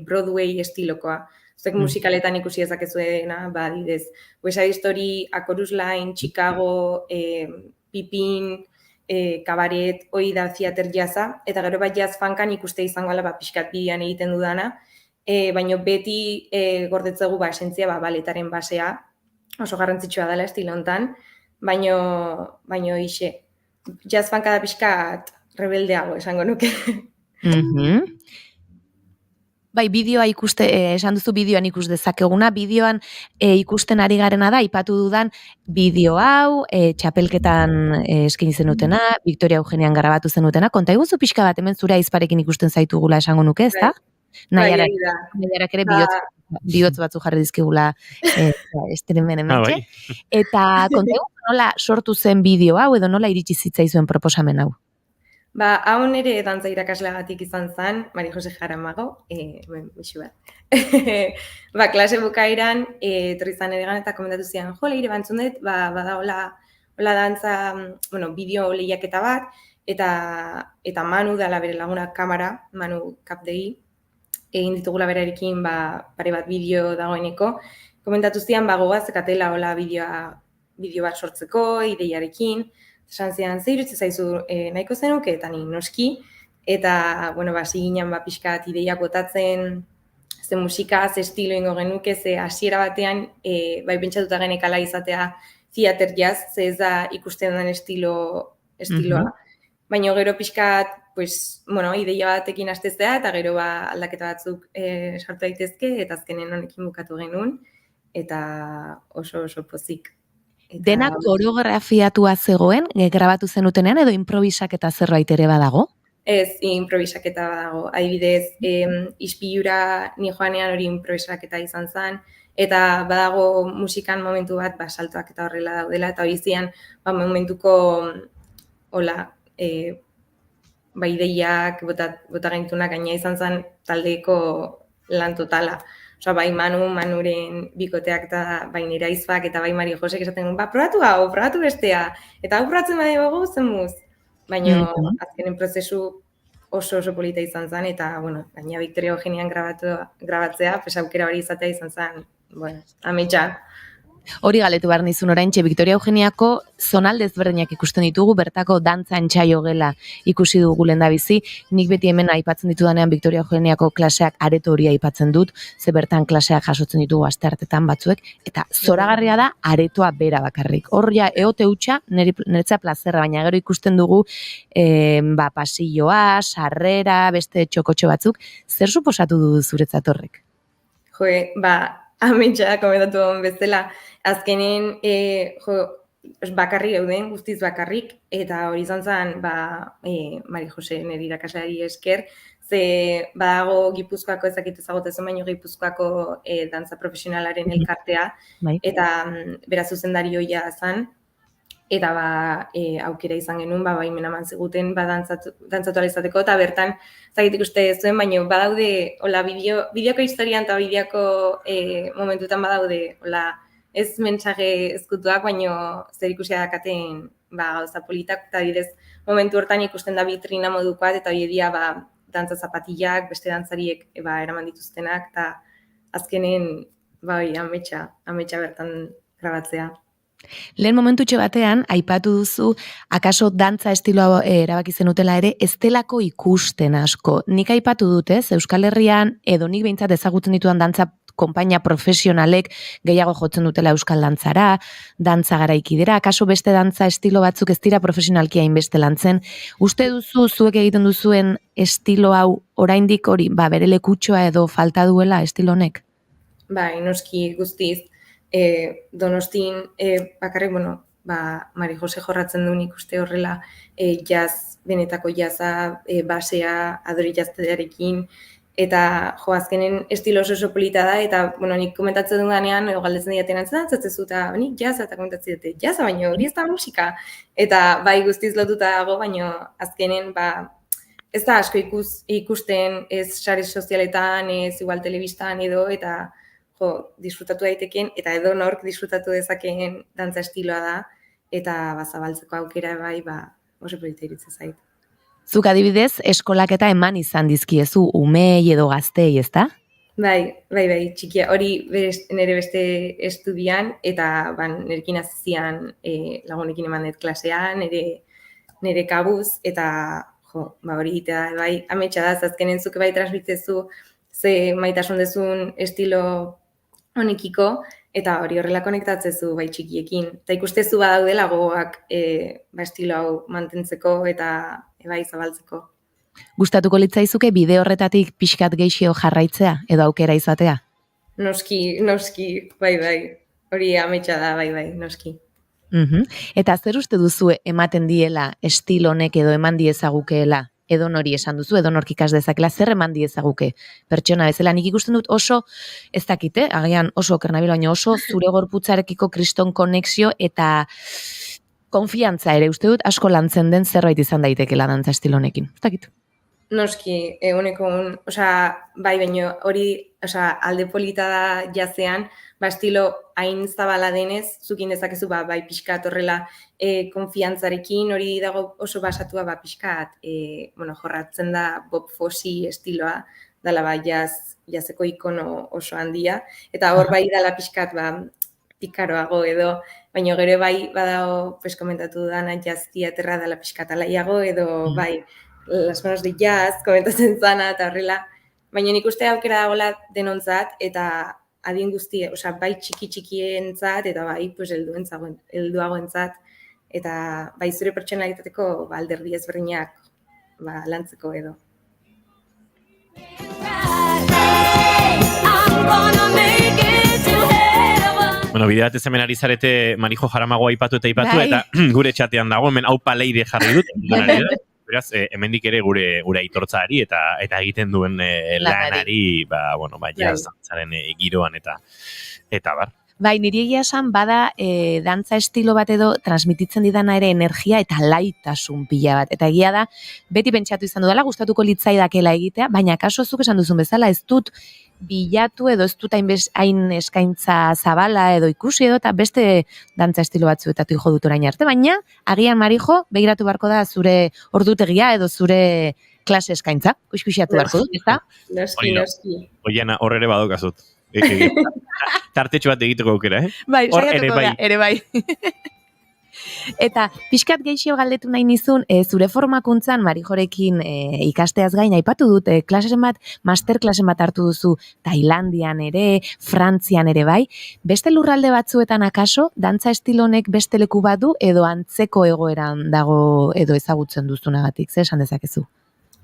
Broadway estilokoa. Zuek musikaletan ikusi ezakezuena, adibidez, West Side Story, A Chorus Line, Chicago, Pipin, kabaret, hoi da theater jazza, eta gero jazz funkan ikuste izango ala pixkat bidean egiten dudana, baina beti gordetzegu esentzia baletaren basea, oso garrantzitsua dela estilo hontan, baina ixe, jazz funka da pixkat rebeldeago esango nuke. Bai, bideoa esan duzu bideoan ikus dezakeguna, bideoan ikusten ari garena da, aipatu dudan bideo hau, txapelketan eskaini zenutena, Victoria Eugenian grabatu zenutena, konta iguzu pixka bat hemen zure aizparekin ikusten zaitugula esango nuke, ez da? Nahiarak ere bihotz batzu jarri dizkigula estremen hementxe. Eta konta iguzu nola sortu zen bideo hau, edo nola iritsi zitzaizuen proposamen hau? Hau nire dantza irakasleagatik izan zen, Mari Jose Jaramago, bixu bat. Klase bukaeran, etorri zan eregan eta komentatu zian, leire bantzun dut, bada hola dantza, bideo lehiaketa bat, eta Manu dala bere laguna kamara, Manu Kapdegi, egin ditugula berarekin pare bat bideo dagoeneko, komentatu zian, gogoaz ekatela hola bideo bat sortzeko, ideiarekin, esan zian, zeirutze zaizu nahiko zenuke, eta ni noski, eta, hasi ginen pixkat ideiak botatzen, ze musika, ze estilo ingo genuke, ze hasiera batean, pentsatuta genekala izatea theater jazz, ze ez da ikusten den estiloa. Baina gero pixkat, ideia batekin hastezea, eta gero aldaketa batzuk sartu daitezke, eta azkenen honekin bukatu genuen, eta oso pozik. Dena koreografiatua zegoen, grabatu zenutenean, edo improvisaketa zerbait ere badago? Ez, improvisaketa badago. Adibidez, ispilura ni joanean hori improvisaketa izan zen, eta badago musikan momentu bat, saltoak eta horrela daudela, eta hori zian, momentuko, ideiak, bota gaintunak gaina izan zen taldeko lan totala. Bai Manuren bikoteak eta bai nire aizpak eta bai Mari Josek esaten, probatu hau, probatu bestea, eta hau probatzen badi bago, zemuz. Baina azkenen prozesu oso polita izan zen, eta gaina Victoria Eugenian grabatzea, aukera hori izatea izan zen, ametsa. Hori galetu behar nizun oraintxe, Victoria Eugeniako zonalde ezberdinak ikusten ditugu, bertako dantza entsaio gela ikusi dugu lehendabizi. Nik beti hemen aipatzen ditudanean Victoria Eugeniako klaseak areto hori aipatzen dut, ze bertan klaseak jasotzen ditugu asteartetan batzuek, eta zoragarria da aretoa bera bakarrik. Hor ja, eote hutsa, niretzat plazerra, baina gero ikusten dugu pasilloa, sarrera, beste txokotxo batzuk, zer suposatu du zuretzat horrek? Ametsa komentatu bezala, azkenen bakarrik euden, guztiz bakarrik, eta hori izan zen, Mari Jose nire irakasleari esker, ze badago Gipuzkoako ezagotezen baino Gipuzkoako dantza profesionalaren elkartea, eta bera zuzendari hoia zen, eta aukera izan genuen, baimena eman ziguten dantzatu alizateko, eta bertan, zagitik uste zuen, baina badaude, hola, bideoko historian eta bideoko momentutan badaude, hola, ez mensaje ezkutuak, baina zer ikusia dakaten gauza politak, eta bidez, momentu hortan ikusten da vitrina modukoat, eta bidea dantza zapatillak, beste dantzariek eraman dituztenak, eta azkenen, ametsa bertan grabatzea. Lehen momentutxo batean, aipatu duzu, akaso dantza estiloa erabaki zenutela ere, ez delako ikusten asko. Nik aipatu dute, Euskal Herrian, edo nik behintzat ezagutzen ditudan dantza konpainia profesionalek gehiago jotzen dutela euskal dantzara, dantza garaikidera, akaso beste dantza estilo batzuk ez dira profesionalki hainbeste lantzen. Uste duzu, zuek egiten duzuen estilo hau oraindik hori, bere lekutxoa edo falta duela estilo honek? Bai, noski guztiz. Donostin, bakarrik, Mari Jose jorratzen du nik uste horrela benetako jazza, basea, adori jaztearekin, eta azkenen estilo oso polita da, eta nik komentatzen duen ganean, galdetzen diaten antzatzen eta nik jazza, eta komentatzen dute jazza, baina hori ez da musika. Eta bai guztiz lotuta dago, baina azkenen, ez da asko ikusten, ez sare sozialetan, ez igual telebistan edo, eta disfrutatu daiteken, eta edo nork disfrutatu dezakeen dantza estiloa da, eta zabaltzeko aukera oso polita iritza zait. Zuk adibidez, eskolak eta eman izan dizkiezu umei edo gaztei, ezta? Bai, txikia, hori nire beste estudian, eta nirekin azizian lagunekin eman dut klasean, nire kabuz, eta hori eta ametsa da, azkenen zuke transmitzezu, ze maitasun dezun estilo honekiko, eta hori horrela konektatzezu txikiekin. Eta ikustezu badaudela gogoak estilo hau mantentzeko eta zabaltzeko. Gustatuko litzaizuke bide horretatik pixkat geixio jarraitzea edo aukera izatea? Noski, bai. Hori ametsa da, bai, noski. Eta zer uste duzu ematen diela estilo honek edo eman diezagukeela? Edo nori esan duzu, edo nork ikas dezakela, zer eman diezaguke pertsona bezala. Nik ikusten dut oso, ez dakite, agian oso okernabil, baina oso zure gorputzarekiko kriston konexio eta konfiantza ere, uste dut asko lantzen den zerbait izan daitekela dantza estilo honekin. Ez dakit. Noski, bai, baina hori alde polita da jazean, estilo hain zabala denez, zukin dezakezu bai pixkat horrela konfiantzarekin, hori dago oso basatua pixkat, jorratzen da Bob Fosse estiloa, dala jazeko ikono oso handia, eta hor bai dala pixkat pikaroago edo, baina gero bai badago, komentatu dana jazz teaterra dala pixkat alaiago edo bai, las manos de jazz, komentatzen zana eta horrela, baina nik uste aukera dagoela denontzat, eta adien guztie, bai txikientzat, eta bai helduagoentzat, eta bai zure pertsonalitateko alderdi ezberdinak lantzeko edo. Bueno, bide bat hemen ari zarete Marijo Jaramagoa aipatu, eta gure txatean dago, hemen hau paleide jarri dut. Beraz, hemendik ere gure aitortzari eta egiten duen lanari, jazzantzaren giroan eta bar. Bai, niri egia esan bada dantza estilo bat edo transmititzen didana ere energia eta laitasun pila bat. Eta egia da, beti pentsatu izan dudala, gustatuko litzaidakela egitea, baina kaso zuk esan duzun bezala, ez dut bilatu edo ez dut hain eskaintza zabala edo ikusi edo, eta beste dantza estilo batzuetatik jo dut orain arte, baina agian Marijo, begiratu beharko da zure ordutegia edo zure klase eskaintza, kuxkuxiatu beharko dut, ezta? Noski. Oiana, hor ere badokazut. Tartetxo bat egiteko aukera, Bai, saiatuko da, ere bai. Eta pixkat geixio galdetu nahi nizun, zure formakuntzan Marijorekin ikasteaz gain aipatu dut, klasesen bat, masterklasen bat hartu duzu Tailandian ere, Frantzian ere bai. Beste lurralde batzuetan akaso, dantza estilonek beste leku badu edo antzeko egoeran dago edo ezagutzen duzunagatik, ze esan dezakezu?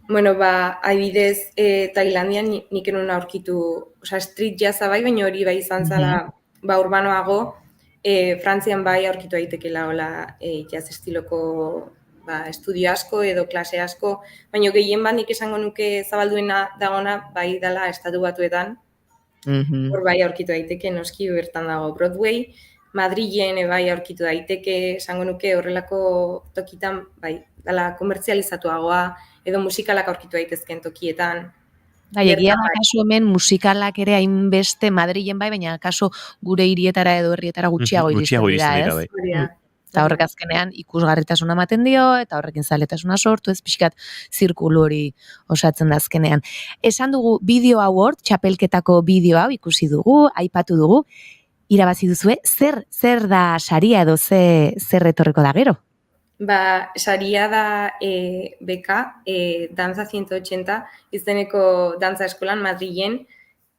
Bueno, adibidez, Tailandian nik enun aurkitu, street jazza bai, baina hori bai izan zala, urbanoago, Frantzian bai aurkitu daitekela hola jazz estiloko estudio asko edo klase asko, baina gehien bat nik esango nuke zabalduena dagona bai dela Estatu Batuetan, hor bai aurkitu daiteke, noski bertan dago Broadway, Madrilen bai aurkitu daiteke, esango nuke horrelako tokitan bai dela komertzializatuagoa edo musikalak aurkitu daitezken tokietan. Bai, egia da kasu hemen musikalak ere hainbeste Madrilen bai, baina kasu gure hirietara edo herrietara gutxiago iristen dira, ez? Eta horrek azkenean ikusgarritasuna ematen dio, eta horrekin zaletasuna sortu, ez pixkat zirkulu hori osatzen da azkenean. Esan dugu Video Award, txapelketako bideo hau ikusi dugu, aipatu dugu, irabazi duzue, zer da saria edo zer etorriko da gero? Saria da beka, Danza 180, izeneko dantza eskolan Madrilen,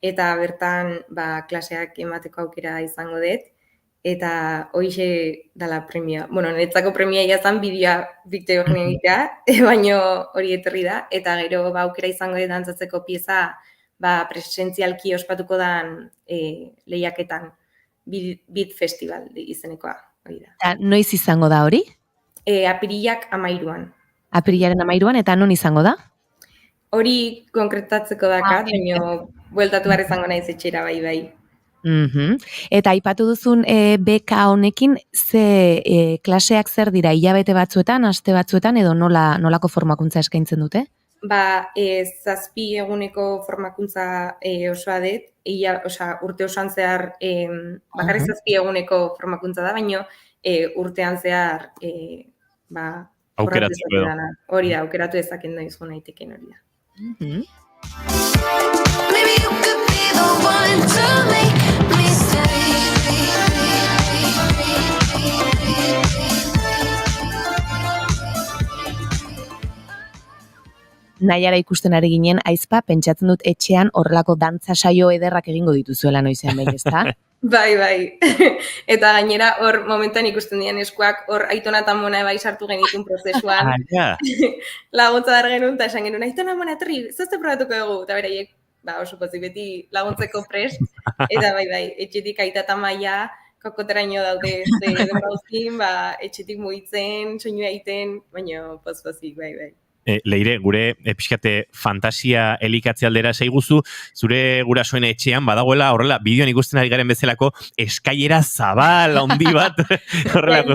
eta bertan klaseak emateko aukera izango dut, eta hoize dala premia. Bueno, niretzako premia iazan bideoa Victor Eugenio egitea, baino hori etorri da, eta gero aukera izango dut dantzatzeko pieza presentzialki ospatuko dan lehiaketan Beat Festival izenekoa. Noiz izango da hori? Apirilak 13an. Apirilaren 13an, eta non izango da? Hori konkretatzeko dakat, baina bueltatu behar izango naiz etxera bai. Eta aipatu duzun beka honekin, ze klaseak zer dira, hilabete batzuetan, aste batzuetan, edo nolako formakuntza eskaintzen dute? 7 eguneko formakuntza osoa dut, urte osoan zehar, bakarrik 7 eguneko formakuntza da, baina urtean zehar aukeratu edo. Hori da, aukeratu ezaken da izun naiteken hori da. Maybe you could be the one to make me stay. Naiara ikusten ari ginen, aizpa, pentsatzen dut etxean horrelako dantza saio ederrak egingo dituzuela noizean behin, ezta? Bai. Eta gainera hor momentan ikusten dian eskuak hor Aitona eta Mona bai sartu genitun prozesuan. Laguntza dar genuen eta esan genuen, Aitona Mona etorri, zazte probatuko dugu, eta beraiek, oso pozik beti laguntzeko prest, eta bai, etxetik Aita eta Maia, kokoteraino daude denbrauzkin, etxetik mugitzen, soinu egiten, baina pozik, bai. Leire, gure pixkate fantasia elikatze aldera zaiguzu, zure gurasoen etxean badagoela horrela, bideoan ikusten ari garen bezalako eskailera zabal, handi bat, horrelako.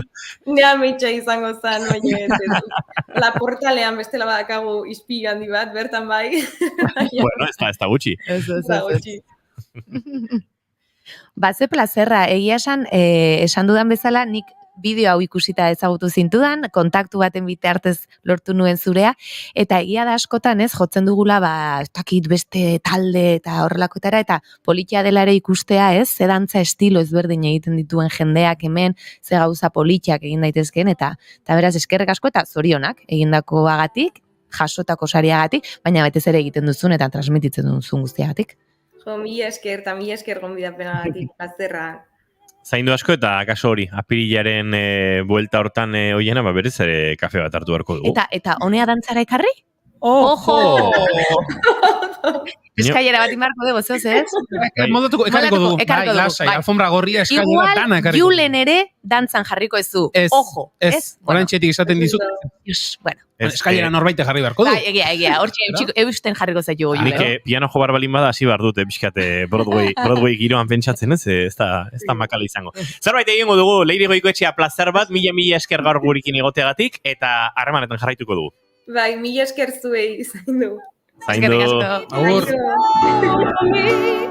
Nea metxa izango zen, baina la portalean bestela badakagu izpi handi bat, bertan bai. Bueno, ez da gutxi. Ez da gutxi. Ze plazerra, egia esan dudan bezala, nik bideo hau ikusita ezagutu zintudan, kontaktu baten bitartez lortu nuen zurea, eta egia da askotan jotzen dugula, takit beste talde eta horrelakotara, eta politia dela ere ikustea ze dantza estilo ezberdin egiten dituen jendeak hemen, ze gauza politiak egin daitezkeen, eta beraz eskerrek asko eta zorionak egindako agatik, jasotako sariagatik, baina batez ere egiten duzun eta transmititzen duzun guztiagatik. Mila esker gonbidapenagatik, plazerra. Zaindu asko eta kaso hori, apirilaren buelta hortan hoiena, berez ere kafe bat hartu beharko dugu. Eta honea dantzara ekarri? Ojo! Eskailera bat inbarko dugu, zehoz, ez? Ekarriko dugu, lasai, alfombra gorria eskailera dana ekarriko. Igual, Julen ere dantzan jarriko ez du. Ojo, ez? Orain txetik esaten dizut. Bueno. Eskailera norbaite jarri beharko du. Egia, hortxe eusten jarriko zaitu goi. Nik piano jo balin bada hasi behar dute, pixkate Broadway giroan pentsatzen, ez da makala izango. Zerbait egingo dugu, Leire Goikoetxea plazer bat, mila esker gaur gurekin egoteagatik, eta harremanetan jarraituko dugu. Bai, mila esker zuei zaindu. Agur.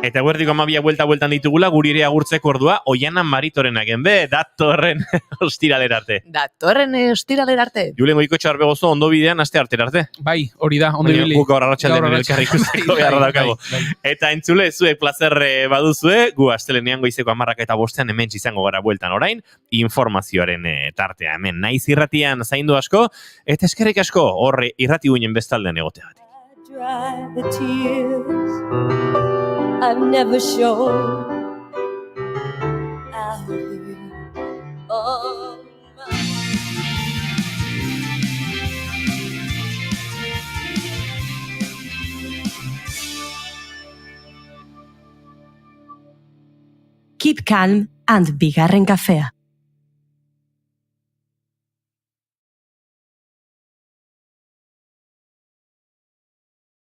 Eta guerdiko 12 bueltan ditugula, guri ere agurtzeko ordua, Oiana Maritoren agenbe, datorren ostiralerarte. Julen Goikoetxea arbegozo, ondo bidean, aste artera arte. Bai, hori da, ondo ibili. Guk gaur arratsaldean elkarri ikusteko beharra daukago. Eta entzule, zuek plazer baduzue, gu astelenean goizeko 10 eta 5 hemen izango gara bueltan orain, informazioaren tartea hemen. Naiz irratian zaindu asko, eta eskerrik asko, horre irrati guinen bestaldean egoteagatik. Dry the tears I've never shown out here on my Keep calm And bigarren kafea.